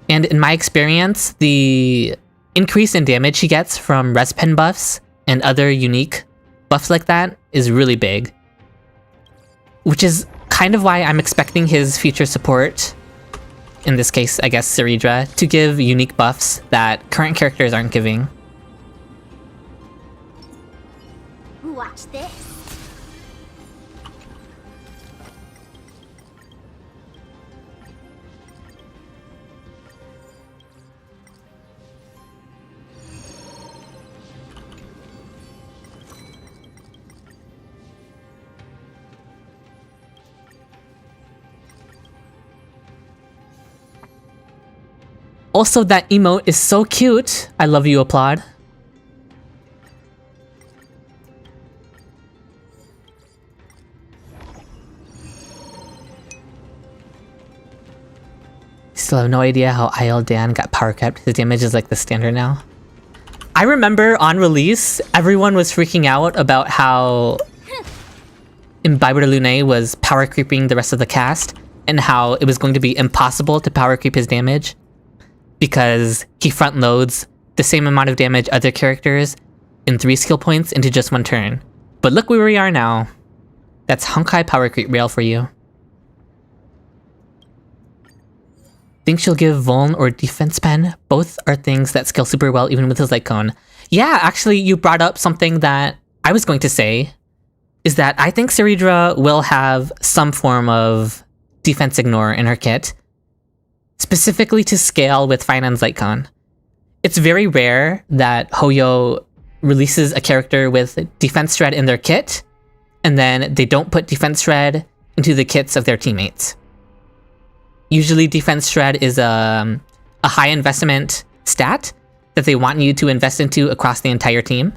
And in my experience, the increase in damage he gets from res pen buffs and other unique buffs like that is really big. Which is kind of why I'm expecting his future support, in this case, I guess Saridra, to give unique buffs that current characters aren't giving. Watch this. Also, that emote is so cute. I love you, Applaud. still have no idea how IL Dan got power kept. His damage is like the standard now. I remember on release, everyone was freaking out about how Imbiber Lune was power creeping the rest of the cast, and how it was going to be impossible to power creep his damage because he front loads the same amount of damage other characters in 3 skill points into just 1 turn. But look where we are now. That's Honkai power creep rail for you. Think she'll give Vuln or Defense Pen? Both are things that scale super well even with his Light Cone. Yeah, actually you brought up something that I was going to say, is that I think Saridra will have some form of Defense Ignore in her kit, specifically to scale with Finance Light Cone. It's very rare that Hoyo releases a character with Defense Shred in their kit, and then they don't put Defense Shred into the kits of their teammates. Usually Defense Shred is a high investment stat that they want you to invest into across the entire team.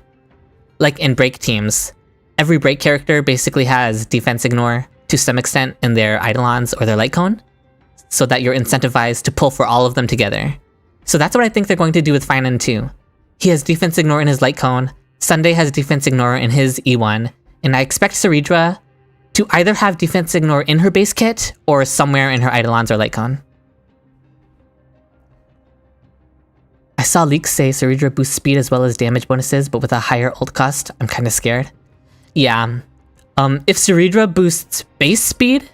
Like in break teams, every break character basically has Defense Ignore to some extent in their Eidolons or their Light Cone, so that you're incentivized to pull for all of them together. So that's what I think they're going to do with Finan too. He has Defense Ignore in his Light Cone, Sunday has Defense Ignore in his E1, and I expect Saridra to either have Defense Ignore in her base kit or somewhere in her Eidolons or Light Cone. I saw leaks say Saridra boosts speed as well as damage bonuses, but with a higher ult cost. I'm kinda scared. Yeah. If Saridra boosts base speed,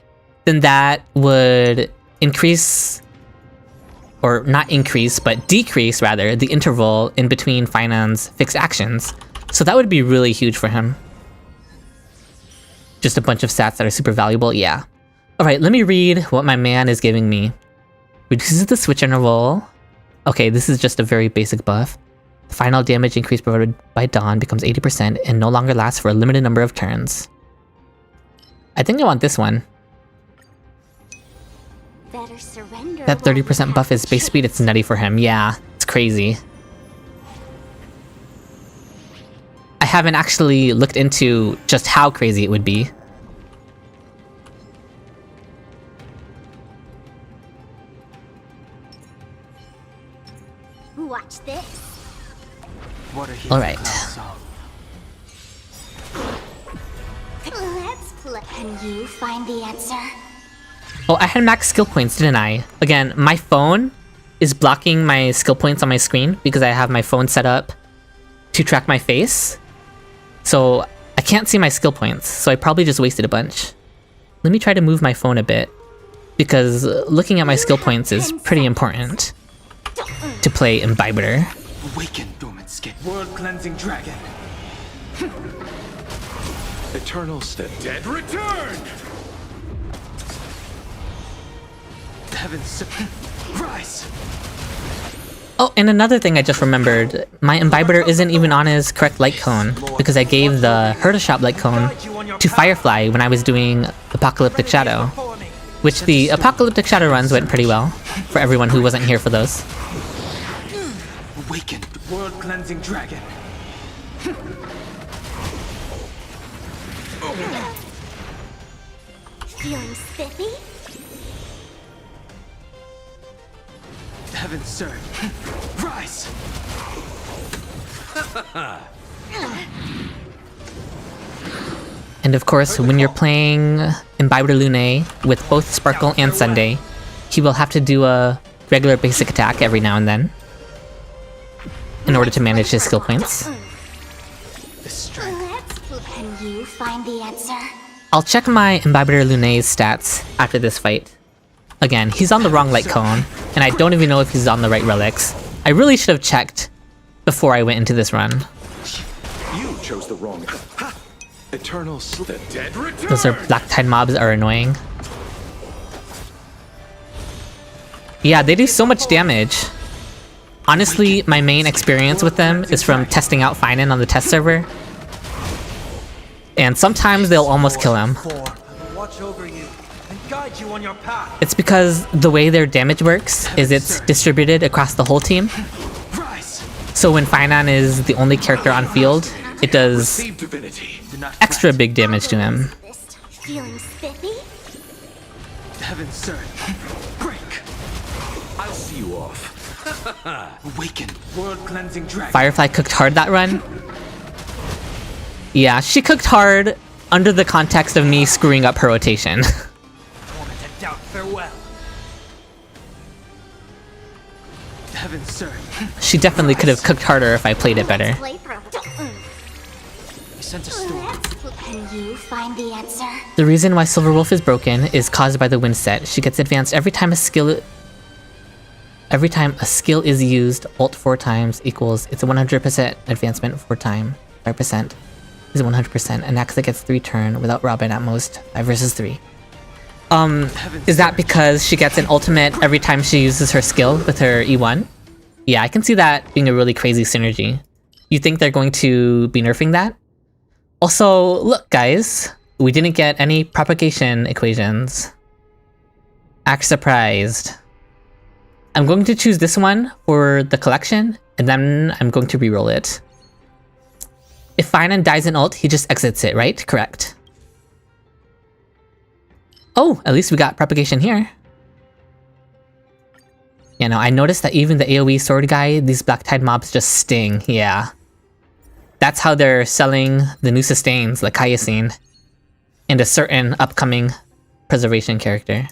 then that would increase, or not increase, but decrease rather, the interval in between Finan's fixed actions. So that would be really huge for him. Just a bunch of stats that are super valuable, yeah. Alright, let me read what my man is giving me. Reduces the switch interval. Okay, this is just a very basic buff. The final damage increase provided by Dawn becomes 80% and no longer lasts for a limited number of turns. I think I want this one. Better surrender. That 30% buff is base speed, it's nutty for him. Yeah, it's crazy. I haven't actually looked into just how crazy it would be. Watch this. Alright. Let's play. Can you find the answer? Oh, I had max skill points, didn't I? Again, my phone is blocking my skill points on my screen because I have my phone set up to track my face. So I can't see my skill points, so I probably just wasted a bunch. Let me try to move my phone a bit, because looking at my skill points is pretty important to play Imbiber. Awaken, dormant skin. World cleansing dragon. Eternal the dead return. Heavens rise. Oh, and another thing I just remembered, my Imbiber isn't even on his correct Light Cone, because I gave the Herta Shop Light Cone to Firefly when I was doing Apocalyptic Shadow, which the Apocalyptic Shadow runs went pretty well, for everyone who wasn't here for those. Awaken, world cleansing dragon. Feeling spiffy? Heaven serve. Rise. And of course, when you're playing Imbiber Lune with both Sparkle and Sunday, he will have to do a regular basic attack every now and then in order to manage his skill points. Can you find the answer? I'll check my Imbiber Lune's stats after this fight. Again, he's on the wrong Light Cone, and I don't even know if he's on the right relics. I really should have checked before I went into this run. You chose the wrong. Eternal the dead return. Those are Black Tide mobs are annoying. Yeah, they do so much damage. Honestly, my main experience with them is from testing out Finan on the test server. And sometimes they'll almost kill him. Watch over you and guide you on your path. It's because the way their damage works is it's distributed across the whole team. So when Finan is the only character on field, it does extra big damage to him. Feeling spiffy? Heaven serve. Break. I'll see you off. Awaken, world-cleansing dragon. Firefly cooked hard that run. Yeah, she cooked hard under the context of me screwing up her rotation. Moment to doubt farewell. Heaven, sir. She definitely could have cooked harder if I played it better. I sent a storm. Can you find the answer? The reason why Silverwolf is broken is caused by the wind set. She gets advanced every time a skill is used. Ult 4 times equals it's a 100% advancement 4 times. 5% is 100%. And Axa gets 3 turn without Robin at most 5 versus 3. Is that because she gets an ultimate every time she uses her skill with her E1? Yeah, I can see that being a really crazy synergy. You think they're going to be nerfing that? Also, look guys, we didn't get any propagation equations. Act surprised. I'm going to choose this one for the collection, and then I'm going to reroll it. If Finan dies in ult, he just exits it, right? Correct. Oh, at least we got propagation here. Yeah, no, I noticed that even the AoE sword guy, these Black Tide mobs just sting, yeah. That's how they're selling the new sustains, like Hyacinth, and a certain upcoming preservation character.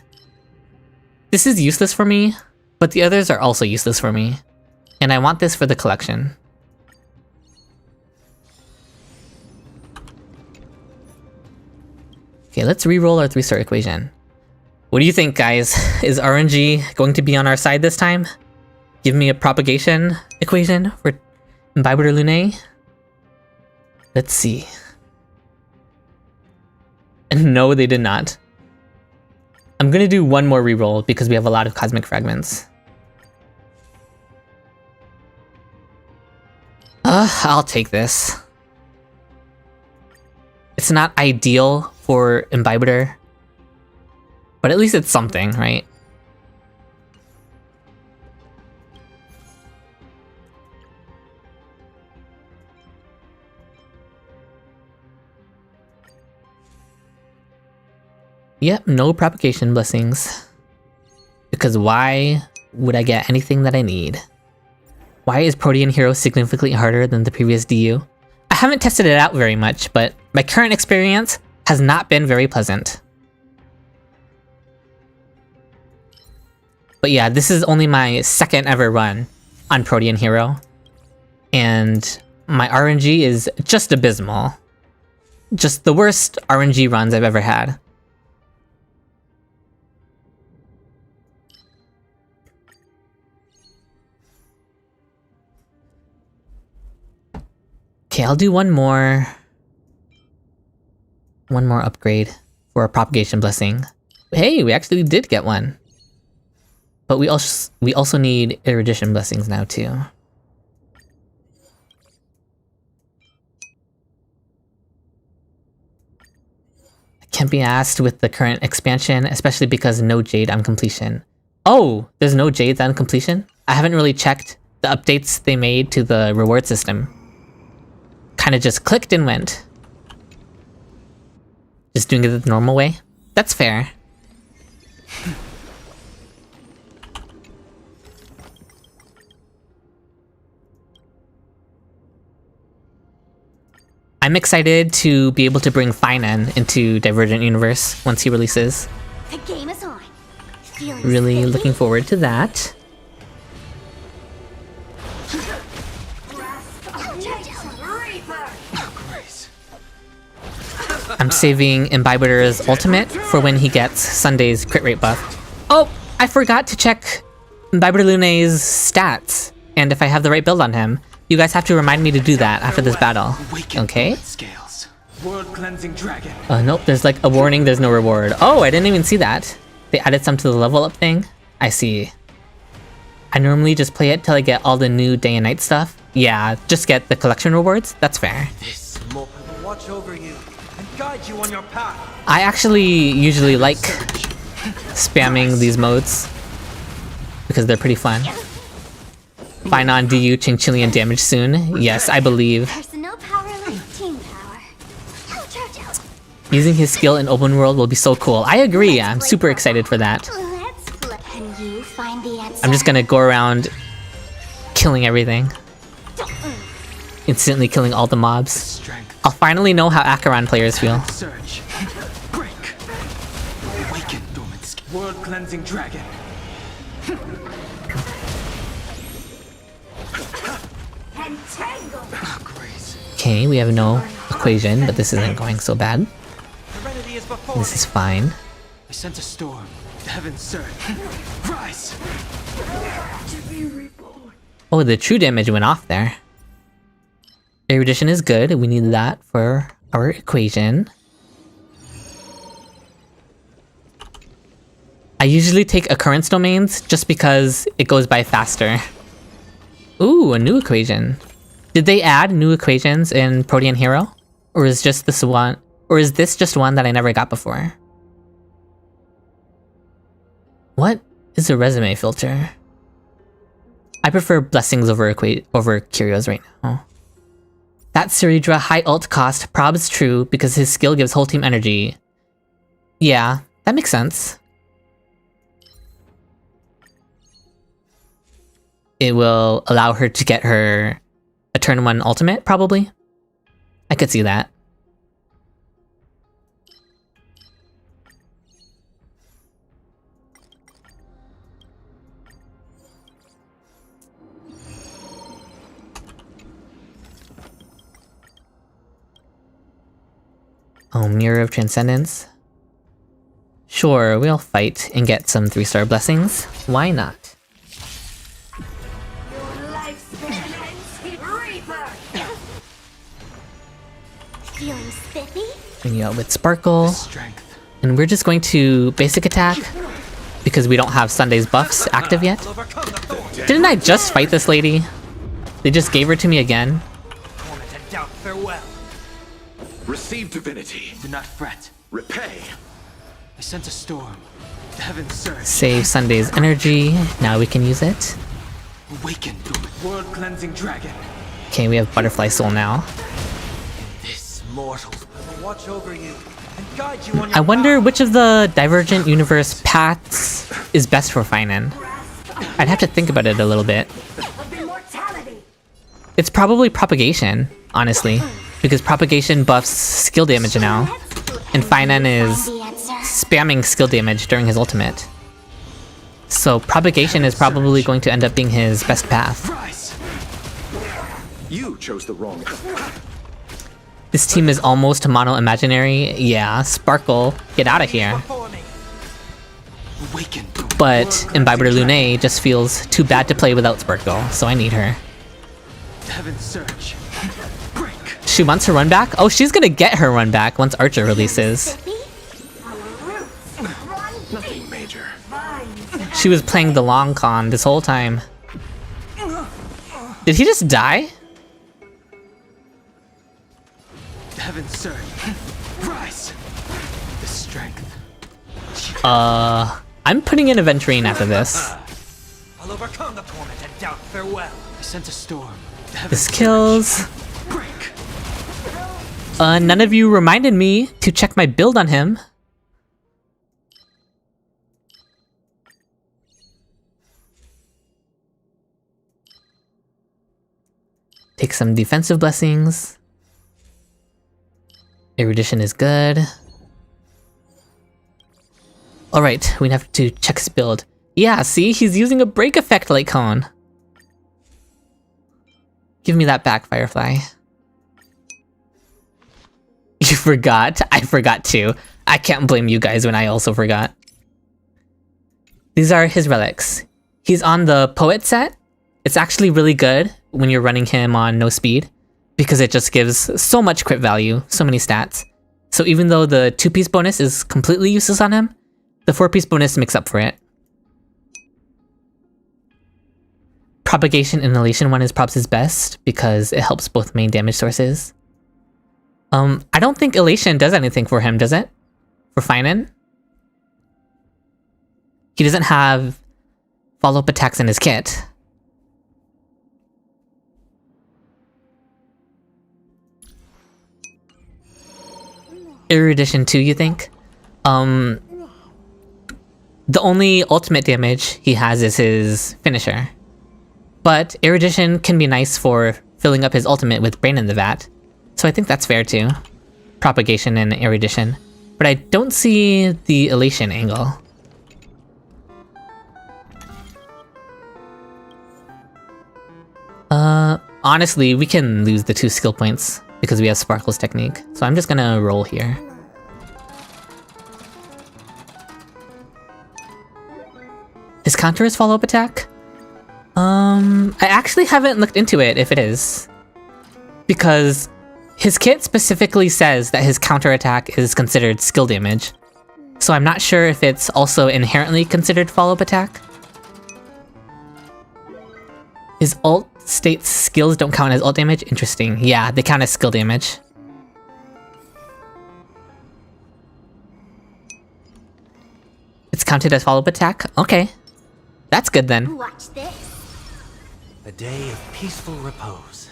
This is useless for me, but the others are also useless for me. And I want this for the collection. Okay, let's re-roll our 3-star equation. What do you think, guys? Is RNG going to be on our side this time? Give me a propagation equation for Imbibitor Lunae? Let's see. And no, they did not. I'm gonna do one more reroll because we have a lot of cosmic fragments. I'll take this. It's not ideal for Imbibitor, but at least it's something, right? Yep, no propagation blessings. Because why would I get anything that I need? Why is Protean Hero significantly harder than the previous DU? I haven't tested it out very much, but my current experience has not been very pleasant. But yeah, this is only my second ever run on Protean Hero. And my RNG is just abysmal. Just the worst RNG runs I've ever had. Okay, I'll do one more upgrade for a propagation blessing. Hey, we actually did get one. But we also need erudition blessings now too. I can't be asked with the current expansion, especially because no Jade on completion. Oh, there's no Jades on completion? I haven't really checked the updates they made to the reward system. Kind of just clicked and went. Just doing it the normal way? That's fair. I'm excited to be able to bring Finan into Divergent Universe once he releases. The game is on. Feeling Really sticky? looking forward to that. I'm saving Imbibitor's ultimate for when he gets Sunday's crit rate buff. Oh, I forgot to check Imbibitor Lunae's stats, and if I have the right build on him. You guys have to remind me to do that after this battle. Okay? Scales. World-cleansing dragon. Nope, there's like a warning, there's no reward. Oh, I didn't even see that. They added some to the level up thing? I see. I normally just play it till I get all the new day and night stuff. Yeah, just get the collection rewards. That's fair. This will watch over you and guide you on your path. I actually usually like spamming these modes because they're pretty fun. Finan DU Chinchillian damage soon. Yes, I believe. There's no power like team power. Using his skill in open world will be so cool. I agree. I'm super excited for that. Let's flip. Can you find the answer? I'm just gonna go around killing everything. Instantly killing all the mobs. Strength. I'll finally know how Acheron players feel. Surge. Break. Awaken, dormant. World cleansing dragon. Entangle. Oh, grace. Okay, we have no equation, but this isn't going so bad. Serenity is before This is fine. I sent a storm. The heavens surge. Rise. Oh, the true damage went off there. Erudition is good. We need that for our equation. I usually take occurrence domains just because it goes by faster. Ooh, a new equation. Did they add new equations in Protean Hero? Or is just this one, or is this just one that I never got before? What is a resume filter? I prefer blessings over curios right now. That Siridra high ult cost probs true because his skill gives whole team energy. Yeah, that makes sense. It will allow her to get her a turn 1 ultimate, probably. I could see that. Oh, Mirror of Transcendence. Sure, we'll fight and get some 3-star blessings. Why not? Your lifespan ends in rebirth. Feeling spiffy? Bring you out with Sparkle. Strength. And we're just going to basic attack because we don't have Sunday's buffs active yet. I'll overcome the thorn. Didn't I just fight this lady? They just gave her to me again. Torment and doubt, farewell. Receive divinity. Do not fret. Repay. I sent a storm. The heavens surge. Save Sunday's energy. Now we can use it. Awaken, dormant. World cleansing dragon. Okay, we have Butterfly Soul now. This mortal will watch over you and guide you on your I wonder path. which of the Divergent Universe paths is best for Finan. I'd have to think about it a little bit. Of immortality. It's probably Propagation, honestly, because Propagation buffs skill damage now, and Finan is The answer. spamming skill damage during his ultimate. So Propagation is probably going to end up being his best path. Rise. You chose the wrong. This team is almost mono imaginary. Yeah, Sparkle, get out of here. Before me. Awaken, dormant. But Imbiber Lune just feels too bad to play without Sparkle, so I need her. The heavens surge. Break. She wants her run back? Oh, she's gonna get her run back once Archer releases. Spiffy? Our roots run Nothing major. vines. She was playing the long con this whole time. Did he just die? The heavens surge. Rise. The strength. I'm putting in Aventurine after this. I'll overcome the torment and doubt, farewell. I sent a storm. The heavens This kills. surge. Break. None of you reminded me to check my build on him. Take some defensive blessings. Erudition is good. Alright, we have to check his build. Yeah, see? He's using a break effect like Cone. Give me that back, Firefly. You forgot? I forgot too. I can't blame you guys when I also forgot. These are his relics. He's on the Poet set. It's actually really good when you're running him on no speed, because it just gives so much crit value, so many stats. So even though the 2-piece bonus is completely useless on him, the 4-piece bonus makes up for it. Propagation Inhalation one is probs his best because it helps both main damage sources. I don't think Elation does anything for him, does it? For Finan? He doesn't have follow-up attacks in his kit. Erudition 2, you think? The only ultimate damage he has is his finisher. But erudition can be nice for filling up his ultimate with Brain in the Vat. So I think that's fair too. Propagation and erudition. But I don't see the elation angle. Honestly, we can lose the 2 skill points because we have Sparkle's technique. So I'm just gonna roll here. His counter is follow-up attack? I actually haven't looked into it if it is. Because his kit specifically says that his counter attack is considered skill damage. So I'm not sure if it's also inherently considered follow-up attack. His ult states skills don't count as ult damage? Interesting. Yeah, they count as skill damage. It's counted as follow-up attack? Okay. That's good then. Watch this. A day of peaceful repose.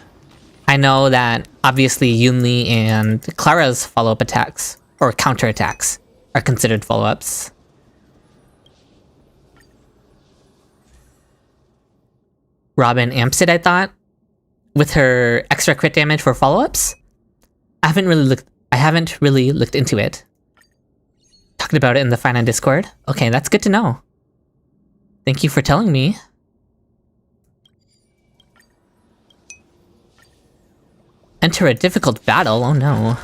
I know that obviously Yunli and Clara's follow-up attacks, or counter-attacks, are considered follow-ups. Robin amps it, I thought, with her extra crit damage for follow-ups. I haven't really looked into it. Talked about it in the Fine Discord. Okay, that's good to know. Thank you for telling me. Enter a difficult battle, oh no.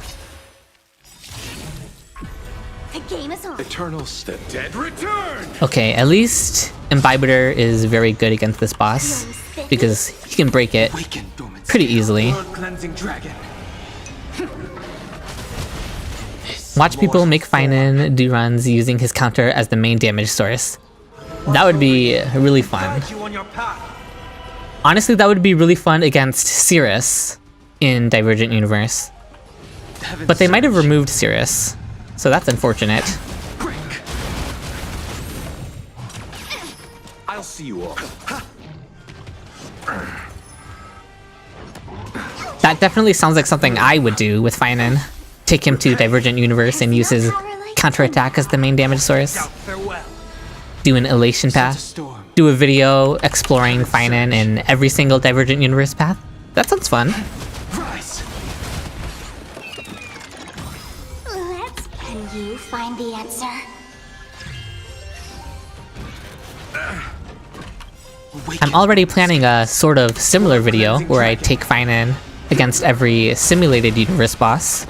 The game is on. Eternal step. Dead return! Okay, at least Imbibitor is very good against this boss, because he can break it pretty easily. Cleansing dragon. Watch people make Finan do runs using his counter as the main damage source. That would be really fun. Honestly, that would be really fun against Cirrus in Divergent Universe. But they might have removed Cirrus, so that's unfortunate. I'll see you all. That definitely sounds like something I would do with Finan. Take him to Divergent Universe and use his counterattack as the main damage source. Do an elation path. Do a video exploring Finan in every single Divergent Universe path. That sounds fun. Can you find the answer? I'm already planning a sort of similar video where I take Finan against every simulated universe boss.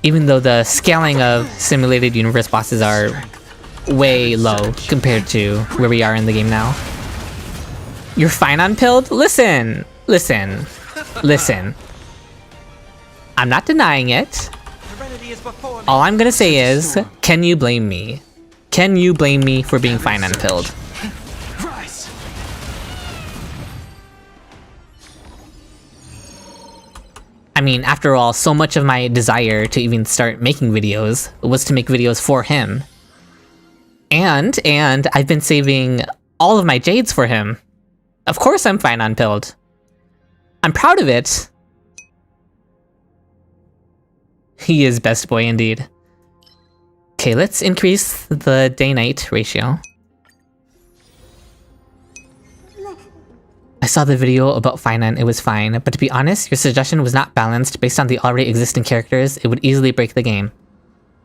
Even though the scaling of simulated universe bosses are way low compared to where we are in the game now. You're fine on pilled? Listen! Listen. Listen. I'm not denying it. All I'm gonna say is, can you blame me? Can you blame me for being fine on pilled? I mean, after all, so much of my desire to even start making videos was to make videos for him. And I've been saving all of my jades for him. Of course I'm fine on pilled. I'm proud of it. He is best boy indeed. Okay, let's increase the day-night ratio. I saw the video about Finan, it was fine, but to be honest, your suggestion was not balanced based on the already existing characters. It would easily break the game.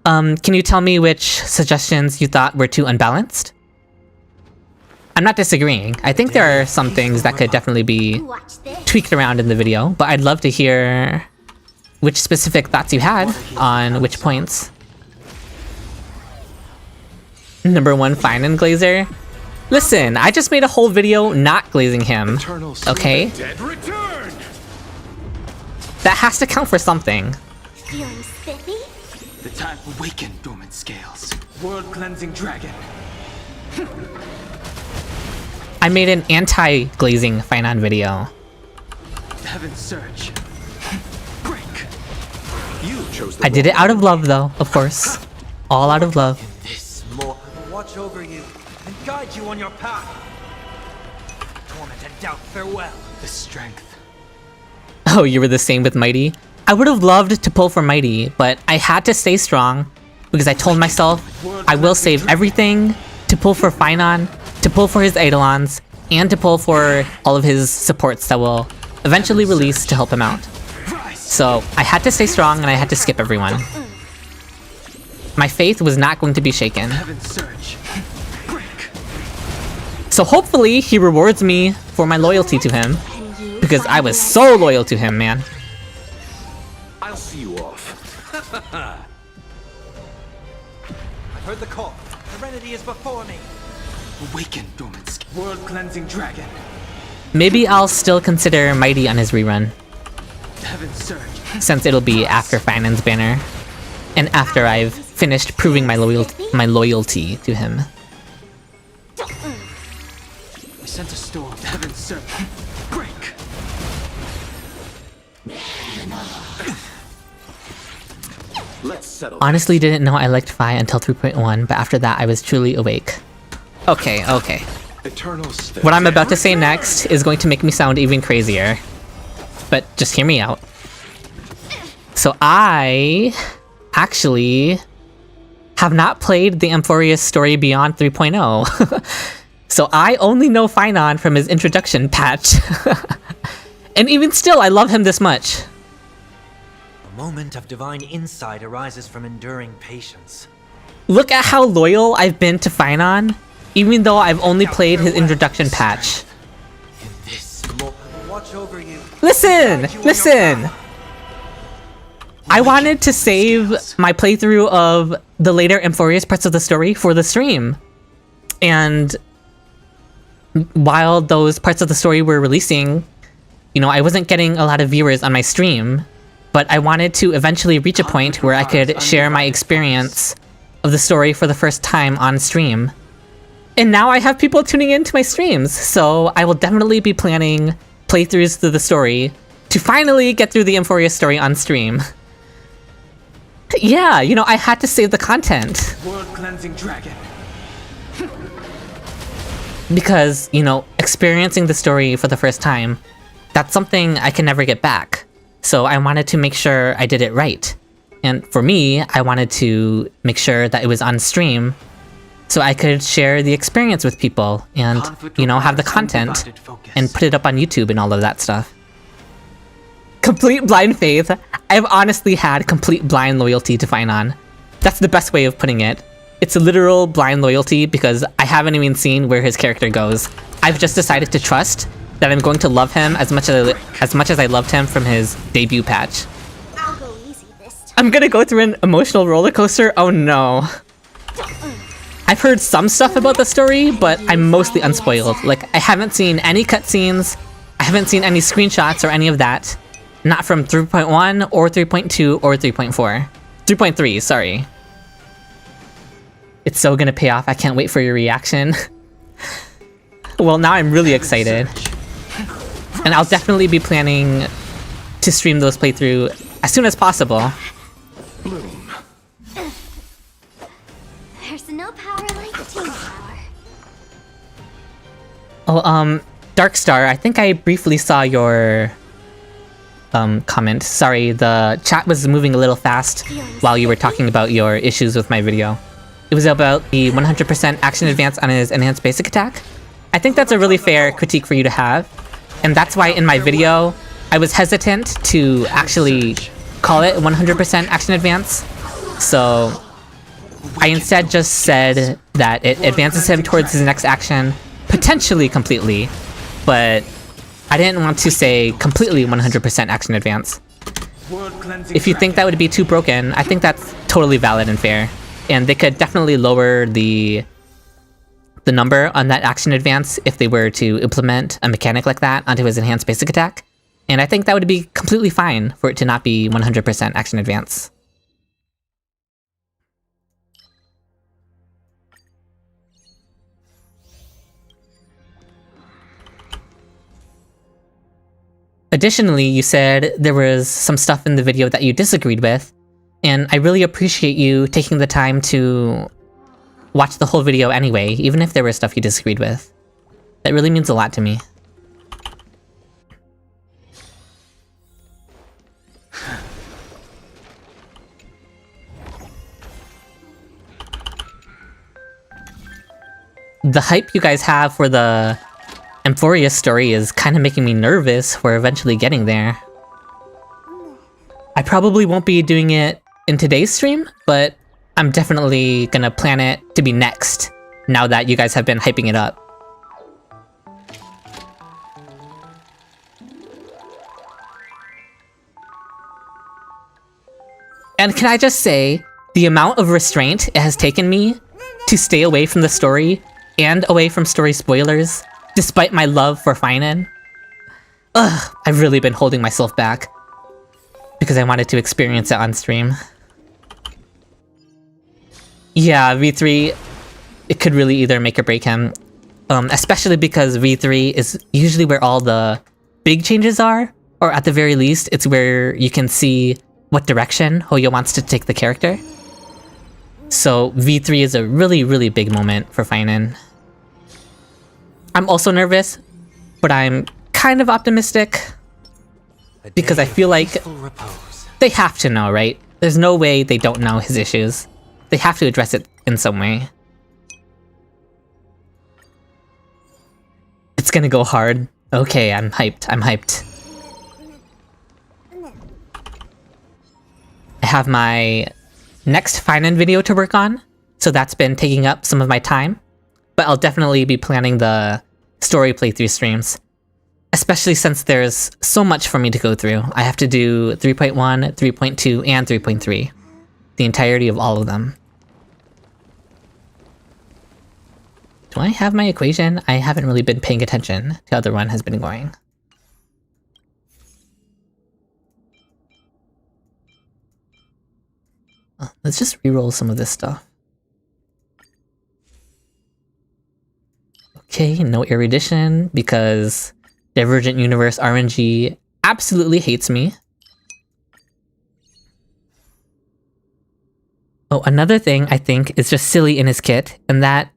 Can you tell me which suggestions you thought were too unbalanced? I'm not disagreeing. I think there are some things that could definitely be tweaked around in the video, but I'd love to hear which specific thoughts you had on which points. Number 1, Finan Glazer. Listen, I just made a whole video not glazing him, okay? That has to count for something. Feeling spiffy? The time awaken dormant scales. World cleansing dragon. I made an anti-glazing Finan video. Heaven's surge. Break. You chose the I did it out of love though, of course. All out of love. This more. I will watch over you and guide you on your path. Torment and doubt, farewell. The strength. Oh, you were the same with Mighty? I would have loved to pull for Mighty, but I had to stay strong. because I told myself I will save everything to pull for Finon, to pull for his Eidolons, and to pull for all of his supports that will eventually release to help him out. So I had to stay strong and I had to skip everyone. My faith was not going to be shaken. So hopefully he rewards me for my loyalty to him, because I was so loyal to him, man. I'll see you off. I've heard the call. Serenity is before me. Awaken, dormant World-cleansing dragon. Maybe I'll still consider Mighty on his rerun, Heaven surge. since it'll be after Finon's banner, and after I've finished proving my loyalty to him. I sent a storm. Heaven surge. Break. Let's settle. Honestly didn't know I liked Fi until 3.1, but after that I was truly awake. Okay. Eternal stay. What I'm about to say next is going to make me sound even crazier. But just hear me out. So I actually have not played the Amphorius story beyond 3.0. So I only know Finon from his introduction patch. And even still, I love him this much. A moment of divine insight arises from enduring patience. Look at how loyal I've been to Finon, even though I've only played his introduction patch. In this Watch over you. Listen! I wanted to save my playthrough of the later Amphorius parts of the story for the stream. And while those parts of the story were releasing, you know, I wasn't getting a lot of viewers on my stream, but I wanted to eventually reach a point where I could share my experience of the story for the first time on stream. And now I have people tuning into my streams, so I will definitely be planning playthroughs through the story to finally get through the Amphorius story on stream. Yeah, you know, I had to save the content. World-cleansing dragon. Because, you know, experiencing the story for the first time, that's something I can never get back. So I wanted to make sure I did it right. And for me, I wanted to make sure that it was on stream so I could share the experience with people and, you know, have the content and put it up on YouTube and all of that stuff. Complete blind faith. I've honestly had complete blind loyalty to Finon. That's the best way of putting it. It's a literal blind loyalty because I haven't even seen where his character goes. I've just decided to trust that I'm going to love him as much as I loved him from his debut patch. I'll go easy this time. I'm gonna go through an emotional roller coaster. Oh no. I've heard some stuff about the story, but I'm mostly unspoiled. Like, I haven't seen any cutscenes, I haven't seen any screenshots or any of that. Not from 3.1 or 3.2 or 3.4. 3.3, sorry. It's so gonna pay off, I can't wait for your reaction. Well, now I'm really excited. And I'll definitely be planning to stream those playthrough as soon as possible. bloom. There's no power like team power. Oh, Darkstar, I think I briefly saw your comment. Sorry, the chat was moving a little fast while you were talking about your issues with my video. It was about the 100% action advance on his enhanced basic attack. I think that's a really fair critique for you to have, and that's why in my video I was hesitant to actually call it 100% action advance. So I instead just said that it advances him towards his next action, potentially completely, but I didn't want to say completely 100% action advance. If you think that would be too broken, I think that's totally valid and fair. And they could definitely lower the number on that action advance if they were to implement a mechanic like that onto his enhanced basic attack. And I think that would be completely fine for it to not be 100% action advance. Additionally, you said there was some stuff in the video that you disagreed with, and I really appreciate you taking the time to watch the whole video anyway, even if there was stuff you disagreed with. That really means a lot to me. the hype you guys have for the Amphoria story is kind of making me nervous for eventually getting there. I probably won't be doing it in today's stream, but I'm definitely gonna plan it to be next, now that you guys have been hyping it up. And can I just say, the amount of restraint it has taken me to stay away from the story and away from story spoilers, despite my love for Finan. Ugh, I've really been holding myself back because I wanted to experience it on stream. Yeah, V3, it could really either make or break him. Especially because V3 is usually where all the big changes are, or at the very least, it's where you can see what direction Hoyo wants to take the character. So V3 is a really, really big moment for Finan. I'm also nervous, but I'm kind of optimistic because I feel like they have to know, right? There's no way they don't know his issues. They have to address it in some way. It's gonna go hard. Okay, I'm hyped. I'm hyped. I have my next Finan video to work on, so that's been taking up some of my time. But I'll definitely be planning the story playthrough streams. Especially since there's so much for me to go through. I have to do 3.1, 3.2, and 3.3. The entirety of all of them. Do I have my equation? I haven't really been paying attention to how the run has been going. Let's just reroll some of this stuff. Okay, no erudition because Divergent Universe RNG absolutely hates me. Oh, another thing I think is just silly in his kit, and that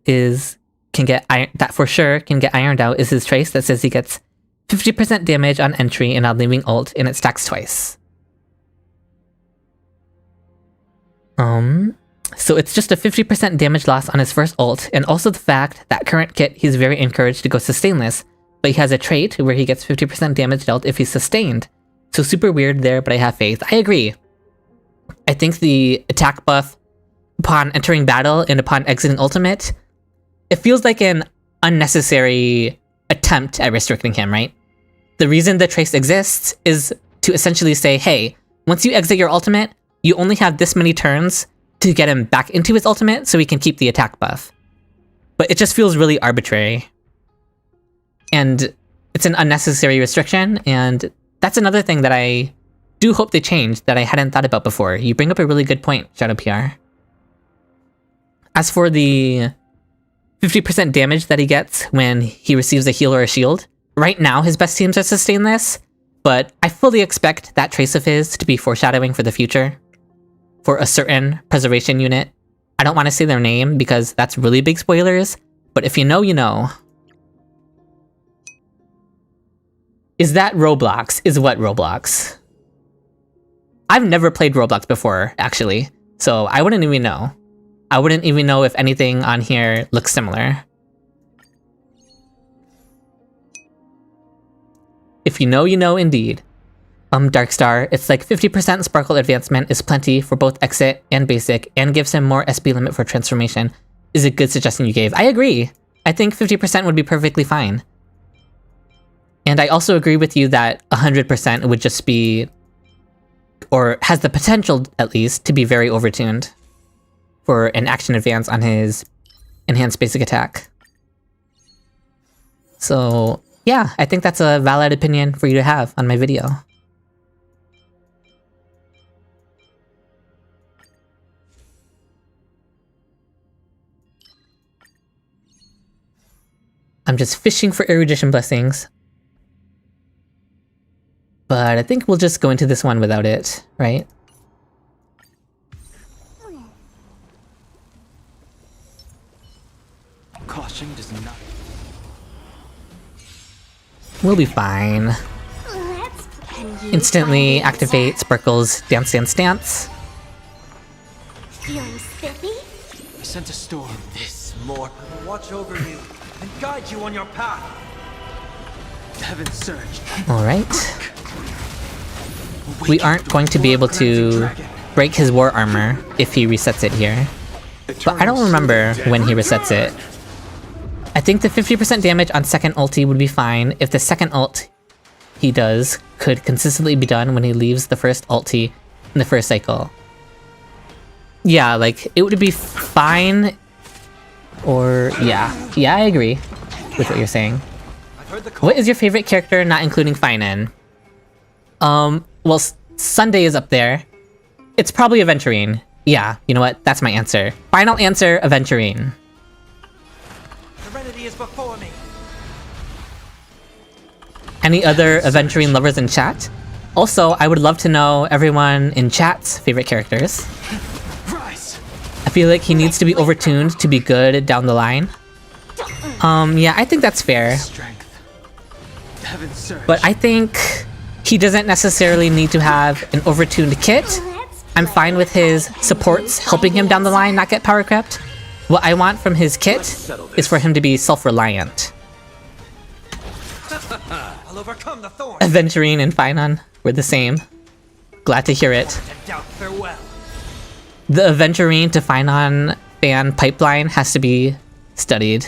for sure can get ironed out, is his trace that says he gets 50% damage on entry and on leaving ult, and it stacks twice. So it's just a 50% damage loss on his first ult, and also the fact that current kit he's very encouraged to go sustainless, but he has a trait where he gets 50% damage dealt if he's sustained. So super weird there, but I have faith. I agree. I think the attack buff upon entering battle and upon exiting ultimate, it feels like an unnecessary attempt at restricting him, right? The reason the trace exists is to essentially say, hey, once you exit your ultimate, you only have this many turns to get him back into his ultimate so he can keep the attack buff. But it just feels really arbitrary. And it's an unnecessary restriction, and that's another thing that I do hope they change that I hadn't thought about before. You bring up a really good point, Shadow PR. As for the 50% damage that he gets when he receives a heal or a shield, right now his best teams are sustainless, but I fully expect that trace of his to be foreshadowing for the future. For a certain preservation unit. I don't want to say their name because that's really big spoilers, but if you know, you know. Is that Roblox? Is what Roblox? I've never played Roblox before, actually, so I wouldn't even know. I wouldn't even know if anything on here looks similar. If you know, you know indeed. Darkstar, it's like 50% Sparkle advancement is plenty for both exit and basic, and gives him more SP limit for transformation. Is a good suggestion you gave. I agree. I think 50% would be perfectly fine. And I also agree with you that 100% would just be, or has the potential at least, to be very overtuned for an action advance on his enhanced basic attack. So yeah, I think that's a valid opinion for you to have on my video. I'm just fishing for erudition blessings. But I think we'll just go into this one without it, right? Caution does not. We'll be fine. Instantly activate Sparkle's Dance Dance Dance. Feeling spiffy? I sent a storm. This this more. I will watch over you and guide you on your path. Heaven surge. Alright. We aren't going to be able to break his war armor if he resets it here. But I don't remember when he resets it. I think the 50% damage on second ulti would be fine if the second ult he does could consistently be done when he leaves the first ulti in the first cycle. Yeah, like, it would be fine, or yeah, I agree with what you're saying. What is your favorite character, not including Finan? Well, Sunday is up there. It's probably Aventurine. Yeah, you know what? That's my answer. Final answer, Aventurine. Serenity is before me. Any other Aventurine lovers in chat? Also, I would love to know everyone in chat's favorite characters. I feel like he needs to be overtuned to be good down the line. Yeah, I think that's fair. But I think he doesn't necessarily need to have an overtuned kit. I'm fine with his supports helping him down the line not get power crept. What I want from his kit is for him to be self-reliant. I'll overcome the thorn. Aventurine and Finan were the same. Glad to hear it. To doubt farewell. The Aventurine to Finan fan pipeline has to be studied.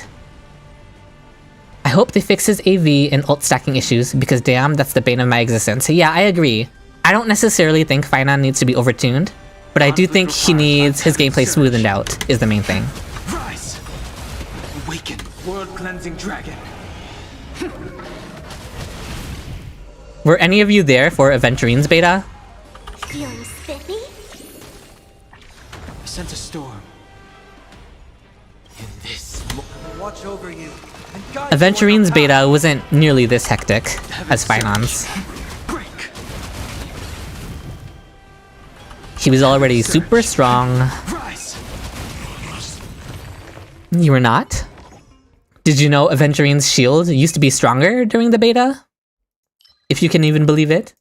I hope they fix his AV and ult stacking issues, because damn, that's the bane of my existence. Yeah, I agree. I don't necessarily think Finan needs to be overtuned, but I do think he needs his gameplay smoothened out, is the main thing. Rise! Awaken, world-cleansing dragon. Were any of you there for Aventurine's beta? Feeling spiffy? I sense a storm. In this I will watch over you and guide you on Aventurine's your beta wasn't nearly this hectic as Finan's. break. He was already super strong. Rise! You were not? Did you know Aventurine's shield used to be stronger during the beta? If you can even believe it.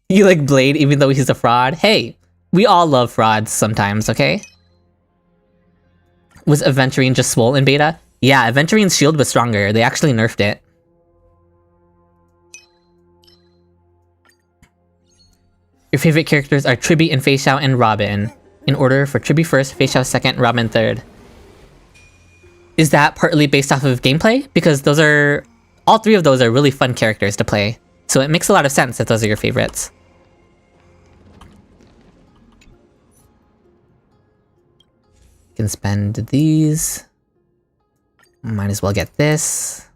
You like Blade even though he's a fraud? Hey, we all love frauds sometimes, okay? Was Aventurine just swole in beta? Yeah, Aventurine's shield was stronger. They actually nerfed it. Your favorite characters are Tribby and Feixiao and Robin. In order for Tribby first, Feixiao second, Robin third. Is that partly based off of gameplay? Because those are... all three of those are really fun characters to play. So it makes a lot of sense if those are your favorites. Can spend these. Might as well get this.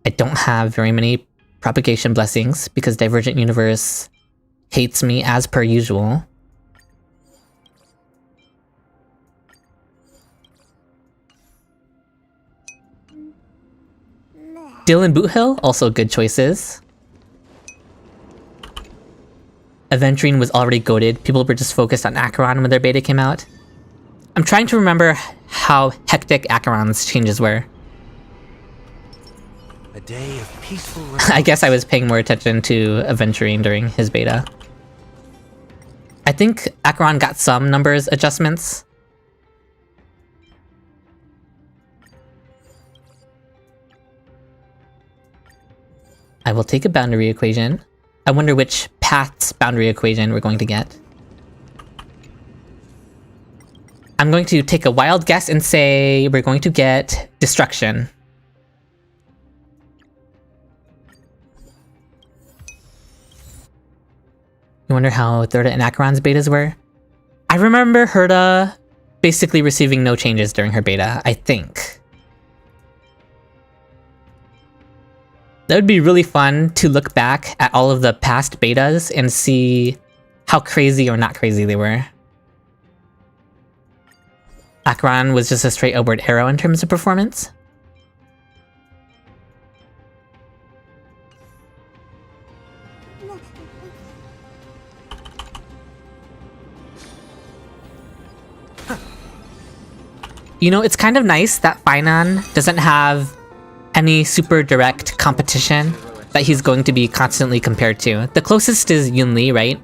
I don't have very many propagation blessings because Divergent Universe hates me as per usual. Dylan Boothill, also good choices. Aventurine was already goated. People were just focused on Acheron when their beta came out. I'm trying to remember how hectic Acheron's changes were. A day of peaceful I guess I was paying more attention to Aventurine during his beta. I think Acheron got some numbers adjustments. I will take a boundary equation. I wonder which path's boundary equation we're going to get. I'm going to take a wild guess and say we're going to get Destruction. You wonder how Thirda and Acheron's betas were? I remember Herda basically receiving no changes during her beta, I think. That would be really fun to look back at all of the past betas and see how crazy or not crazy they were. Acheron was just a straight upward arrow in terms of performance. You know, it's kind of nice that Finan doesn't have any super direct competition that he's going to be constantly compared to. The closest is Yunli, right?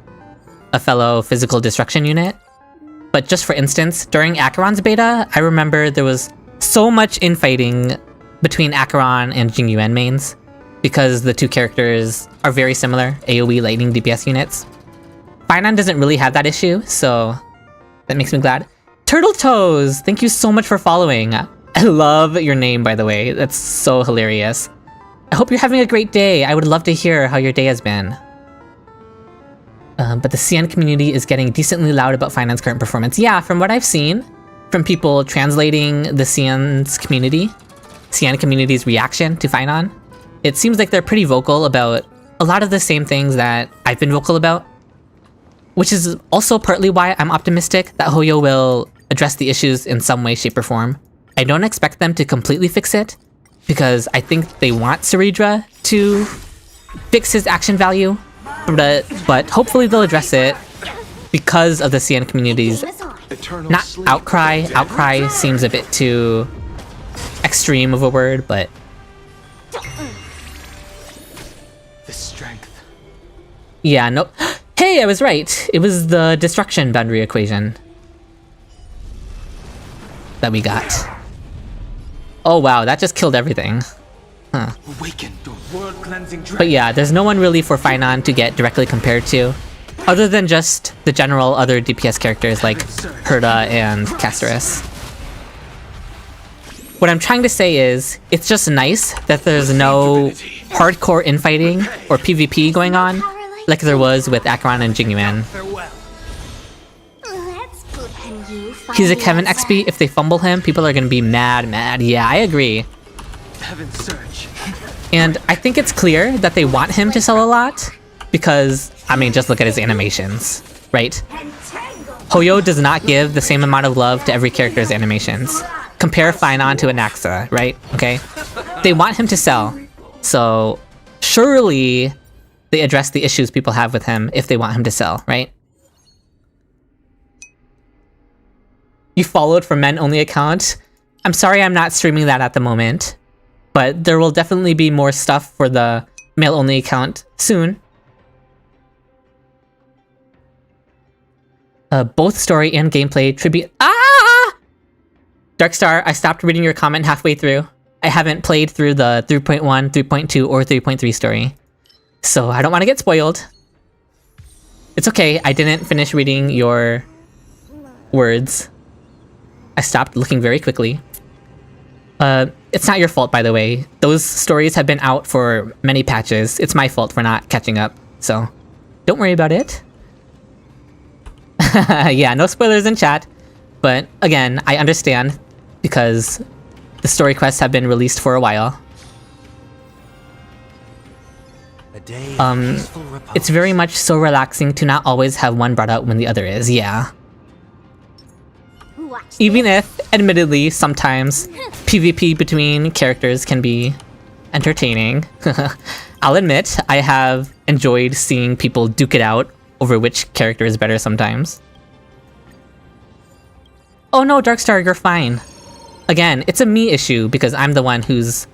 A fellow physical destruction unit. but just for instance, during Acheron's beta, I remember there was so much infighting between Acheron and Jingyuan mains because the two characters are very similar AoE lightning DPS units. Finon doesn't really have that issue, so that makes me glad. Turtle Toes, thank you so much for following. I love your name, by the way. That's so hilarious. I hope you're having a great day. I would love to hear how your day has been. But the CN community is getting decently loud about Finon's current performance. Yeah, from what I've seen, from people translating the CN community's reaction to Finon, it seems like they're pretty vocal about a lot of the same things that I've been vocal about. Which is also partly why I'm optimistic that Hoyo will address the issues in some way, shape, or form. I don't expect them to completely fix it, because I think they want Saridra to fix his action value, but hopefully they'll address it because of the CN community's not outcry. Outcry seems a bit too extreme of a word, but The strength. yeah, no. Hey, I was right. It was the destruction boundary equation that we got. Oh wow, that just killed everything. Huh. Awaken the world-cleansing dragon. But yeah, there's no one really for Finon to get directly compared to, other than just the general other DPS characters like Herda and Casterus. What I'm trying to say is, it's just nice that there's no hardcore infighting or PvP going on, like there was with Acheron and Jingyuan. Farewell. Let's put and you He's a find Kevin yourself. XP. If they fumble him, people are gonna be mad. Yeah, I agree. Heaven's surge. And I think it's clear that they want him to sell a lot, because, I mean, just look at his animations, right? Hoyo does not give the same amount of love to every character's animations. Compare Finon to Anaxa, right? Okay? They want him to sell, so surely they address the issues people have with him if they want him to sell, right? You followed for men-only account? I'm sorry I'm not streaming that at the moment, but there will definitely be more stuff for the male-only account soon. Both story and gameplay tribute. Darkstar, I stopped reading your comment halfway through. I haven't played through the 3.1, 3.2, or 3.3 story, so I don't want to get spoiled. It's okay, I didn't finish reading your words. I stopped looking very quickly. It's not your fault, by the way. Those stories have been out for many patches. It's my fault for not catching up, so don't worry about it. Yeah, no spoilers in chat, but again, I understand because the story quests have been released for a while. A day of peaceful repose. It's very much so relaxing to not always have one brought out when the other is, yeah. Watch Even if, admittedly, sometimes PvP between characters can be entertaining. I'll admit, I have enjoyed seeing people duke it out over which character is better sometimes. Oh no, Darkstar, you're fine. Again, it's a me issue because I'm the one who's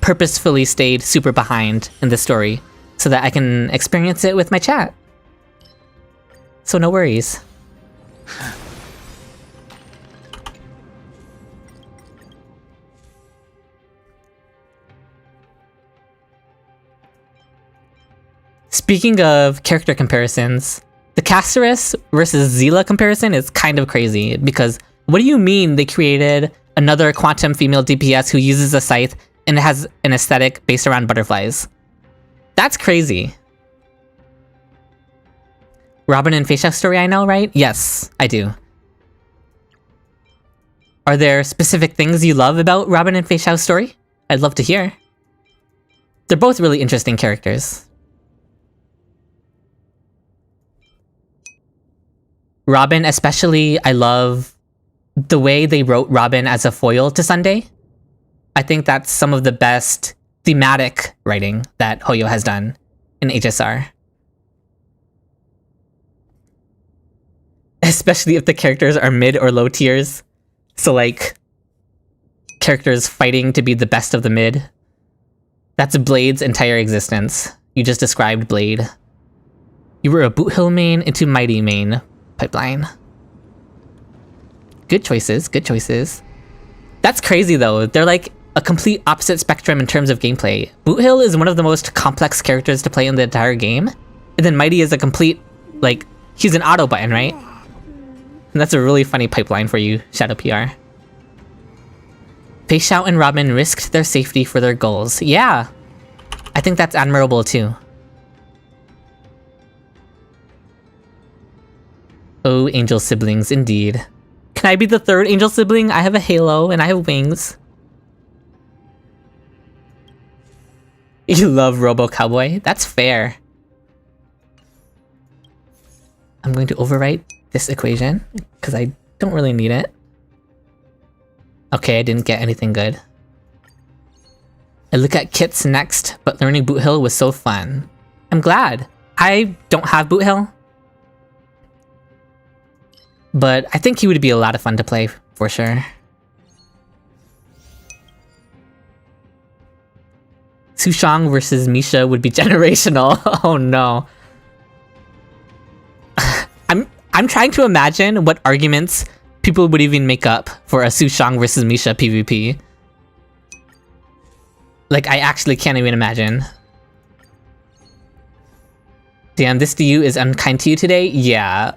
purposefully stayed super behind in the story so that I can experience it with my chat. So no worries. Speaking of character comparisons, the Casterus versus Zila comparison is kind of crazy because what do you mean they created another quantum female DPS who uses a scythe and has an aesthetic based around butterflies? That's crazy. Robin and Feisha story I know, right? Yes, I do. Are there specific things you love about Robin and Feisha's story? I'd love to hear. They're both really interesting characters. Robin especially, I love the way they wrote Robin as a foil to Sunday. I think that's some of the best thematic writing that Hoyo has done in HSR. Especially if the characters are mid or low tiers. So like, characters fighting to be the best of the mid. That's Blade's entire existence. You just described Blade. You were a Boot Hill main into Mighty main pipeline. Good choices, good choices. That's crazy though. They're like a complete opposite spectrum in terms of gameplay. Boot Hill is one of the most complex characters to play in the entire game. And then Mighty is a complete, like, he's an auto button, right? And that's a really funny pipeline for you, Shadow PR. Fei Xiao and Robin risked their safety for their goals. Yeah, I think that's admirable too. Oh, angel siblings, indeed. Can I be the third angel sibling? I have a halo and I have wings. You love Robo Cowboy? That's fair. I'm going to overwrite this equation because I don't really need it. Okay, I didn't get anything good. I look at kits next, but learning Boot Hill was so fun. I'm glad. I don't have Boot Hill, but I think he would be a lot of fun to play for sure. Sushang versus Misha would be generational. Oh no. I'm trying to imagine what arguments people would even make up for a Sushang versus Misha PvP. Like, I actually can't even imagine. Damn, this DU is unkind to you today? Yeah,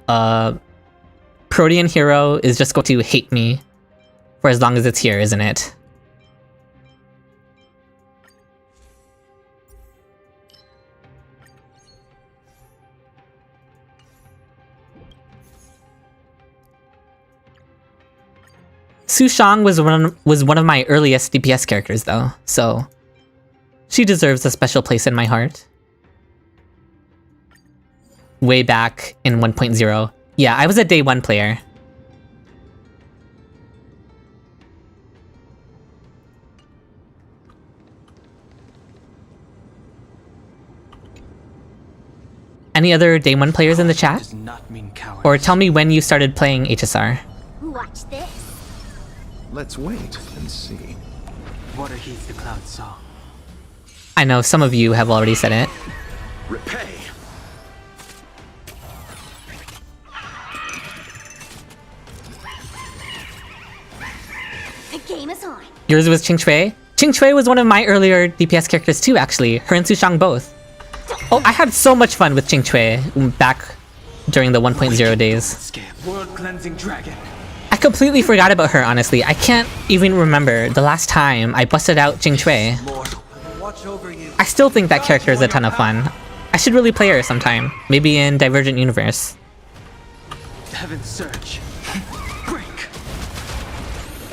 Protean Hero is just going to hate me for as long as it's here, isn't it? Sushang was one of my earliest DPS characters though, so she deserves a special place in my heart. Way back in 1.0. Yeah, I was a day 1 player. Any other day 1 players in the chat? Does not mean coward. Or tell me when you started playing HSR. Watch this. Let's wait and see. Water heeds the cloud song. I know some of you have already said it. Repay. The game is on. Yours was Qingque? Qingque was one of my earlier DPS characters too, actually. Her and Sushang both. Oh, I had so much fun with Qingque back during the 1.0 days. World cleansing dragon. I completely forgot about her, honestly. I can't even remember the last time I busted out Qingque. Watch over you. I still think that character is a ton of fun. I should really play her sometime. Maybe in Divergent Universe. Heaven's surge. Break.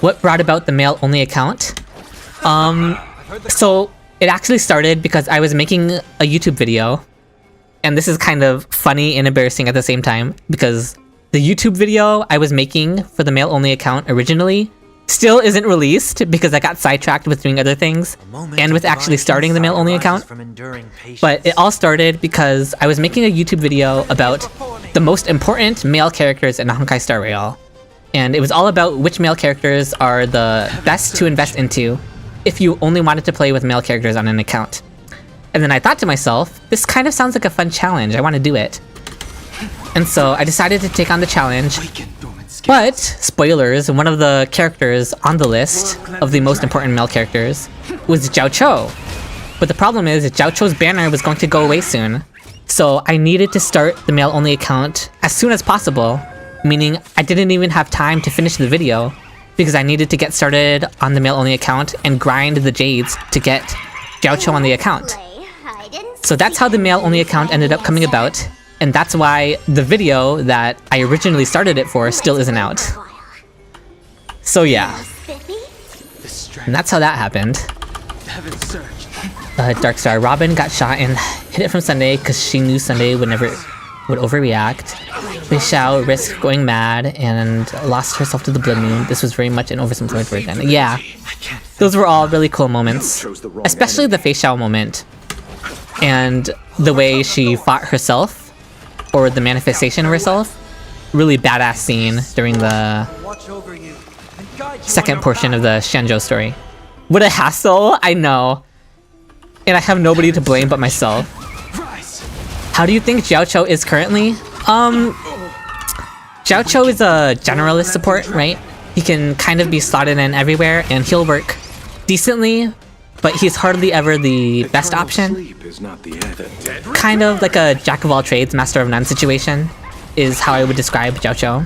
What brought about the male-only account? So it actually started because I was making a YouTube video. And this is kind of funny and embarrassing at the same time because the YouTube video I was making for the male-only account originally still isn't released because I got sidetracked with doing other things and with actually starting the male-only account. But it all started because I was making a YouTube video about the most important male characters in Honkai Star Rail. And it was all about which male characters are the best to invest into if you only wanted to play with male characters on an account. And then I thought to myself, this kind of sounds like a fun challenge, I want to do it. And so I decided to take on the challenge, but, spoilers, one of the characters on the list of the most important male characters was Jiao Cho. But the problem is, Jiao Cho's banner was going to go away soon. So I needed to start the male-only account as soon as possible, meaning I didn't even have time to finish the video, because I needed to get started on the male-only account and grind the Jades to get Jiao Cho on the account. So that's how the male-only account ended up coming about. And that's why the video that I originally started it for still isn't out. So yeah. And that's how that happened. Darkstar Robin got shot and hit it from Sunday because she knew Sunday would overreact. Fei Xiao risked going mad and lost herself to the Blood Moon. This was very much an oversimplified version. Yeah. Those were all really cool moments. Especially the Fei Xiao moment. And the way she fought herself. Or the manifestation of herself. Really badass scene during the second portion of the Shenzhou story. What a hassle, I know. And I have nobody to blame but myself. How do you think Jiao Cho is currently? Jiao Cho is a generalist support, right? He can kind of be slotted in everywhere and he'll work decently, but he's hardly ever the best option. Sleep is not the end. Kind of like a jack of all trades, master of none situation is how I would describe Jiao Cho.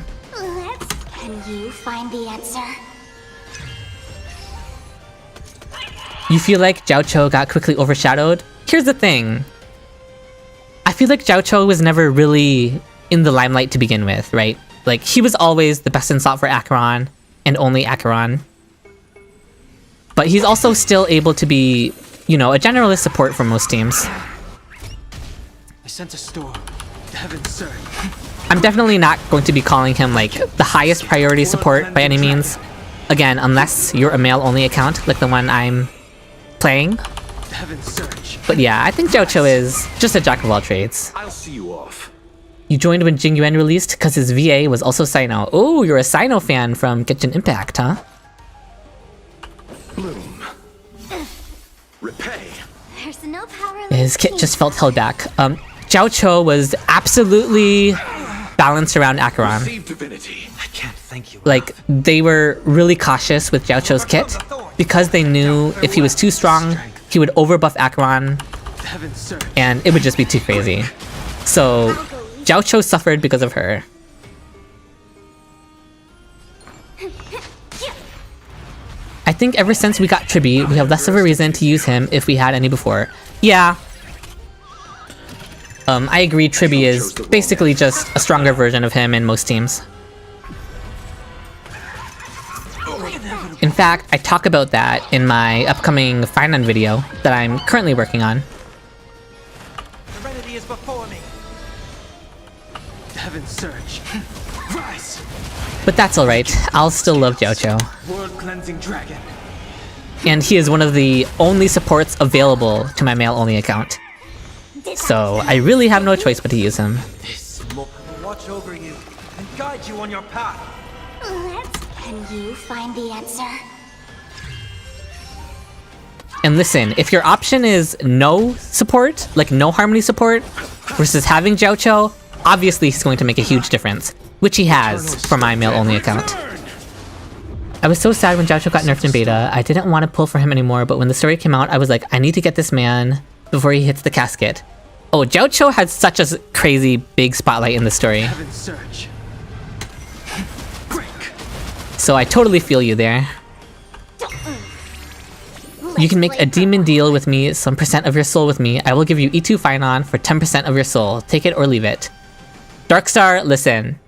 Can you find the answer? You feel like Jiao Cho got quickly overshadowed? Here's the thing. I feel like Jiao Cho was never really in the limelight to begin with, right? Like, he was always the best in slot for Acheron, and only Acheron. But he's also still able to be, you know, a generalist support for most teams. I sent a storm. The heavens surge. I'm definitely not going to be calling him, like, the highest priority support by any means. Again, unless you're a male-only account, like the one I'm playing. The heavens surge. But yeah, I think Jiao Cho is just a jack of all trades. I'll see you off. You joined when Jing Yuan released because his VA was also Sino. Oh, you're a Sino fan from Genshin Impact, huh? Bloom. Repay. There's no power. His kit just felt held back. Jiao Cho was absolutely balanced around Acheron. Receive divinity. I can't thank you. Like, they were really cautious with Jiao Cho's kit because they knew if he was too strong, he would overbuff Acheron The heavens surge. and it would just be too crazy. So, Jiao Cho suffered because of her. I think ever since we got Tribi, we have less of a reason to use him if we had any before. Yeah. I agree, Tribi is basically just a stronger version of him in most teams. In fact, I talk about that in my upcoming Finan video that I'm currently working on. Serenity is before me. The heavens surge. Rise. But that's alright, I'll still love Jiao Cho. World cleansing dragon. And he is one of the only supports available to my male-only account. So I really have no choice but to use him. This will watch over you and guide you on your path. Can you find the answer? And listen, if your option is no support, like no harmony support, versus having Jiao Cho, obviously he's going to make a huge difference, which he has for my male-only account. I was so sad when Jiao Cho got nerfed in beta. I didn't want to pull for him anymore, but when the story came out, I was like, I need to get this man before he hits the casket. Oh, Jiao Cho had such a crazy big spotlight in the story. Heavens surge. Break. So I totally feel you there. You can make a demon deal with me, some percent of your soul with me. I will give you E2 Finon for 10% of your soul. Take it or leave it. Darkstar, listen.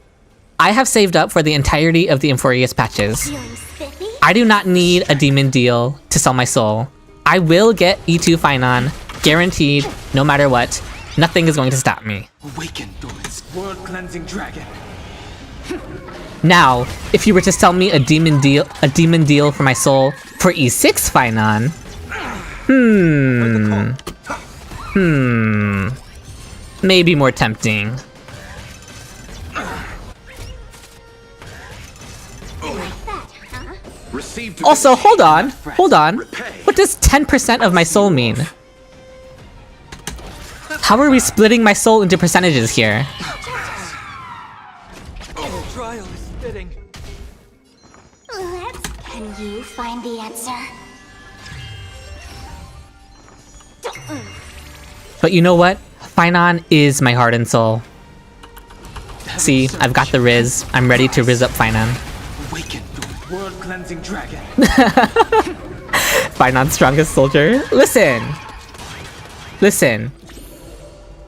I have saved up for the entirety of the Euphorius patches. Feeling spiffy? I do not need a demon deal to sell my soul. I will get E2 Finon, guaranteed, no matter what. Nothing is going to stop me. Awaken, Doris. World cleansing dragon. Now, if you were to sell me a demon deal for my soul for E6 Finon, maybe more tempting. Receive Also, hold on. What does 10% of my soul mean? How are we splitting my soul into percentages here? Oh, trial is spitting. Can you find the answer? But you know what? Finon is my heart and soul. See, I've got the Riz. I'm ready to Riz up Finon. Awaken, Doris. World cleansing dragon. Finon's strongest soldier. Listen.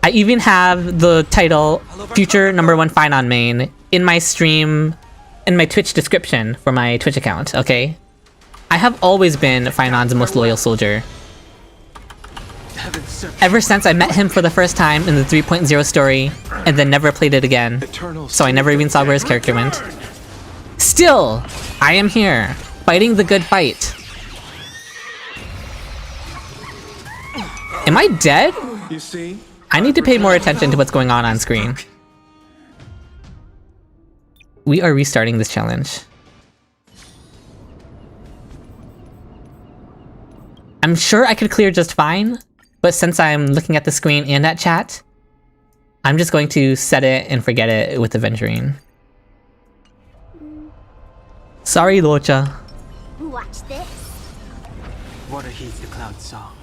I even have the title Future #1 Finon main in my stream, in my Twitch description for my Twitch account, okay? I have always been Finon's most loyal soldier. Heavens surge. Ever since I met him for the first time in the 3.0 story, and then never played it again. So I never even saw where his character went. Still, I am here, fighting the good fight. Am I dead? You see? I need to pay more attention to what's going on screen. We are restarting this challenge. I'm sure I could clear just fine, but since I'm looking at the screen and at chat, I'm just going to set it and forget it with Aventurine. Sorry, Luocha. Watch this. Water heeds the cloud song.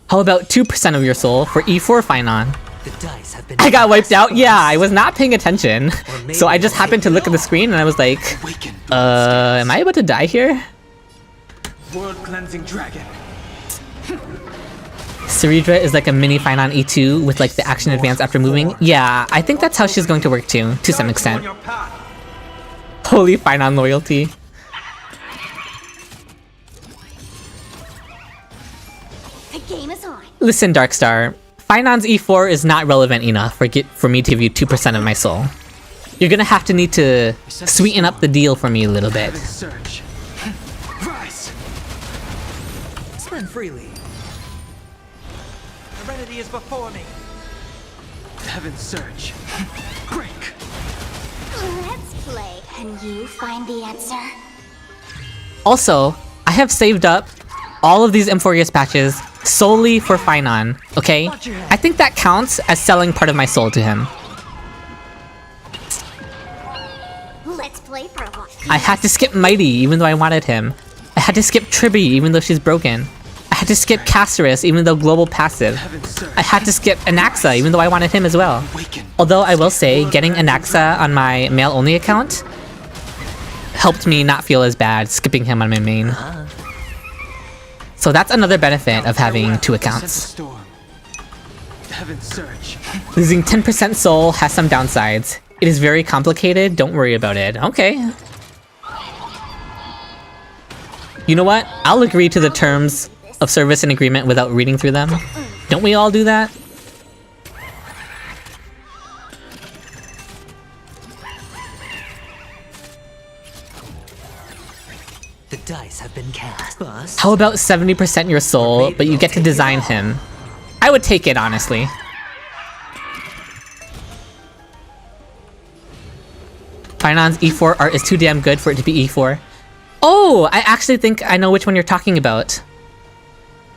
How about 2% of your soul for E4 Finon? The dice have been I got wiped out? Yeah, I was not paying attention. So I just happened to look at the screen and I was like, am I about to die here? World cleansing dragon. Ceridra is like a mini Finon E2 with like the action advance after moving. Yeah, I think that's how she's going to work too, to some extent. Holy Finon loyalty. The game is on. Listen, Darkstar. Finon's E4 is not relevant enough for me to give you 2% of my soul. You're gonna have to need to sweeten up the deal for me a little bit. Surge. Rise. spend freely. Serenity is before me. Heaven surge. Break. Let's play. Can you find the answer? Also, I have saved up all of these Emphorius patches solely for Finon, okay? I think that counts as selling part of my soul to him. Let's play for a while. I had to skip Mighty even though I wanted him. I had to skip Tribby even though she's broken. I had to skip Casterus even though global passive. I had to skip Anaxa even though I wanted him as well. Although I will say, getting Anaxa on my male-only account helped me not feel as bad skipping him on my main. So that's another benefit of having two accounts. Losing 10% soul has some downsides. It is very complicated, don't worry about it. Okay. You know what? I'll agree to the terms of service and agreement without reading through them. Don't we all do that? The dice have been cast. Bust. How about 70% your soul, but you get to design him? I would take it, honestly. Finon's E4 art is too damn good for it to be E4. Oh, I actually think I know which one you're talking about.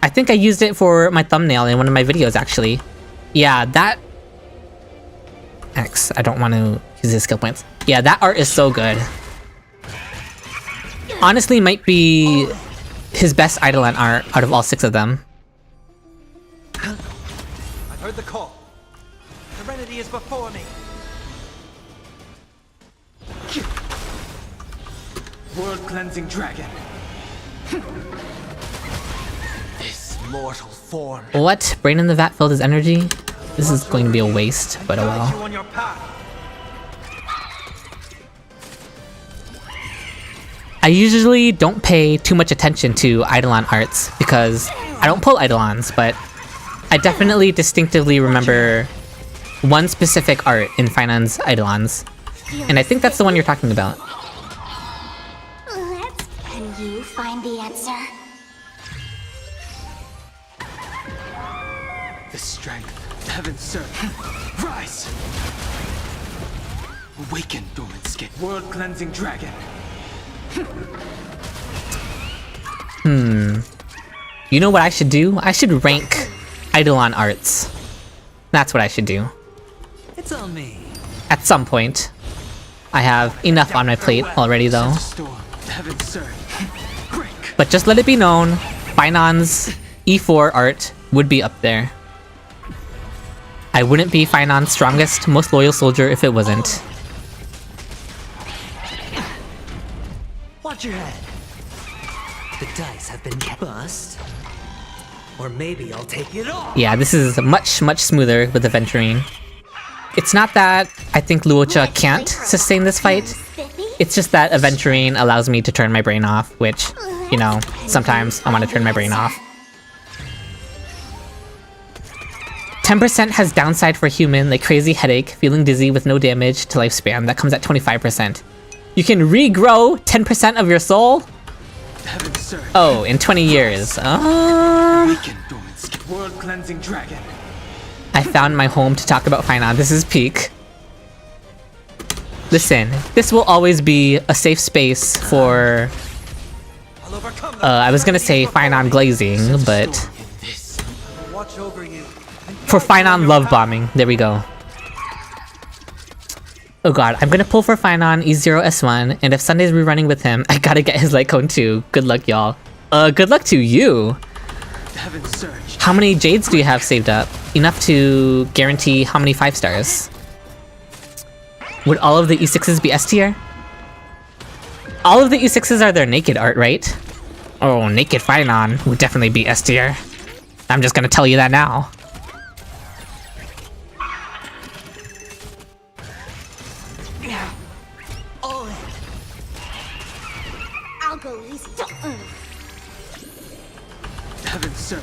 I think I used it for my thumbnail in one of my videos, actually. Yeah, that... X, I don't want to use his skill points. Yeah, that art is so good. Honestly, might be his best Eidolon art out of all 6 of them. I've heard the call. Serenity is before me. World cleansing dragon. This mortal form. What? Brain in the vat filled his energy? This is going to be a waste, but oh well. On your path. I usually don't pay too much attention to Eidolon arts because I don't pull Eidolons, but I definitely distinctively remember one specific art in Finon's Eidolons. And I think that's the one you're talking about. Can you find the answer? The strength, heaven surge. Rise. Awaken, dormant skin. World cleansing dragon. You know what I should do? I should rank Eidolon arts. That's what I should do. It's on me. At some point. I have enough on my plate already though. Heaven surge. Break. But just let it be known, Finon's E4 art would be up there. I wouldn't be Finon's strongest, most loyal soldier if it wasn't. Watch your head. The dice have been bust. Or maybe I'll take it off. Yeah, this is much, much smoother with the Venturine. It's not that I think Luocha can't sustain this fight. It's just that Aventurine allows me to turn my brain off, which, you know, sometimes I want to turn my brain off. 10% has downside for human, like crazy headache, feeling dizzy with no damage to lifespan. That comes at 25%. You can regrow 10% of your soul? Oh, in 20 years. World cleansing dragon. I found my home to talk about Finon. This is peak. Listen, this will always be a safe space for... I was gonna say Finon glazing, but... For Finon love bombing. There we go. Oh god, I'm gonna pull for Finon, E0, S1, and if Sunday's rerunning with him, I gotta get his light cone too. Good luck, y'all. Good luck to you! Heaven's Surge. How many Jades do you have saved up? Enough to guarantee how many 5 stars? Would all of the E6s be S tier? All of the E6s are their naked art, right? Oh, naked Finon would definitely be S tier. I'm just gonna tell you that now. I'll go easy. Heaven's Surge.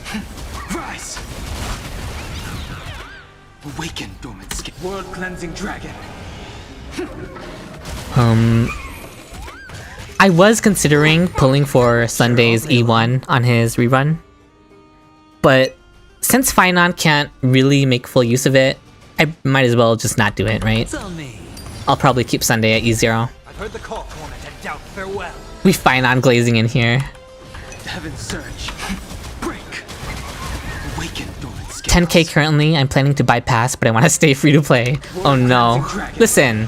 Rise! Awaken, dormant skin. World-cleansing dragon. I was considering pulling for Sunday's E1 on his rerun, but since Finon can't really make full use of it, I might as well just not do it, right? It's on me. I'll probably keep Sunday at E0. I've heard the call, torment, and doubt farewell. We Finon glazing in here. Heaven's Surge. Break. Awaken, dormant skin. 10k currently, I'm planning to bypass, but I want to stay free to play. Oh no. Listen.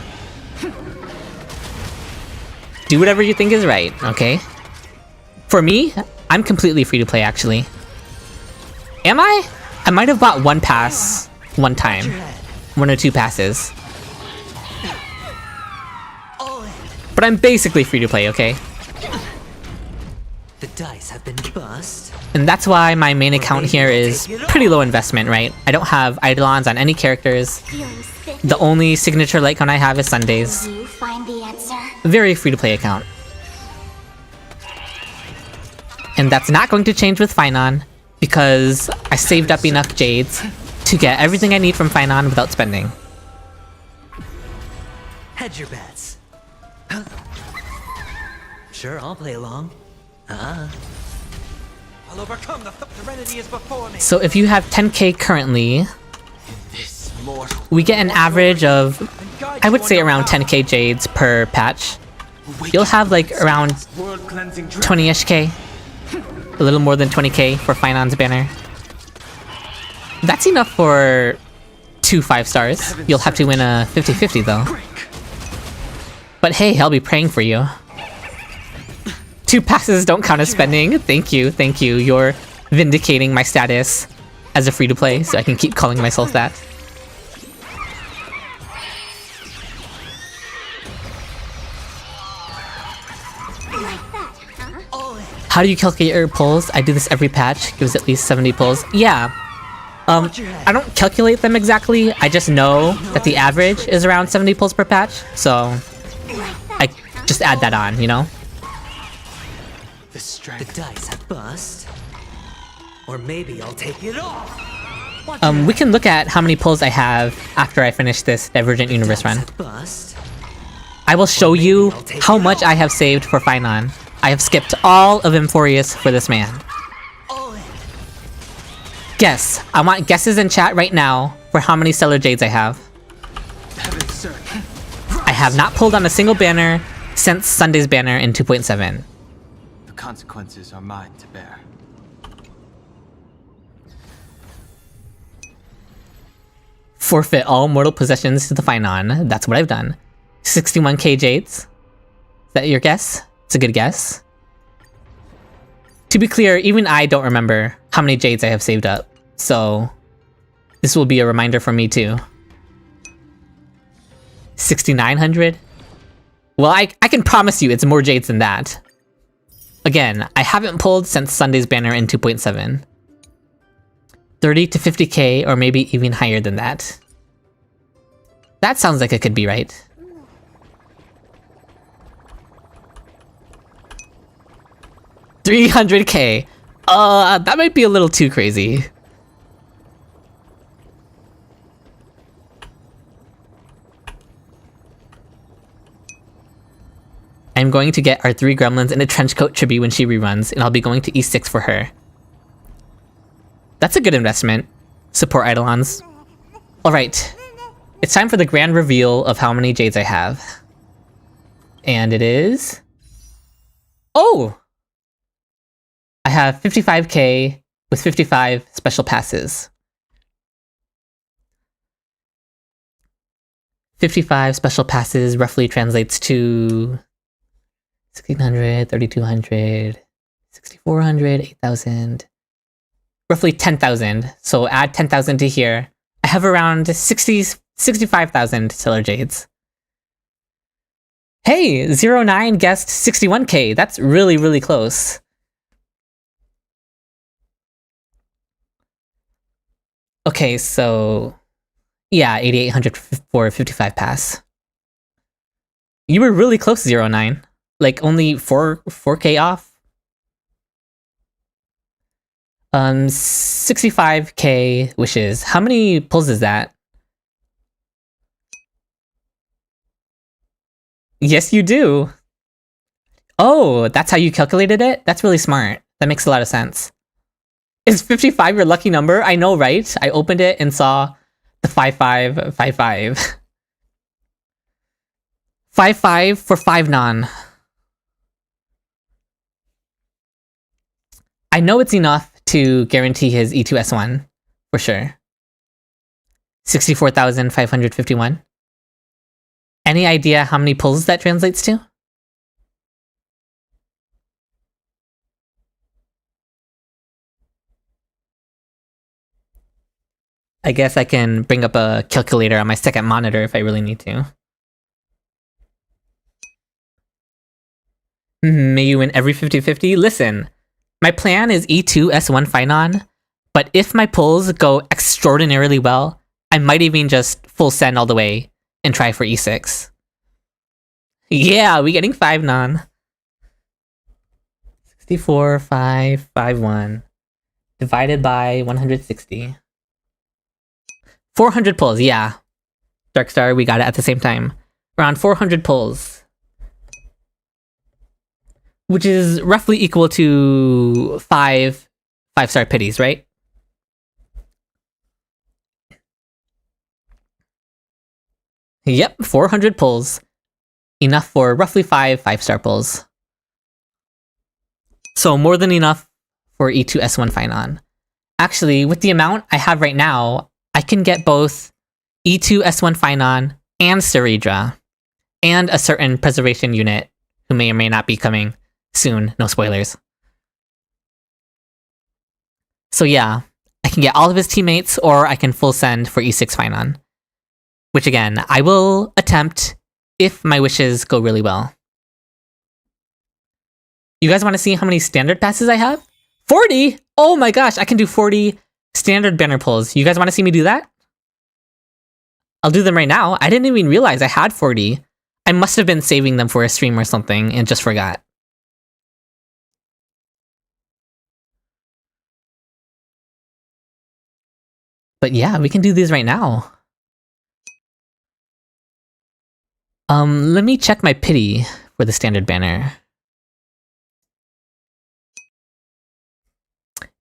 Do whatever you think is right, okay? For me, I'm completely free to play actually. Am I? I might have bought one pass one time. 1 or 2 passes. But I'm basically free to play, okay? The dice have been bust. And that's why my main account here is pretty low investment, right? I don't have Eidolons on any characters. Feeling sick? The only signature light cone I have is Sundays. You find the answer? Very free to play account. And that's not going to change with Finon, because I saved up enough Jades to get everything I need from Finon without spending. Hedge your bets. Sure, I'll play along. I'll overcome the serenity is before me. So if you have 10k currently, This mortal. we get an average of, I would say around 10k Jades per patch. You'll have like around World-cleansing dragon. 20-ish k. A little more than 20k for Finon's banner. That's enough for 2 5 stars. You'll have to win a 50-50 though. Break. But hey, I'll be praying for you. 2 passes don't count as spending. Thank you, thank you. You're vindicating my status as a free-to-play, so I can keep calling myself that. How do you calculate your pulls? I do this every patch. Gives at least 70 pulls. Yeah. I don't calculate them exactly. I just know that the average is around 70 pulls per patch, so I just add that on, you know? The The strength. dice have bust. Or maybe I'll take it off. We can look at how many pulls I have after I finish this Divergent Universe run. Bust. I will show you how much I have saved for Finon. I have skipped all of Emphorius for this man. Guess. I want guesses in chat right now for how many Stellar Jades I have. Heaven's Surge. I have not pulled on a single banner since Sunday's banner in 2.7. The consequences are mine to bear. Forfeit all mortal possessions to the Finon. That's what I've done. 61k Jades. Is that your guess? It's a good guess. To be clear, even I don't remember how many Jades I have saved up. So this will be a reminder for me too. 6,900? Well, I can promise you it's more Jades than that. Again, I haven't pulled since Sunday's banner in 2.7. 30 to 50k, or maybe even higher than that. That sounds like it could be right. $300k. That might be a little too crazy. I'm going to get our 3 gremlins in a trenchcoat Chibi when she reruns, and I'll be going to E6 for her. That's a good investment. Support Eidolons. Alright. It's time for the grand reveal of how many Jades I have. And it is... Oh! I have 55k with 55 special passes. 55 special passes roughly translates to 1600, 3200, 6400, 8000, roughly 10,000. So add 10,000 to here. I have around 65,000 Stellar Jades. Hey, 09 guessed 61k. That's really, really close. Okay, so yeah, 8,800 for 55 pass. You were really close, 09. Like only 4k off. 65k wishes. How many pulls is that? Yes, you do. Oh, that's how you calculated it? That's really smart. That makes a lot of sense. Is 55 your lucky number? I know, right? I opened it and saw the 5555. 55 for 5 non. I know it's enough to guarantee his E2S1, for sure. 64,551. Any idea how many pulls that translates to? I guess I can bring up a calculator on my second monitor if I really need to. May you win every 50-50? Listen, my plan is E2 S1 Finon, but if my pulls go extraordinarily well, I might even just full send all the way and try for E6. Yeah, we getting 5 non. 64,551 divided by 160. 400 pulls, yeah. Darkstar, we got it at the same time. Around 400 pulls. Which is roughly equal to 5-star pities, right? Yep, 400 pulls. Enough for roughly 5-star pulls. So more than enough for E2 S1 Finon. Actually, with the amount I have right now, I can get both E2 S1 Finon and Ceridra, and a certain preservation unit who may or may not be coming soon, no spoilers. So yeah, I can get all of his teammates, or I can full send for E6 Finon. Which again, I will attempt if my wishes go really well. You guys want to see how many standard passes I have? 40! Oh my gosh, I can do 40 standard banner pulls. You guys want to see me do that? I'll do them right now. I didn't even realize I had 40. I must have been saving them for a stream or something and just forgot. But yeah, we can do these right now. Let me check my pity for the standard banner.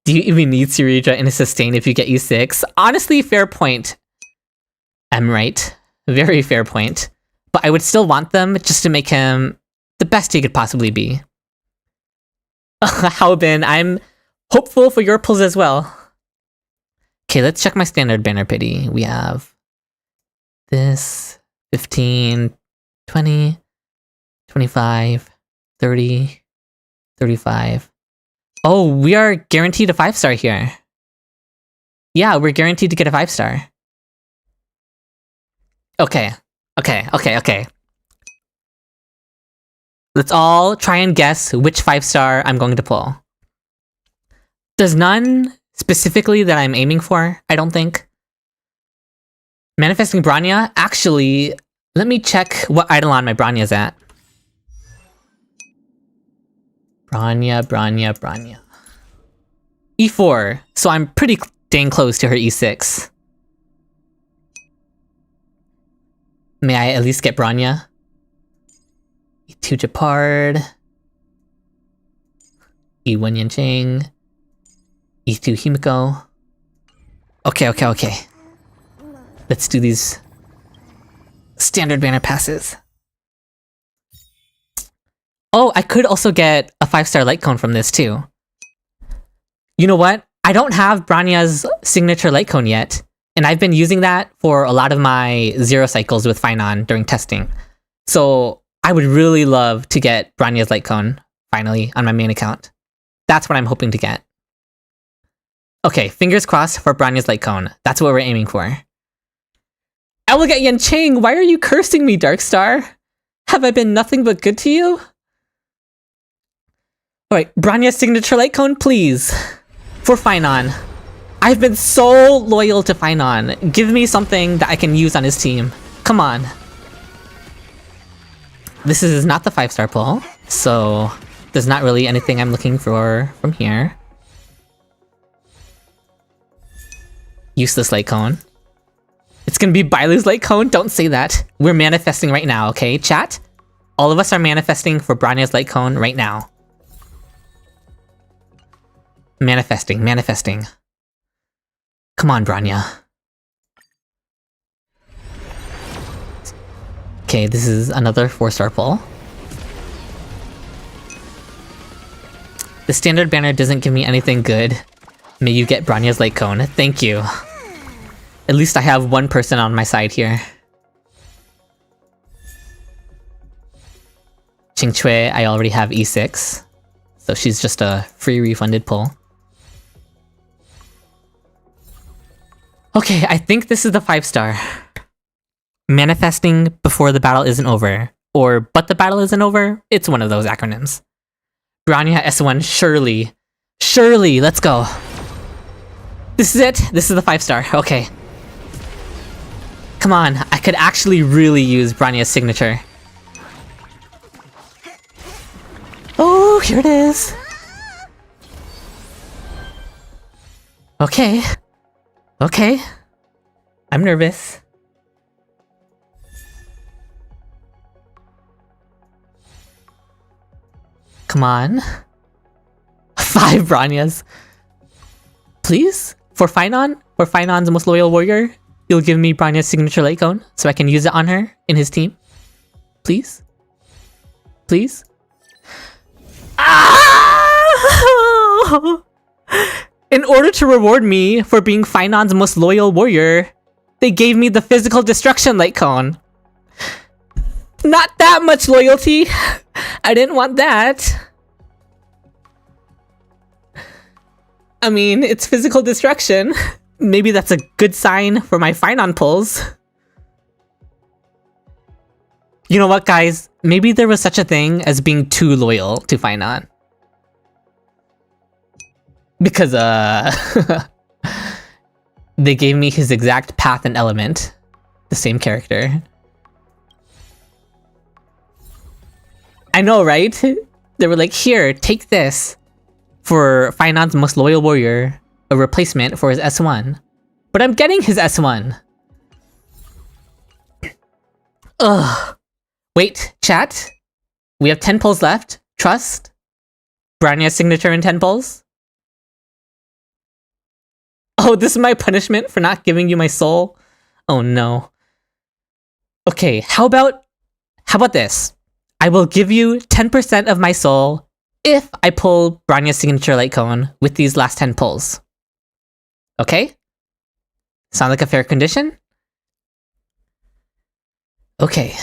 Do you even need Ceridra in a sustain if you get E6? Honestly, fair point. I'm right. Very fair point. But I would still want them just to make him the best he could possibly be. Haobin, I'm hopeful for your pulls as well. Okay, let's check my standard banner pity. We have this, 15, 20, 25, 30, 35. Oh, we are guaranteed a 5-star here. Yeah, we're guaranteed to get a 5-star. Okay. Let's all try and guess which 5-star I'm going to pull. There's none specifically that I'm aiming for, I don't think. Manifesting Bronya? Actually, let me check what Eidolon my Bronya's at. Bronya. E4, so I'm pretty dang close to her E6. May I at least get Bronya? E2 Japard. E1 Yanqing. E2 Himiko. Okay. Let's do these standard banner passes. Oh, I could also get a 5-star light cone from this too. You know what? I don't have Bronya's signature light cone yet. And I've been using that for a lot of my zero cycles with Finon during testing. So I would really love to get Branya's Light Cone, finally, on my main account. That's what I'm hoping to get. Okay, fingers crossed for Branya's Light Cone. That's what we're aiming for. I will get Yancheng! Why are you cursing me, Darkstar? Have I been nothing but good to you? Alright, Branya's signature Light Cone, please. For Finon. I've been so loyal to Finon. Give me something that I can use on his team. Come on. This is not the 5-star pull, so there's not really anything I'm looking for from here. Useless Light Cone. It's gonna be Bailu's Light Cone? Don't say that. We're manifesting right now, okay, chat? All of us are manifesting for Branya's Light Cone right now. Manifesting, manifesting. Come on, Branya. Okay, this is another 4-star pull. The standard banner doesn't give me anything good. May you get Branya's Light Cone. Thank you. At least I have one person on my side here. Qingchui, I already have E6. So she's just a free refunded pull. Okay, I think this is the 5-star. Manifesting before the battle isn't over. Or but the battle isn't over. It's one of those acronyms. Branya S1, surely. Surely, let's go. This is it? This is the 5-star. Okay. Come on, I could actually really use Branya's signature. Oh, here it is. Okay. Okay. I'm nervous. Come on. 5 Branyas. Please? For Finon? For Finon's most loyal warrior? You'll give me Branya's signature Light Cone so I can use it on her in his team? Please? Please? Ah! In order to reward me for being Finon's most loyal warrior, they gave me the physical destruction Light Cone. Not that much loyalty. I didn't want that. I mean, it's physical destruction. Maybe that's a good sign for my Finon pulls. You know what, guys? Maybe there was such a thing as being too loyal to Finon. Because, they gave me his exact path and element. The same character. I know, right? They were like, here, take this. For Finon's most loyal warrior. A replacement for his S1. But I'm getting his S1. Ugh. Wait, chat? We have 10 pulls left. Trust? Branya's signature in 10 pulls? Oh, this is my punishment for not giving you my soul? Oh no. Okay, how about this? I will give you 10% of my soul if I pull Branya's signature Light Cone with these last 10 pulls. Okay? Sound like a fair condition? Okay.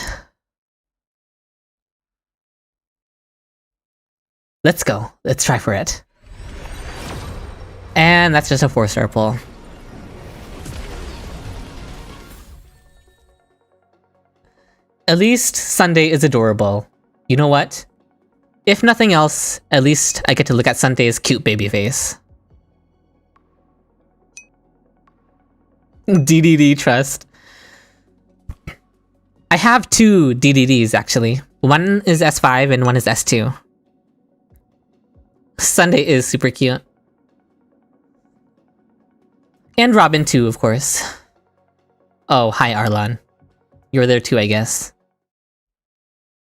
Let's go. Let's try for it. And that's just a 4-star pull. At least Sunday is adorable. You know what? If nothing else, at least I get to look at Sunday's cute baby face. DDD trust. I have 2 DDDs actually. One is S5 and one is S2. Sunday is super cute. And Robin too, of course. Oh, hi Arlon. You're there too, I guess.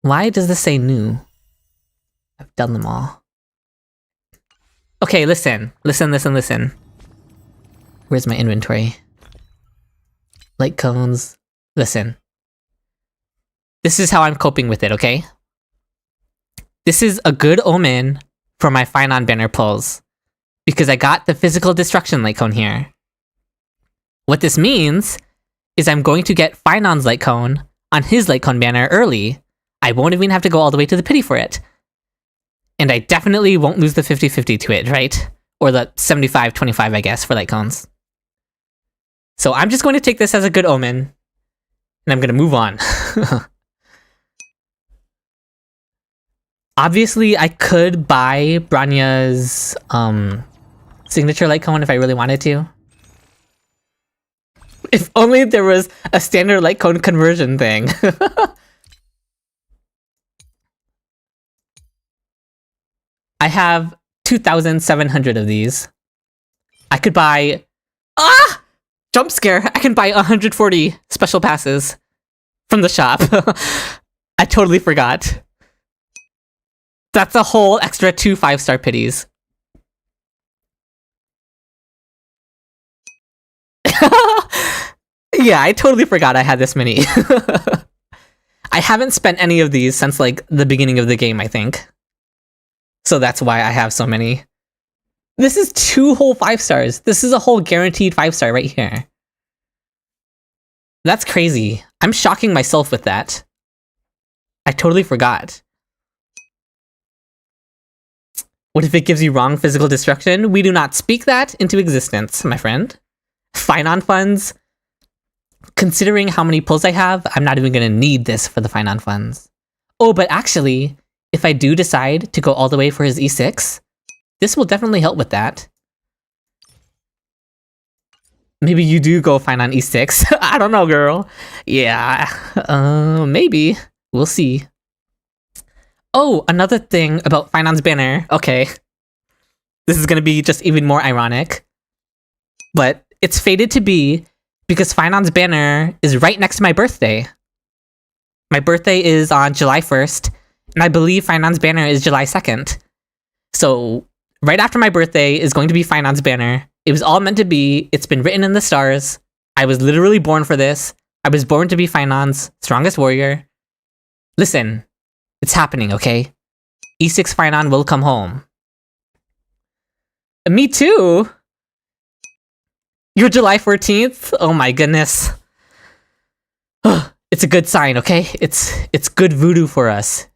Why does this say new? I've done them all. Okay, listen. Listen. Where's my inventory? Light cones. Listen. This is how I'm coping with it, okay? This is a good omen for my Finon banner pulls. Because I got the physical destruction light cone here. What this means is I'm going to get Finon's Light Cone on his Light Cone banner early. I won't even have to go all the way to the pity for it. And I definitely won't lose the 50-50 to it, right? Or the 75-25, I guess, for Light Cones. So I'm just going to take this as a good omen, and I'm going to move on. Obviously, I could buy Branya's signature Light Cone if I really wanted to. If only there was a standard Light Cone conversion thing. I have 2,700 of these. I could buy... Ah! Jump scare! I can buy 140 special passes from the shop. I totally forgot. That's a whole extra 2 5-star pities. Yeah, I totally forgot I had this many. I haven't spent any of these since, like, the beginning of the game, I think. So that's why I have so many. This is 2 whole 5 stars. This is a whole guaranteed 5-star right here. That's crazy. I'm shocking myself with that. I totally forgot. What if it gives you wrong physical destruction? We do not speak that into existence, my friend. Finon funds. Considering how many pulls I have, I'm not even going to need this for the Finon funds. Oh, but actually, if I do decide to go all the way for his E6, this will definitely help with that. Maybe you do go Finon E6. I don't know, girl. Yeah, maybe. We'll see. Oh, another thing about Finon's banner. Okay. This is going to be just even more ironic. But it's fated to be because Finon's banner is right next to my birthday. My birthday is on July 1st, and I believe Finon's banner is July 2nd. So, right after my birthday is going to be Finon's banner. It was all meant to be. It's been written in the stars. I was literally born for this. I was born to be Finon's strongest warrior. Listen, it's happening, okay? E6 Finon will come home. Me too! You're July 14th? Oh my goodness. It's a good sign, okay? It's good voodoo for us.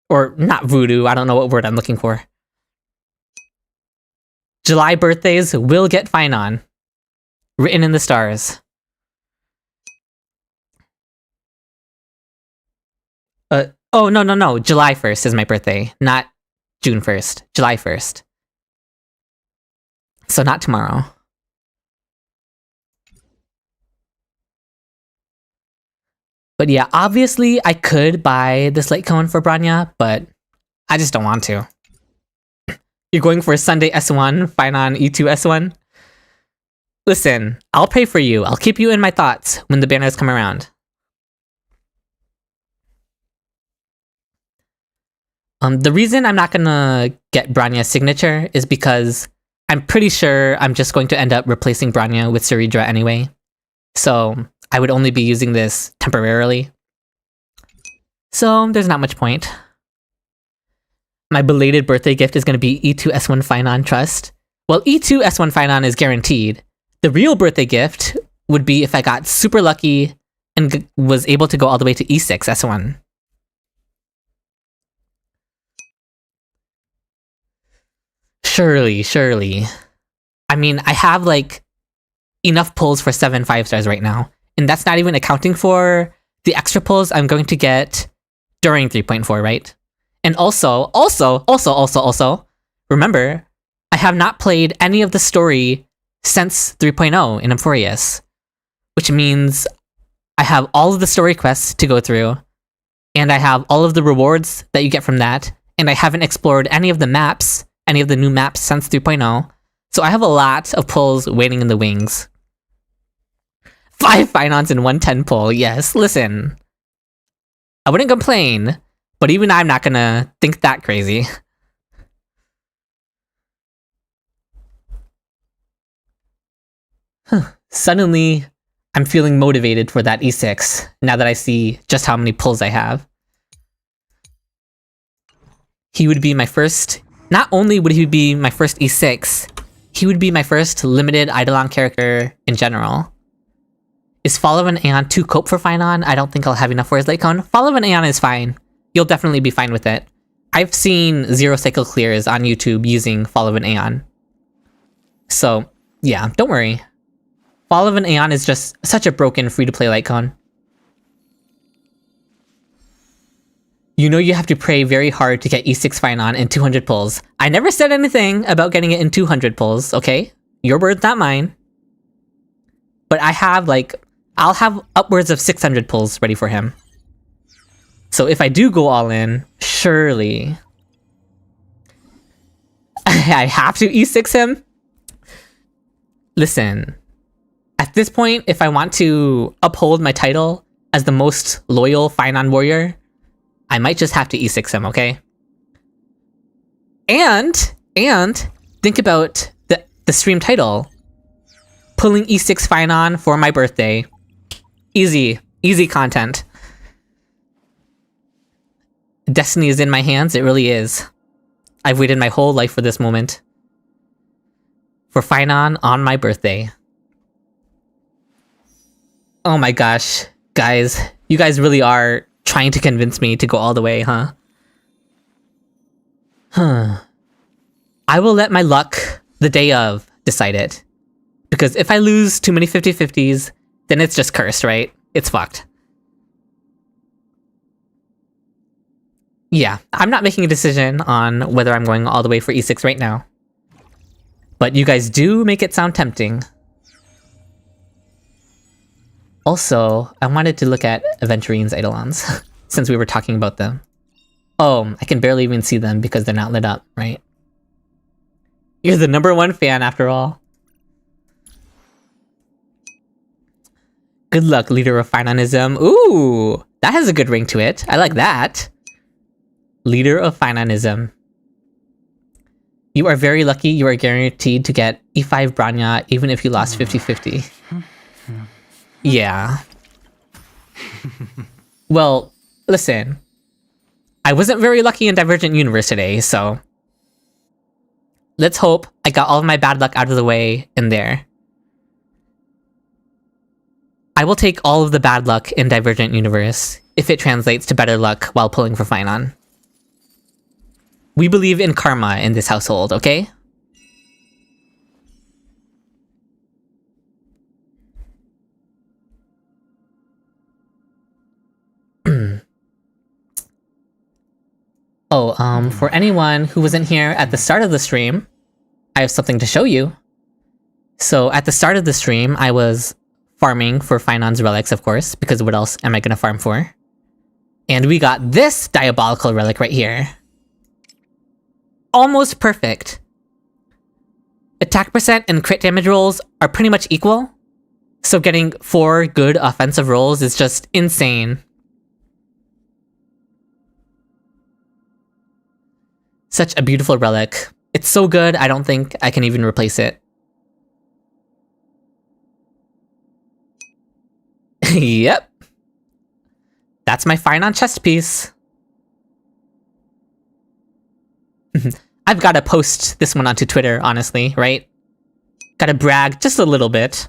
Or not voodoo, I don't know what word I'm looking for. July birthdays will get Finon. Written in the stars. Oh, no. July 1st is my birthday, not June 1st. July 1st. So not tomorrow. But yeah, obviously I could buy this Light Cone for Branya, but I just don't want to. You're going for a Sunday S1, Finon E2 S1? Listen, I'll pray for you. I'll keep you in my thoughts when the banners come around. The reason I'm not gonna get Branya's signature is because I'm pretty sure I'm just going to end up replacing Branya with Saridra anyway. So I would only be using this temporarily. So there's not much point. My belated birthday gift is going to be E2 S1 Finon Trust. Well, E2 S1 Finon is guaranteed. The real birthday gift would be if I got super lucky and was able to go all the way to E6 S1. Surely. I mean, I have like enough pulls for 7 5-stars right now. And that's not even accounting for the extra pulls I'm going to get during 3.4, right? And also, remember, I have not played any of the story since 3.0 in Amphorius. Which means I have all of the story quests to go through, and I have all of the rewards that you get from that, and I haven't explored any of the maps, any of the new maps since 3.0, so I have a lot of pulls waiting in the wings. 5 Finons and 1 10 pull, yes, listen. I wouldn't complain, but even I'm not gonna think that crazy. Suddenly, I'm feeling motivated for that E6, now that I see just how many pulls I have. He would be my first... Not only would he be my first E6, he would be my first limited Eidolon character in general. Is Fall of an Aeon too cope for Finon? I don't think I'll have enough for his late cone. Fall of an Aeon is fine. You'll definitely be fine with it. I've seen 0 cycle clears on YouTube using Fall of an Aeon. So, yeah, don't worry. Fall of an Aeon is just such a broken free-to-play late cone. You know you have to pray very hard to get E6 Finon in 200 pulls. I never said anything about getting it in 200 pulls, okay? Your words, not mine. But I have, I'll have upwards of 600 pulls ready for him. So if I do go all in, surely I have to E6 him? Listen, at this point, if I want to uphold my title as the most loyal Finon warrior, I might just have to E6 him, okay? And think about the stream title. Pulling E6 Finon for my birthday. Easy content. Destiny is in my hands, it really is. I've waited my whole life for this moment. For Finon on my birthday. Oh my gosh, guys. You guys really are trying to convince me to go all the way, huh? I will let my luck, the day of, decide it. Because if I lose too many 50-50s, then it's just cursed, right? It's fucked. Yeah, I'm not making a decision on whether I'm going all the way for E6 right now. But you guys do make it sound tempting. Also, I wanted to look at Aventurine's Eidolons, since we were talking about them. Oh, I can barely even see them because they're not lit up, right? You're the #1 fan after all. Good luck, leader of Finonism. Ooh, that has a good ring to it. I like that. Leader of Finonism. You are very lucky. You are guaranteed to get E5 Branya even if you lost 50-50. Yeah. Well, listen. I wasn't very lucky in Divergent Universe today, so let's hope I got all of my bad luck out of the way in there. I will take all of the bad luck in Divergent Universe if it translates to better luck while pulling for Finon. We believe in karma in this household, okay? For anyone who wasn't here at the start of the stream, I have something to show you. So at the start of the stream, I was farming for Finon's relics, of course, because what else am I gonna farm for? And we got this diabolical relic right here. Almost perfect. Attack percent and crit damage rolls are pretty much equal, so getting 4 good offensive rolls is just insane. Such a beautiful relic. It's so good, I don't think I can even replace it. Yep. That's my Finon chest piece. I've gotta post this one onto Twitter, honestly, right? Gotta brag just a little bit.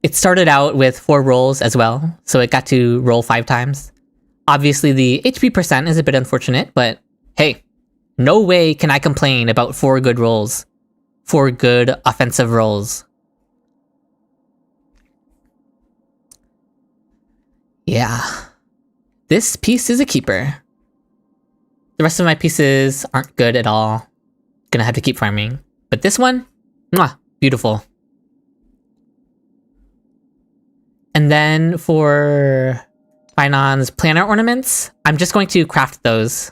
It started out with 4 rolls as well, so it got to roll 5 times. Obviously, the HP percent is a bit unfortunate, but hey, no way can I complain about 4 good rolls. 4 good offensive rolls. Yeah. This piece is a keeper. The rest of my pieces aren't good at all. Gonna have to keep farming. But this one, mwah, beautiful. And then for Finon's planar ornaments, I'm just going to craft those.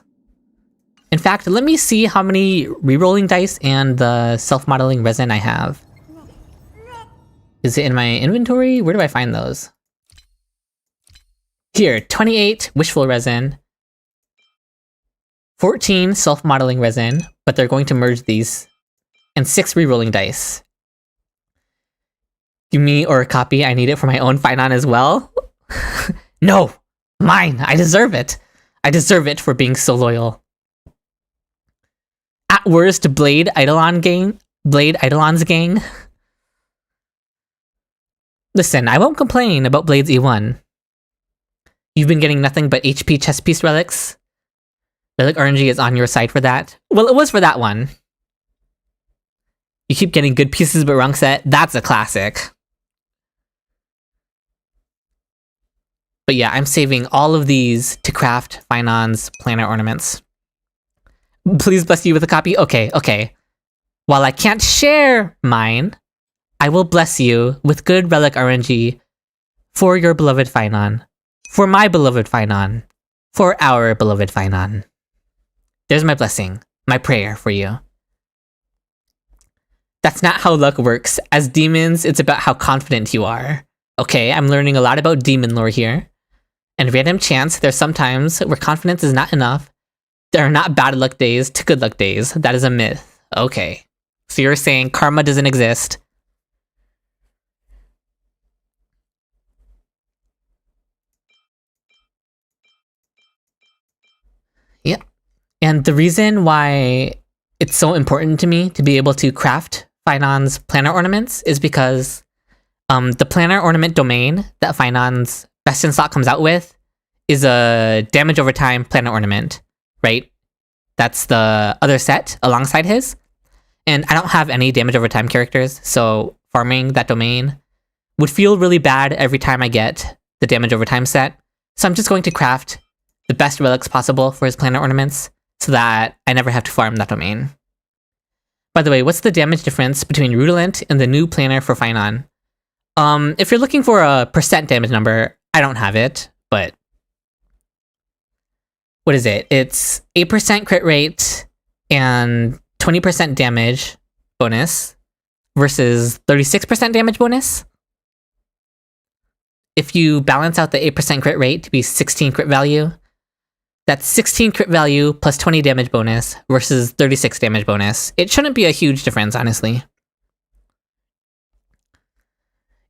In fact, let me see how many rerolling dice and the self-modeling resin I have. Is it in my inventory? Where do I find those? Here, 28 wishful resin, 14 self-modeling resin, but they're going to merge these, and 6 rerolling dice. Give me or a copy, I need it for my own Finon as well. No! Mine! I deserve it! I deserve it for being so loyal. At worst, Blade Eidolon's gang. Listen, I won't complain about Blade's E1. You've been getting nothing but HP chest piece relics. Relic RNG is on your side for that. Well, it was for that one. You keep getting good pieces but wrong set. That's a classic. But yeah, I'm saving all of these to craft Finon's planar ornaments. Please bless you with a copy? Okay. While I can't share mine, I will bless you with good relic RNG for your beloved Finon. For my beloved Finon. For our beloved Finon. There's my blessing. My prayer for you. That's not how luck works. As demons, it's about how confident you are. Okay, I'm learning a lot about demon lore here. And random chance, there's some times where confidence is not enough. There are not bad luck days to good luck days. That is a myth. Okay. So you're saying karma doesn't exist. Yep. And the reason why it's so important to me to be able to craft Finon's planar ornaments is because the planar ornament domain that Finon's Best in Slot comes out with is a damage over time planar ornament, right? That's the other set alongside his. And I don't have any damage over time characters, so farming that domain would feel really bad every time I get the damage over time set. So I'm just going to craft the best relics possible for his planar ornaments so that I never have to farm that domain. By the way, what's the damage difference between Rudolent and the new planar for Finon? If you're looking for a percent damage number, I don't have it, but what is it? It's 8% crit rate and 20% damage bonus versus 36% damage bonus. If you balance out the 8% crit rate to be 16 crit value, that's 16 crit value plus 20 damage bonus versus 36 damage bonus. It shouldn't be a huge difference, honestly.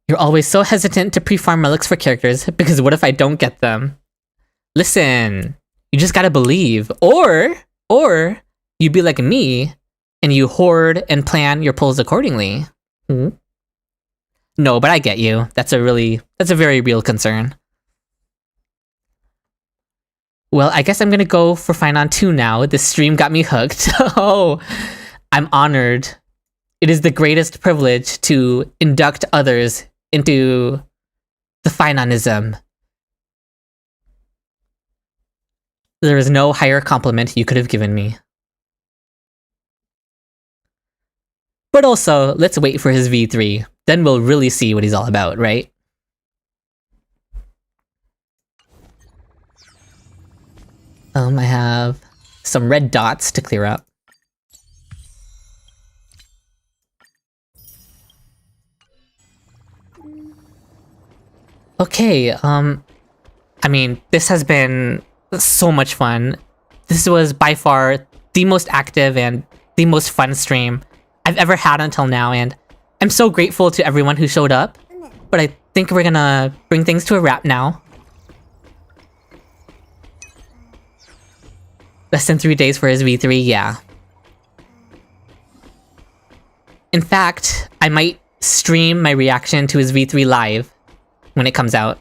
You're always so hesitant to pre-farm relics for characters because what if I don't get them? Listen, you just gotta believe. Or you be like me and you hoard and plan your pulls accordingly. No, but I get you. That's a very real concern. Well, I guess I'm gonna go for Finon 2 now. This stream got me hooked. Oh, I'm honored. It is the greatest privilege to induct others into the Finonism. There is no higher compliment you could have given me. But also, let's wait for his V3. Then we'll really see what he's all about, right? I have some red dots to clear up. Okay, I mean, this has been so much fun. This was by far the most active and the most fun stream I've ever had until now, and I'm so grateful to everyone who showed up. But I think we're gonna bring things to a wrap now. Less than 3 days for his V3, yeah. In fact, I might stream my reaction to his V3 live when it comes out.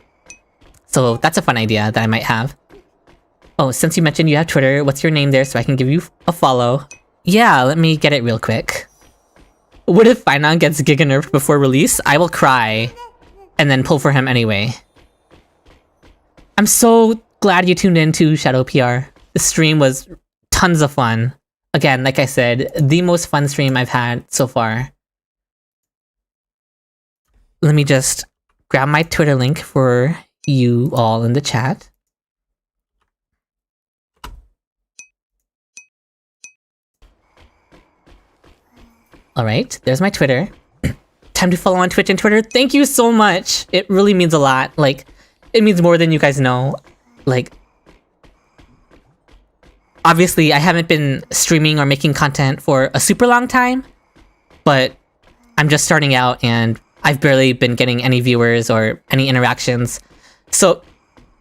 So that's a fun idea that I might have. Oh, since you mentioned you have Twitter, what's your name there so I can give you a follow? Yeah, let me get it real quick. What if Finon gets Giga nerfed before release? I will cry and then pull for him anyway. I'm so glad you tuned in to Shadow PR. The stream was tons of fun. Again, like I said, the most fun stream I've had so far. Let me just grab my Twitter link for you all in the chat. Alright, there's my Twitter. Time to follow on Twitch and Twitter. Thank you so much! It really means a lot. Like, it means more than you guys know. Like, obviously, I haven't been streaming or making content for a super long time, but I'm just starting out and I've barely been getting any viewers or any interactions. So,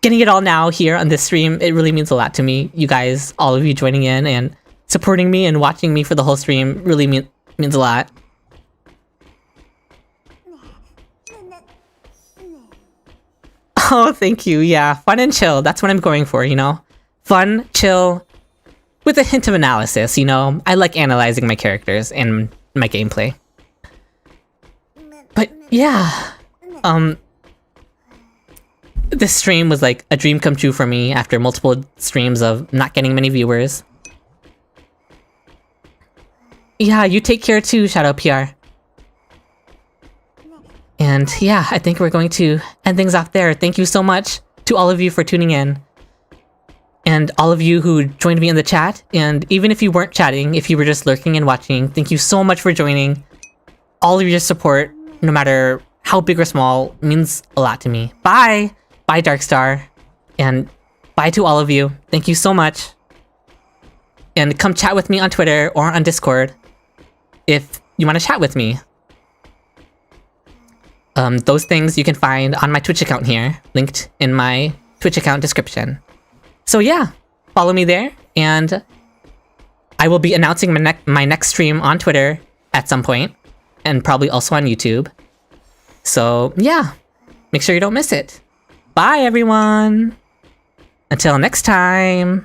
getting it all now here on this stream, it really means a lot to me. You guys, all of you joining in and supporting me and watching me for the whole stream really means a lot. Oh, thank you. Yeah, fun and chill. That's what I'm going for, you know? Fun, chill, with a hint of analysis, you know? I like analyzing my characters and my gameplay. But yeah, this stream was like a dream come true for me after multiple streams of not getting many viewers. Yeah, you take care too, Shadow PR. And yeah, I think we're going to end things off there. Thank you so much to all of you for tuning in. And all of you who joined me in the chat. And even if you weren't chatting, if you were just lurking and watching, thank you so much for joining. All of your support, no matter how big or small, means a lot to me. Bye! Bye, Darkstar. And bye to all of you. Thank you so much. And come chat with me on Twitter or on Discord if you want to chat with me. Those things you can find on my Twitch account here, linked in my Twitch account description. So yeah, follow me there, and I will be announcing my next stream on Twitter at some point, and probably also on YouTube. So yeah, make sure you don't miss it. Bye everyone! Until next time!